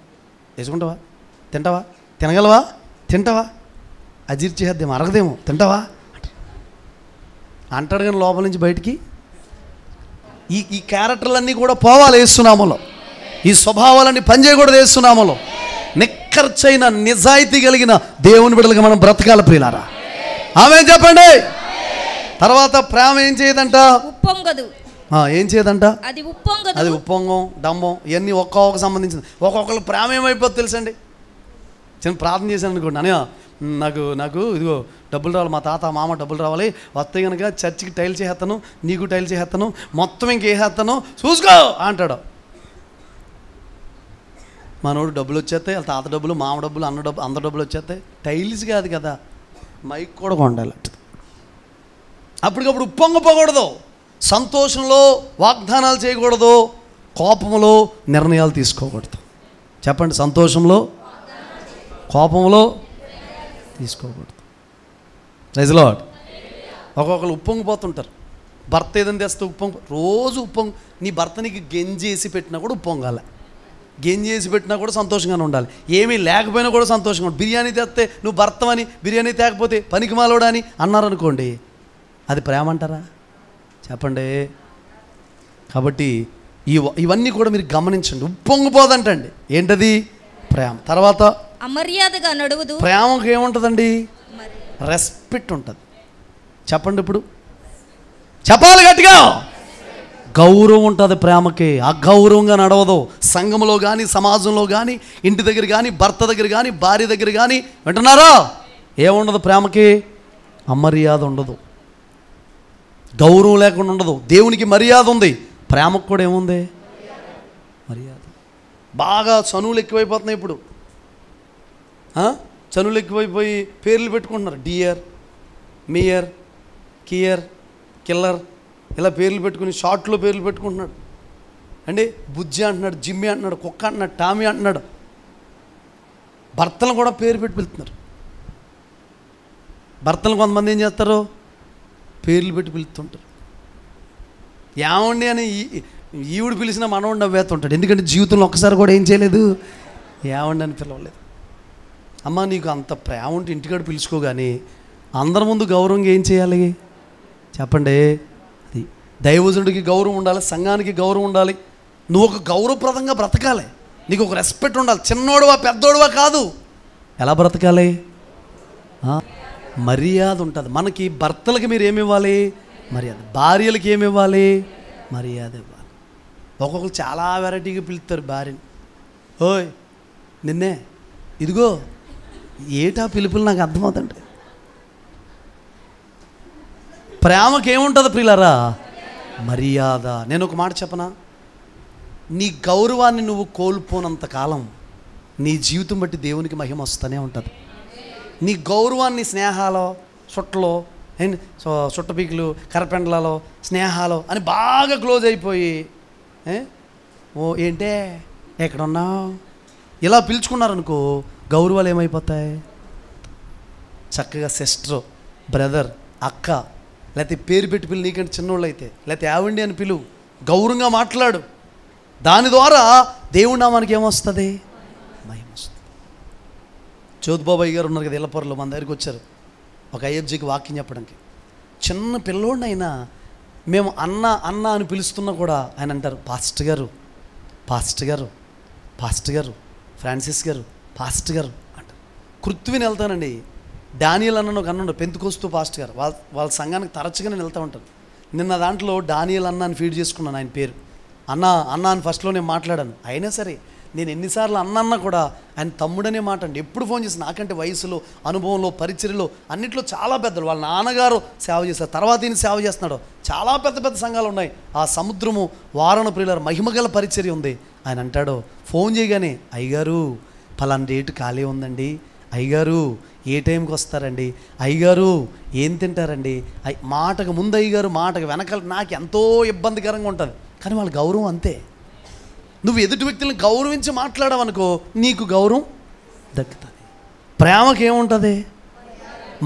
వేసుకుంటావా, తింటావా, తినగలవా, తింటావా, అజీర్చేద్దేమో, అరగదేమో, తింటావా అంటాడు. కానీ లోపల నుంచి బయటికి ఈ క్యారెక్టర్లన్నీ కూడా పోవాలి యేసునామములో. ఈ స్వభావాలన్నీ పనిచేయకూడదు యేసునామములో. నిక్కర్చైన నిజాయితీ కలిగిన దేవుని బిడ్డలుగా మనం బ్రతకాలి ప్రియులారా. ఆమేన్ చెప్పండి. తర్వాత ప్రేమ ఏం చేయదంట? ఉప్పొంగదు. ఏం చేయదంట? అది ఉప్పొంగదు. అది ఉప్పొంగం, డంబం, ఇవన్నీ ఒక్కొక్క సంబంధించింది. ఒక్కొక్కరు ప్రేమ ఏమైపోతుంది తెలుసండి. చిన్న ప్రార్థన చేశాను అనుకోండి, అన్నయ్య నాకు ఇదిగో డబ్బులు రావాలి, మా తాత మామ డబ్బులు రావాలి, వస్తే కనుక చర్చికి టైల్ చేసేస్తాను, నీకు టైల్ చేసేస్తాను, మొత్తం ఇంకేసేస్తాను చూసుకో అంటాడు. మనోడు డబ్బులు వచ్చేస్తాయి, వాళ్ళ తాత డబ్బులు, మామ డబ్బులు, అన్న డబ్బులు, అందరి డబ్బులు వచ్చేస్తాయి. టైల్స్ కాదు కదా, మైక్ కూడా కొండాలి. అప్పటికప్పుడు ఉప్పొంగపోకూడదు, సంతోషంలో వాగ్దానాలు చేయకూడదు, కోపంలో నిర్ణయాలు తీసుకోకూడదు. చెప్పండి, సంతోషంలో కోపంలో తీసుకోకూడదు. Praise lord. ఒక్కొక్కరు ఉప్పొంగిపోతుంటారు. భర్త ఏదైనా తెస్తే రోజు నీ భర్త నీకు గెంజేసి పెట్టినా కూడా ఉప్పొంగాల, గెంజేసి పెట్టినా కూడా సంతోషంగానే ఉండాలి. ఏమీ లేకపోయినా కూడా సంతోషంగా ఉండాలి. బిర్యానీ తెస్తే నువ్వు భర్తవని, బిర్యానీ తేకపోతే పనికి మాలోడని అన్నారనుకోండి, అది ప్రేమ అంటారా? చెప్పండి. కాబట్టి ఇవన్నీ కూడా మీరు గమనించండి. ఉప్పొంగిపోదంటండి. ఏంటది? ప్రేమ. తర్వాత అమర్యాదగా నడువదు. ప్రేమకు ఏముంటుందండి? రెస్పెక్ట్ ఉంటుంది. చెప్పండి, ఇప్పుడు చెప్పాలి గట్టిగా. గౌరవం ఉంటుంది ప్రేమకి. అగౌరవంగా నడవదు. సంఘంలో కానీ, సమాజంలో కానీ, ఇంటి దగ్గర కానీ, భర్త దగ్గర కానీ, భార్య దగ్గర కానీ, వింటున్నారా? ఏముండదు ప్రేమకి? అమర్యాద ఉండదు, గౌరవం లేకుండా ఉండదు. దేవునికి మర్యాద ఉంది, ప్రేమకు కూడా ఏముంది? మర్యాద. బాగా చనువులు ఎక్కువైపోతున్నాయి ఇప్పుడు. చనువులు ఎక్కువైపోయి పేర్లు పెట్టుకుంటున్నారు. డియర్, మియర్, కియర్, కిల్లర్, ఇలా పేర్లు పెట్టుకుని షార్ట్లో పేర్లు పెట్టుకుంటున్నాడు అండి. బుజ్జి అంటున్నాడు, జిమ్మి అంటున్నాడు, కుక్క అంటున్నాడు, టామీ అంటున్నాడు. భర్తలను కూడా పేరు పెట్టి పిలుస్తున్నారు. భర్తలు కొంతమంది ఏం చేస్తారు? పేర్లు పెట్టి పిలుస్తుంటారు. ఏమండి అని ఈవిడ పిలిచిన మనవాడు నవ్వేస్తుంటాడు. ఎందుకంటే జీవితంలో ఒక్కసారి కూడా ఏం చేయలేదు, ఏమండి అని పిలవలేదు. అమ్మ, నీకు అంత ప్రేమ ఉంటే ఇంటికాడ పిలుచుకో, కానీ అందరి ముందు గౌరవంగా ఏం చేయాలి? చెప్పండి. అది దైవజనుడికి గౌరవం ఉండాలి, సంఘానికి గౌరవం ఉండాలి. నువ్వు ఒక గౌరవప్రదంగా బ్రతకాలి, నీకు ఒక రెస్పెక్ట్ ఉండాలి. చిన్నోడువా పెద్దోడువా కాదు. ఎలా బ్రతకాలి? మర్యాద ఉంటుంది. మనకి భర్తలకి మీరు ఏమి ఇవ్వాలి? మర్యాద. భార్యలకి ఏమి ఇవ్వాలి? మర్యాద ఇవ్వాలి. ఒక్కొక్కరు చాలా వెరైటీగా పిలుస్తారు భార్యని. ఓయ్ నిన్నే, ఇదిగో, ఏటా పిలుపులు నాకు అర్థమవుతుంది. ప్రేమకి ఏముంటుంది ప్రియులారా? మర్యాద. నేను ఒక మాట చెప్పనా? నీ గౌరవాన్ని నువ్వు కోల్పోనంత కాలం నీ జీవితం బట్టి దేవునికి మహిమ వస్తూనే ఉంటుంది. నీ గౌరవాన్ని స్నేహాలో, చుట్టలో, చుట్టపీకులు, కరపెండలలో, స్నేహాలు అని బాగా క్లోజ్ అయిపోయి, ఓ ఏంటే ఎక్కడున్నావు ఇలా పిలుచుకున్నారనుకో, గౌరవాలు ఏమైపోతాయి? చక్కగా సిస్టర్, బ్రదర్, అక్క, లేకపోతే పేరు పెట్టి పిలు, నీకంటే చిన్నోళ్ళు అయితే, లేకపోతే ఆవిండి అని పిలువు, గౌరవంగా మాట్లాడు. దాని ద్వారా దేవుడి నామానికి ఏమొస్తుంది? మహిమ వస్తుంది. చోద్బాబాయి గారు ఉన్నారు కదా ఇళ్ళపొరలో, మన దగ్గరికి వచ్చారు ఒక ఐఎఫ్జీకి వాక్యం చెప్పడానికి. చిన్న పిల్లోడినైనా మేము అన్న అన్న అని పిలుస్తున్నా కూడా ఆయన అంటారు, పాస్టర్ గారు, పాస్టర్ గారు, పాస్టర్ గారు, ఫ్రాన్సిస్ గారు, పాస్టర్ గారు అంటారు. కృత్విని వెళ్తానండి. డానియల్ అన్న ఒక అన్న పెంతుకొస్తూ పాస్టర్ గారు, వాళ్ళ సంఘానికి తరచుగా నేను వెళ్తూ ఉంటాను. నిన్న దాంట్లో డానియల్ అన్న అని ఫీడ్ చేసుకున్నాను ఆయన పేరు. అన్న అన్న అని ఫస్ట్లో నేను మాట్లాడాను. అయినా సరే నేను ఎన్నిసార్లు అన్న కూడా ఆయన తమ్ముడనే మాట అండి. ఎప్పుడు ఫోన్ చేసి నాకంటే వయసులో, అనుభవంలో, పరిచర్యలో అన్నింటిలో చాలా పెద్దలు. వాళ్ళ నాన్నగారు సేవ చేస్తారు, తర్వాత ఈయన సేవ చేస్తున్నాడు. చాలా పెద్ద పెద్ద సంఘాలు ఉన్నాయి. ఆ సముద్రము వారణ ప్రియుల మహిమగల పరిచర్య ఉంది. ఆయన అంటాడు ఫోన్ చేయగానే, అయ్యగారు పలానా డేటు ఖాళీ ఉందండి, అయ్యగారు ఏ టైంకి వస్తారండి, అయ్యగారు ఏం తింటారండి, మాటకు ముందు అయ్యగారు, మాటకు వెనకాల. నాకు ఎంతో ఇబ్బందికరంగా ఉంటుంది, కానీ వాళ్ళ గౌరవం అంతే. నువ్వు ఎదుటి వ్యక్తులను గౌరవించి మాట్లాడవనుకో, నీకు గౌరవం దక్కుతుంది. ప్రేమకి ఏముంటుంది?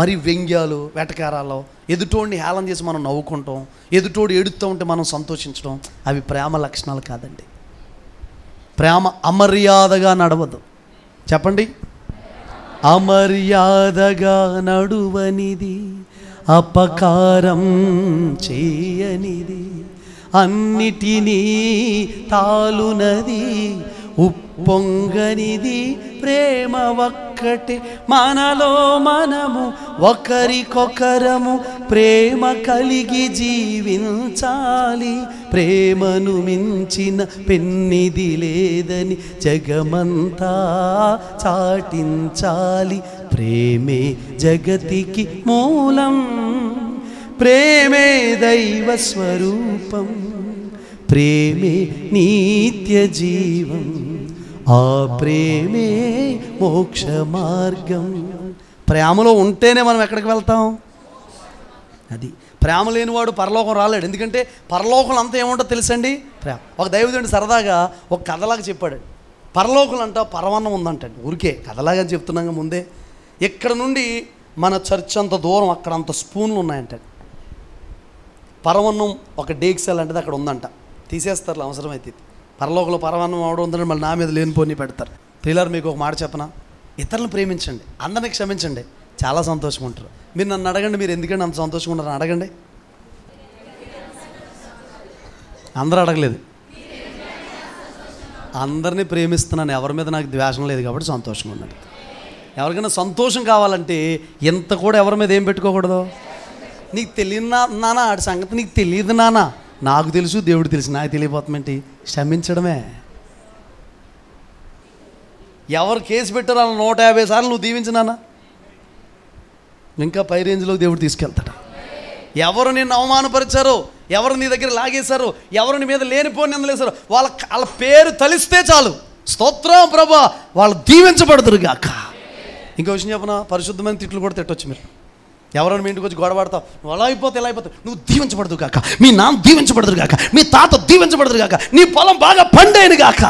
మరి వ్యంగ్యాలు, వెటకారాలు ఎదుటోడిని హేళన చేసి మనం నవ్వుకుంటాం, ఎదుటోడు ఏడుస్తూ ఉంటే మనం సంతోషించడం, అవి ప్రేమ లక్షణాలు కాదండి. ప్రేమ అమర్యాదగా నడవదు. చెప్పండి, అమర్యాదగా నడువనిది, అపకారం చేయనిది, అన్నిటినీ తాలునది, ఉప్పొంగనిది ప్రేమ ఒక్కటే. మనలో మనము ఒకరికొకరము ప్రేమ కలిగి జీవించాలి. ప్రేమను మించిన పెన్నిది లేదని జగమంతా చాటించాలి. ప్రేమే జగతికి మూలం, ప్రేమే దైవ స్వరూపం, ప్రేమే నిత్య జీవం, ఆ ప్రేమే మోక్ష మార్గం. ప్రేమలో ఉంటేనే మనం ఎక్కడికి వెళ్తాం? అది ప్రేమ లేనివాడు పరలోకం రాలేడు. ఎందుకంటే పరలోకం అంతా ఏముంటుందో తెలుసండి, ప్రేమ. ఒక దైవజనుడు సరదాగా ఒక కథలాగా చెప్పాడు. పరలోకం అంట పరమాన్నం ఉందంటండి. ఊరికే కథలాగా చెప్తున్నాగా ముందే. ఇక్కడ నుండి మన చర్చ్ అంత దూరం, అక్కడ అంత స్పూన్లు ఉన్నాయంటండి. పరమాన్నం ఒక డేక్సెల్ అలాంటిది అక్కడ ఉందంట. తీసేస్తారు అవసరమైతే. పరలోకంలో పరమాన్నం అవడం ఉందంటే మళ్ళీ నా మీద లేనిపోని పెడతారు. ప్రియులారా, మీకు ఒక మాట చెప్పనా, ఇతరులను ప్రేమించండి, అందరినీ క్షమించండి, చాలా సంతోషంగా ఉంటారు. మీరు నన్ను అడగండి, మీరు ఎందుకంటే అంత సంతోషంగా ఉన్నారని అడగండి. అందరూ అడగలేదు. అందరినీ ప్రేమిస్తున్నాను, ఎవరి మీద నాకు ద్వేషం లేదు కాబట్టి సంతోషంగా ఉన్నాడు. ఎవరికైనా సంతోషం కావాలంటే ఎంత కూడా ఎవరి మీద ఏం పెట్టుకోకూడదు. నీకు తెలియదు నాన్న, ఆడి సంగతి నీకు తెలియదు నాన్న, నాకు తెలుసు, దేవుడు తెలుసు, నాకు తెలియపోతామేంటి? క్షమించడమే. ఎవరు కేసు పెట్టారో 150 సార్లు నువ్వు దీవించినానా, ఇంకా పై రేంజ్లో దేవుడు తీసుకెళ్తాడు. ఎవరు నిన్ను అవమానపరిచారో, ఎవరు నీ దగ్గర లాగేశారో, ఎవరు నీ మీద లేనిపోని నిందలేశారో, వాళ్ళ పేరు తలిస్తే చాలు, స్తోత్రం ప్రభా, వాళ్ళు దీవించబడతారు గాక. ఇంకో విషయం చెప్పనా, పరిశుద్ధమైన తిట్లు కూడా తిట్టొచ్చు మీరు. ఎవరైనా మీ ఇంటికి వచ్చి గొడవడతావు, నువ్వు అలా అయిపోతే ఎలా అయిపోతావు, నువ్వు దీవించబడదు కాక, మీ నాన్న దీవించబడదు కాక, మీ తాత దీవించబడదు కాక, నీ పొలం బాగా పండేను కాక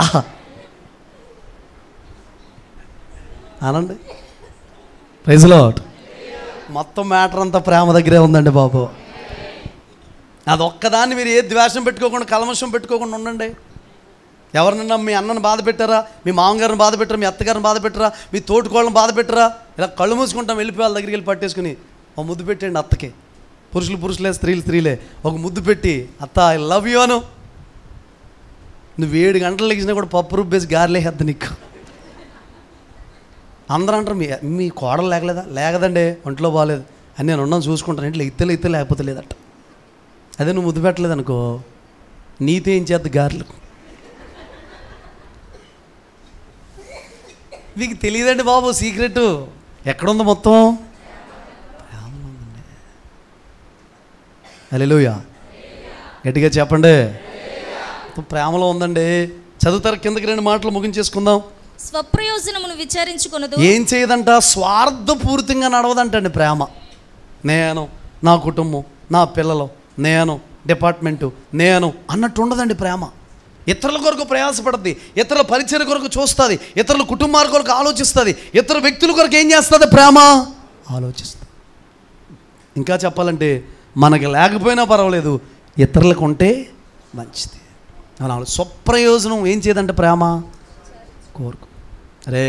అనండి. Praise the lord. మొత్తం మ్యాటర్ అంతా ప్రేమ దగ్గరే ఉందండి బాబు. అది ఒక్కదాన్ని మీరు ఏ ద్వేషం పెట్టుకోకుండా, కల్మషం పెట్టుకోకుండా ఉండండి. ఎవరినన్నా మీ అన్నను బాధ పెట్టారా, మీ మామగారిని బాధ పెట్టారా, మీ అత్తగారిని బాధ పెట్టారా, మీ తోటికోళ్ళని బాధ పెట్టారా, ఇలా కళ్ళు మూసుకుంటాం, వెళ్ళిపోయి వాళ్ళ దగ్గరికి వెళ్ళి పట్టేసుకుని ఒక ముద్దు పెట్టండి అత్తకి. పురుషులే, స్త్రీలే, ఒక ముద్దు పెట్టి, అత్త ఐ లవ్ యూ అను. నువ్వు 7 గంటలు లెగిసినా కూడా పప్పు రుబ్బేసి గారెలేద్ద నీకు. అందరూ అంటారు, మీ కోడలు లేకదండి, ఒంట్లో బాగాలేదు అని. నేను ఉన్నాను చూసుకుంటాను, ఇంట్లో ఇత్తే లేకపోతే లేదట. అదే నువ్వు ముద్దు పెట్టలేదు అనుకో, నీతో ఏం చేద్దు గారెలు. మీకు తెలియదండి బాబు సీక్రెట్ ఎక్కడుందో మొత్తం. హల్లెలూయా, గట్టిగా చెప్పండి. ప్రేమలో ఉందండి. చదువుతారు, కిందకి 2 మాటలు ముగించేసుకుందాం. స్వప్రయోజనమును విచారించుకొనదు. ఏం చేయదంట, స్వార్థపూరితంగా నడవదంటండి ప్రేమ. నేను, నా కుటుంబం, నా పిల్లలు, నేను, డిపార్ట్మెంటు, నేను అన్నట్టు ఉండదండి ప్రేమ. ఇతరుల కొరకు ప్రయాసపడుతుంది, ఇతరుల పరిచయ కొరకు చూస్తుంది, ఇతరుల కుటుంబాల కొరకు ఆలోచిస్తుంది, ఇతర వ్యక్తుల కొరకు ఏం చేస్తుంది ప్రేమ? ఆలోచిస్తుంది. ఇంకా చెప్పాలంటే మనకి లేకపోయినా పర్వాలేదు, ఇతరులకు ఉంటే మంచిది. అలా స్వప్రయోజనం ఏం చేయదంటే ప్రేమ కోరుకు. రే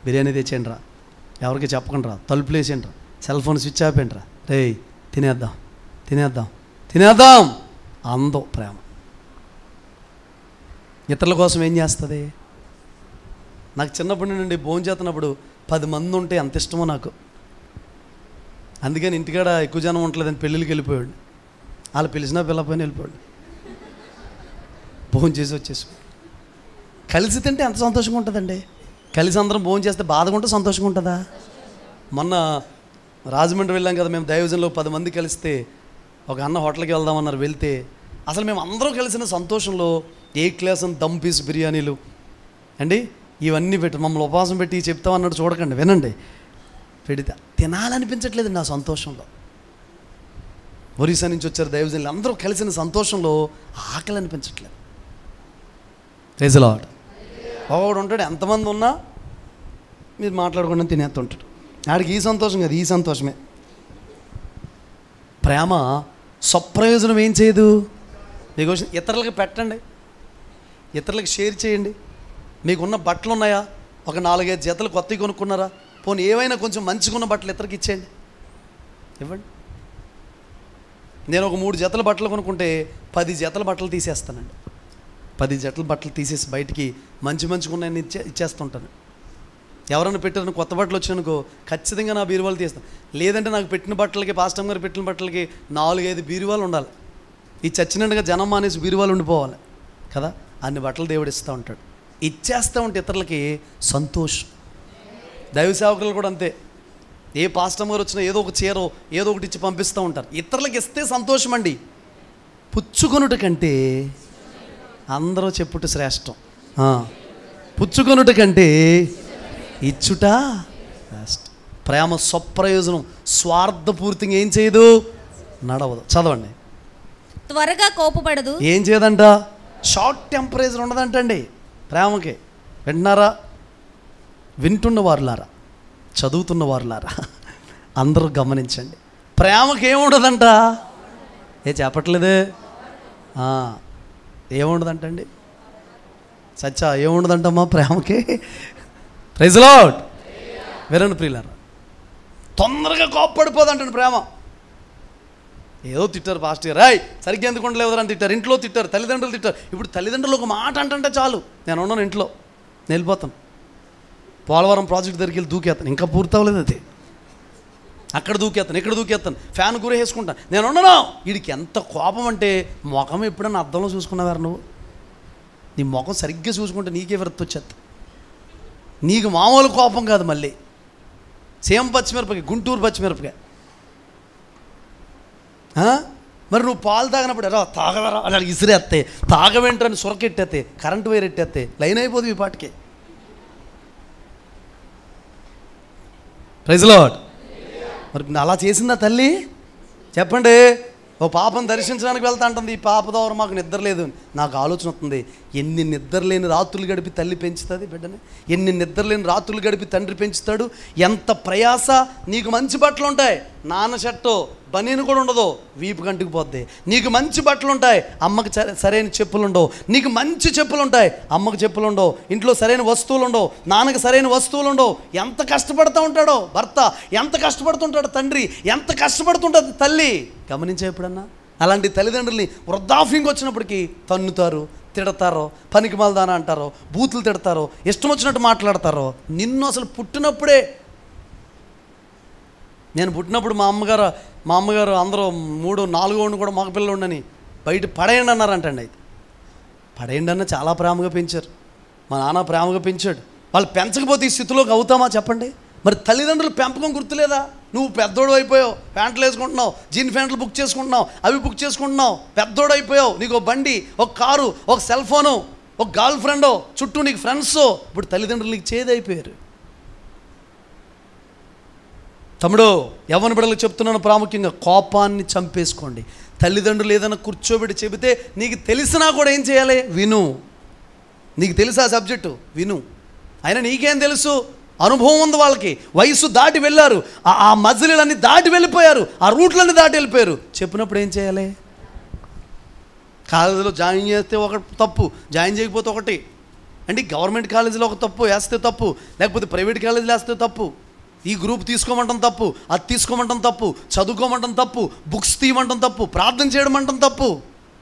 బిర్యానీ తెచ్చేయండి రా, ఎవరికి చెప్పకండి రా, తలుపులు వేసేయండి రా, సెల్ ఫోన్ స్విచ్ ఆపేయండి రా, రే తినేద్దాం అందో ప్రేమ. ఇతరుల కోసం ఏం చేస్తుంది? నాకు చిన్నప్పటి నుండి భోజనం చేస్తున్నప్పుడు 10 మంది ఉంటే అంత ఇష్టమో నాకు. అందుకని ఇంటికాడ ఎక్కువ జనం ఉండలేదని పెళ్ళిళ్ళకి వెళ్ళిపోయాడు. వాళ్ళు పిలిచినా పిల్లపోయినా వెళ్ళిపోయాడు. భోజనం చేసి వచ్చేసి కలిసి తింటే ఎంత సంతోషంగా ఉంటుందండి. కలిసి అందరం భోజనం చేస్తే బాధగా ఉంటే సంతోషంగా ఉంటుందా? మొన్న రాజమండ్రి వెళ్ళాం కదా మేము, దైవజన్లో 10 మంది కలిస్తే ఒక అన్న హోటల్కి వెళ్దామన్నారు. వెళ్తే అసలు మేము అందరూ కలిసిన సంతోషంలో ఏ క్లాస్ దమ్ పీస్ బిర్యానీలు అండి ఇవన్నీ పెట్టి మమ్మల్ని ఉపవాసం పెట్టి చెప్తామన్నాడు. చూడకండి, వినండి. పెడితే తినాలనిపించట్లేదు నా సంతోషంలో. ఒరిస్సా నుంచి వచ్చారు దైవజనులు, అందరూ కలిసిన సంతోషంలో ఆకలి అనిపించట్లేదు. Praise the lord. ఒకడు ఉంటాడు, ఎంతమంది ఉన్నా మీరు మాట్లాడుకుండా తినేస్తుంటాడు. ఆడికి ఈ సంతోషం కాదు, ఈ సంతోషమే. ప్రేమ స్వప్రయోజనం ఏం చేయదు. మీకు ఇతరులకు పెట్టండి, ఇతరులకు షేర్ చేయండి. మీకున్న బట్టలు ఉన్నాయా, ఒక 4-5 జతలు కొత్తవి కొనుక్కున్నారా, పోనీ ఏవైనా కొంచెం మంచిగా ఉన్న బట్టలు ఇతరులకు ఇచ్చేయండి, ఇవ్వండి. నేను ఒక 3 జతల బట్టలు కొనుక్కుంటే 10 జతల బట్టలు తీసేస్తానండి. 10 జతల బట్టలు తీసేసి బయటికి మంచిగా ఉన్నాయని ఇచ్చేస్తుంటాను. ఎవరైనా పెట్టారని కొత్త బట్టలు వచ్చినానుకో ఖచ్చితంగా నా బీరువాలు తీస్తాను. లేదంటే నాకు పెట్టిన బట్టలకి, పాస్టర్ గారు పెట్టిన బట్టలకి 4-5 బీరువాలు ఉండాలి. ఈ చచ్చినట్టుగా జనం మానేసి బీరువాలు ఉండిపోవాలి కదా. అన్ని బట్టలు దేవుడు ఇస్తూ ఉంటాడు. ఇచ్చేస్తూ ఉంటే ఇతరులకి సంతోషం. దైవ సేవకులు కూడా అంతే. ఏ పాస్టర్ గారు వచ్చినా ఏదో ఒక చీరో ఏదో ఒకటి ఇచ్చి పంపిస్తూ ఉంటారు. ఇతరులకు ఇస్తే సంతోషం అండి. పుచ్చుకొనుట కంటే, అందరూ చెప్పుట శ్రేష్టం. పుచ్చుకొనుట కంటే ఇచ్చుట శ్రేష్టం. ప్రేమ స్వప్రయోజనం, స్వార్థపూర్తిగా ఏం చేయదు, నడవదు. చదవండి. త్వరగా కోపపడదు. ఏం చేయదంట, షార్ట్ టెంపరేచర్ ఉండదంటండి ప్రేమకి. వింటున్నారా? వింటున్న వారులారా, చదువుతున్న వారులారా, అందరూ గమనించండి. ప్రేమకి ఏముండదంట, చెప్పట్లేదే, ఏముండదంటండి, సచ్చా ఏముండదంటమ్మా ప్రేమకి. Praise lord. వినండి ప్రియులారా, తొందరగా కోప్పడిపోదంటండి ప్రేమ. ఏదో తిట్టారు పాస్టర్ గారు, రాయ్ సరిగ్గా ఎందుకు ఉండలేవు అని తిట్టారు, ఇంట్లో తిట్టారు, తల్లిదండ్రులు తిట్టారు. ఇప్పుడు తల్లిదండ్రులు ఒక మాట అంటే చాలు, నేను ఉన్నాను ఇంట్లో, నేను వెళ్ళిపోతాను, పోలవరం ప్రాజెక్ట్ దగ్గరికి వెళ్ళి దూకేస్తాను, ఇంకా పూర్తి అవ్వలేదు అది, అక్కడ దూకేస్తాను, ఇక్కడ దూకేస్తాను, ఫ్యాన్ గురి వేసుకుంటాను, నేను ఉన్నాను. వీడికి ఎంత కోపం అంటే, ముఖం ఎప్పుడన్నా అద్దంలో చూసుకున్నావారు నువ్వు? నీ ముఖం సరిగ్గా చూసుకుంటే నీకే విరక్తి వచ్చేది. నీకు మామూలు కోపం కాదు, మళ్ళీ సేమ్ పచ్చిమిరపకాయ, గుంటూరు పచ్చిమిరపకాయ. మరి నువ్వు పాలు తాగినప్పుడు ఎరా తాగవరా అలా ఇసిరేస్తే, తాగవేంటని సురకెట్టేస్తే, కరెంటు వైర్ ఎట్టేస్తే లైన్ అయిపోదు ఈ పాటికి. Praise lord. మరి అలా చేసిందా తల్లి? చెప్పండి. ఓ పాపను దర్శించడానికి వెళ్తా అంటుంది, ఈ పాప ద్వారా మాకు నిద్ర లేదు. నాకు ఆలోచన వస్తుంది, ఎన్ని నిద్రలేని రాత్రులు గడిపి తల్లి పెంచుతుంది బిడ్డని, ఎన్ని నిద్రలేని రాత్రులు గడిపి తండ్రి పెంచుతాడు. ఎంత ప్రయాస. నీకు మంచి బట్టలు ఉంటాయి, నాన్న షర్టు బనీను కూడా ఉండదు, వీపు కంటికి పోద్ది. నీకు మంచి బట్టలు ఉంటాయి, అమ్మకి సరైన చెప్పులు ఉండవు. నీకు మంచి చెప్పులు ఉంటాయి, అమ్మకి చెప్పులు ఉండవు. ఇంట్లో సరైన వస్తువులు ఉండవు, నాన్నకి సరైన వస్తువులు ఉండవు. ఎంత కష్టపడుతూ ఉంటాడో భర్త, ఎంత కష్టపడుతుంటాడు తండ్రి, ఎంత కష్టపడుతుంటుంది తల్లి. గమనించే ఎప్పుడన్నా? అలాంటి తల్లిదండ్రుల్ని వృద్ధాప్యంకి వచ్చినప్పటికీ తన్నుతారు, తిడతారో, పనికి మాలదానా అంటారో, బూతులు తిడతారో, ఇష్టం వచ్చినట్టు మాట్లాడతారో. నిన్ను అసలు పుట్టినప్పుడే, నేను పుట్టినప్పుడు మా అమ్మగారు అందరూ 3-4 కూడా మగపిల్లలు ఉండని బయట పడేయండి అన్నారంటండి. అయితే పడేయండి అన్న చాలా ప్రేమగా పెంచారు, మా నాన్న ప్రేమగా పెంచాడు. వాళ్ళు పెంచకపోతే ఈ స్థితిలోకి అవుతామా చెప్పండి? మరి తల్లిదండ్రులు పెంపకం గుర్తులేదా? నువ్వు పెద్దోడు అయిపోయావు, ప్యాంట్లు వేసుకుంటున్నావు, జీన్ ప్యాంట్లు బుక్ చేసుకుంటున్నావు, అవి బుక్ చేసుకుంటున్నావు, పెద్దోడు అయిపోయావు. నీకు ఒక బండి, ఒక కారు, ఒక సెల్ ఫోను, ఒక గర్ల్ ఫ్రెండ్, చుట్టూ నీకు ఫ్రెండ్స్. ఇప్పుడు తల్లిదండ్రులు నీకు చేదైపోయారు. తమ్ముడు, యవ్వన బిడ్డలకు చెప్తున్నాను ప్రాముఖ్యంగా, కోపాన్ని చంపేసుకోండి. తల్లిదండ్రులు ఏదైనా కూర్చోబెట్టి చెబితే నీకు తెలిసినా కూడా ఏం చేయాలి? విను. నీకు తెలుసా సబ్జెక్టు? విను. అయినా నీకేం తెలుసు? అనుభవం ఉంది వాళ్ళకి, వయసు దాటి వెళ్ళారు, ఆ మజిలీలన్నీ దాటి వెళ్ళిపోయారు, ఆ రూట్లన్నీ దాటి వెళ్ళిపోయారు. చెప్పినప్పుడు ఏం చేయాలి? కాలేజీలో జాయిన్ చేస్తే ఒక తప్పు, జాయిన్ చేయకపోతే ఒకటి. అంటే గవర్నమెంట్ కాలేజీలో ఒక తప్పు వేస్తే తప్పు, లేకపోతే ప్రైవేట్ కాలేజీలో వేస్తే తప్పు. ఈ గ్రూప్ తీసుకోమంటాం తప్పు, అది తీసుకోమంటాం తప్పు, చదువుకోమంటాం తప్పు, బుక్స్ తీయమంటాం తప్పు, ప్రార్థన చేయడం అంటాం తప్పు.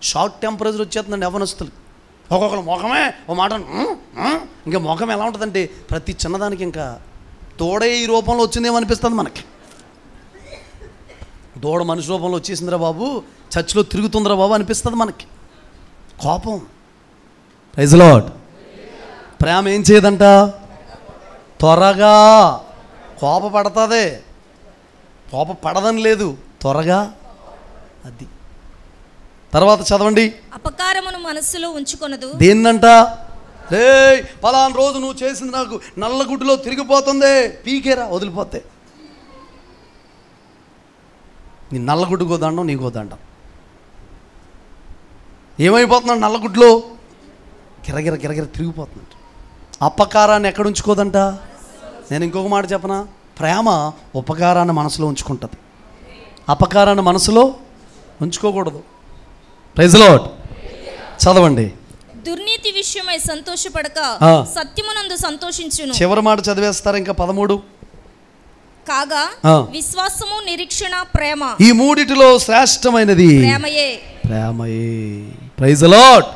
షార్ట్ టెంపరేచర్ వచ్చేస్తుందండి యవ్వనస్తులు. ఒక్కొక్కరు ముఖమే ఓ మాట, ఇంకా ముఖం ఎలా ఉంటుందంటే ప్రతి చిన్నదానికి ఇంకా దూడ ఈ రూపంలో వచ్చిందేమో అనిపిస్తుంది మనకి. దూడ మనిషి రూపంలో వచ్చేసిందిరా బాబు, చర్చిలో తిరుగుతుందిరా బాబు అనిపిస్తుంది మనకి. కోపం. Praise lord. ప్రేమ ఏం చేయదంట? త్వరగా కోపపడుతుంది. కోపపడదని లేదు, త్వరగా. అది తర్వాత చదవండి. అపకారమును మనస్సులో ఉంచుకొనదు. దేన్నంట? రే పలానా రోజు నువ్వు చేసింది నాకు నల్లగుడ్డులో తిరిగిపోతుంది, పీకేరా వదిలిపోతే. నీ నల్లగుడ్డుకో దండం, నీకో దండం. ఏమైపోతున్నాడు? నల్లగుడ్లో గిరగిర గిరగిర తిరిగిపోతున్నాడు. అపకారాన్ని ఎక్కడ ఉంచుకోదంట? నేను ఇంకొక మాట చెప్పనా? ప్రేమ ఉపకారాన్ని మనసులో ఉంచుకుంటుంది, అపకారాన్ని మనసులో ఉంచుకోకూడదు. Praise lord. చదవండి. దుర్నీతి విషయమై సంతోషపడక సత్యమునందు సంతోషించును. చివరి మాట చదివేస్తారు ఇంకా 13. కాగా విశ్వాసము, నిరీక్షణ, ప్రేమ, ఈ మూడిటిలో శ్రేష్టమైనది ప్రేమయే. Praise lord.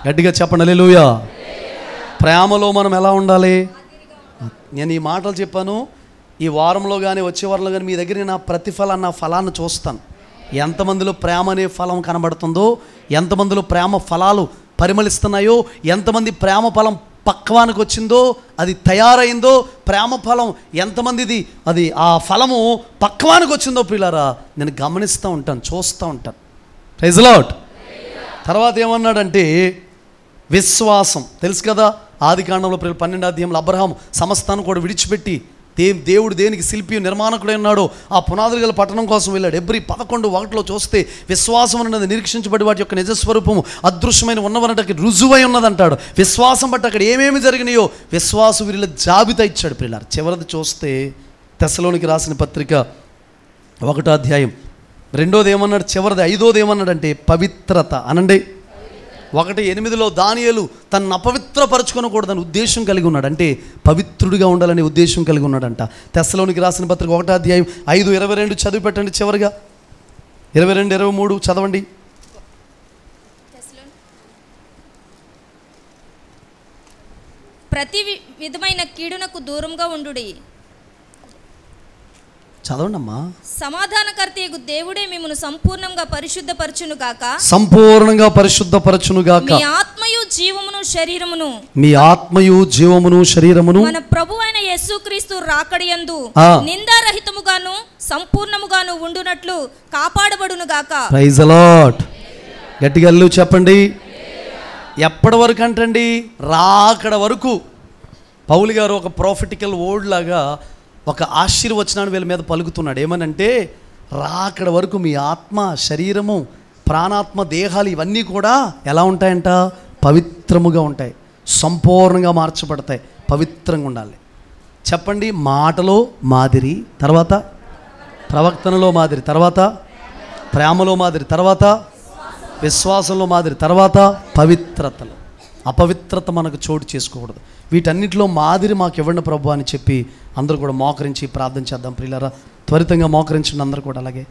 గట్టిగా చెప్పండి హల్లెలూయా. ప్రేమలో మనం ఎలా ఉండాలి? నేను ఈ మాటలు చెప్పాను. ఈ వారంలో కానీ వచ్చే వారంలో కానీ మీ దగ్గర నా ప్రతిఫలాన్ని, నా ఫలాన్ని చూస్తాను. ఎంతమందిలో ప్రేమ అనే ఫలం కనబడుతుందో, ఎంతమందిలో ప్రేమ ఫలాలు పరిమళిస్తున్నాయో, ఎంతమంది ప్రేమ ఫలం పక్వానికి వచ్చిందో, అది తయారైందో, ప్రేమ ఫలం ఎంతమందిది అది ఆ ఫలము పక్వానికి వచ్చిందో ప్రియులారా నేను గమనిస్తూ ఉంటాను, చూస్తూ ఉంటాను. Praise lord. తర్వాత ఏమన్నాడంటే విశ్వాసం. తెలుసు కదా, ఆదికాండంలో 12వ అధ్యాయంలో అబ్రహాం సమస్తాన్ని కూడా విడిచిపెట్టి దేవుడు దేనికి శిల్పి నిర్మాణకుడై ఉన్నాడో ఆ పునాదులు గల పట్టణం కోసం వెళ్ళాడు. ఎబ్రీ 11:1 చూస్తే విశ్వాసం అన్నది నిరీక్షించబడి వాటి యొక్క నిజస్వరూపము అదృశ్యమైన ఉన్నవనటకి రుజువై ఉన్నదంటాడు. విశ్వాసం బట్టి అక్కడ ఏమేమి జరిగినాయో విశ్వాస వీరుల జాబితా ఇచ్చాడు ప్రియులారా. చివరిది చూస్తే తెస్సలోనికి రాసిన పత్రిక 1వ అధ్యాయం 2వ ఏమన్నాడు, చివరిది 5వ ఏమన్నాడంటే పవిత్రత. అనండి. 1:8 దానియేలు తనను అపవిత్రపరచుకోనకూడదని ఉద్దేశం కలిగి ఉన్నాడు. అంటే పవిత్రుడిగా ఉండాలనే ఉద్దేశం కలిగి ఉన్నాడంట. తెస్సలోనికి రాసిన పత్రిక 1వ అధ్యాయం 5:22 చదివి పెట్టండి. చివరిగా 22-23 చదవండి. ప్రతి విధమైన కీడునకు దూరంగా ఉండుడి. చదవండి అమ్మా. సమాధానకర్తయగు దేవుడే మిమ్మును సంపూర్ణంగా పరిశుద్ధపరచును గాక. సంపూర్ణంగా పరిశుద్ధపరచును గాక. మీ ఆత్మయు జీవమును శరీరమును, మీ ఆత్మయు జీవమును శరీరమును మన ప్రభువైన యేసుక్రీస్తు రాకడయందు నిందారహితముగాను సంపూర్ణముగాను ఉండునట్లు కాపాడబడును గాక. Praise lord. గట్టిగా చెప్పండి. ఎప్పటి వరకు అంటండి? రాకడ వరకు. పౌలు గారు ఒక ప్రాఫిటికల్ వర్డ్ లాగా ఒక ఆశీర్వచనాన్ని వీళ్ళ మీద పలుకుతున్నాడు. ఏమనంటే రాకడ వరకు మీ ఆత్మ, శరీరము, ప్రాణాత్మ, దేహాలు ఇవన్నీ కూడా ఎలా ఉంటాయంట? పవిత్రముగా ఉంటాయి, సంపూర్ణంగా మార్చబడతాయి, పవిత్రంగా ఉండాలి. చెప్పండి. మాటలో మాదిరి, తర్వాత ప్రవర్తనలో మాదిరి, తర్వాత ప్రేమలో మాదిరి, తర్వాత విశ్వాసంలో మాదిరి, తర్వాత పవిత్రతలో. అపవిత్రత మనకు చోటు చేసుకోకూడదు. వీటన్నిటిలో మాదిరి మాకు ఇవ్వండి ప్రభు అని చెప్పి అందరూ కూడా మోకరించి ప్రార్థన చేద్దాం ప్రియులారా. త్వరితంగా మోకరించండి అందరూ కూడా. అలాగే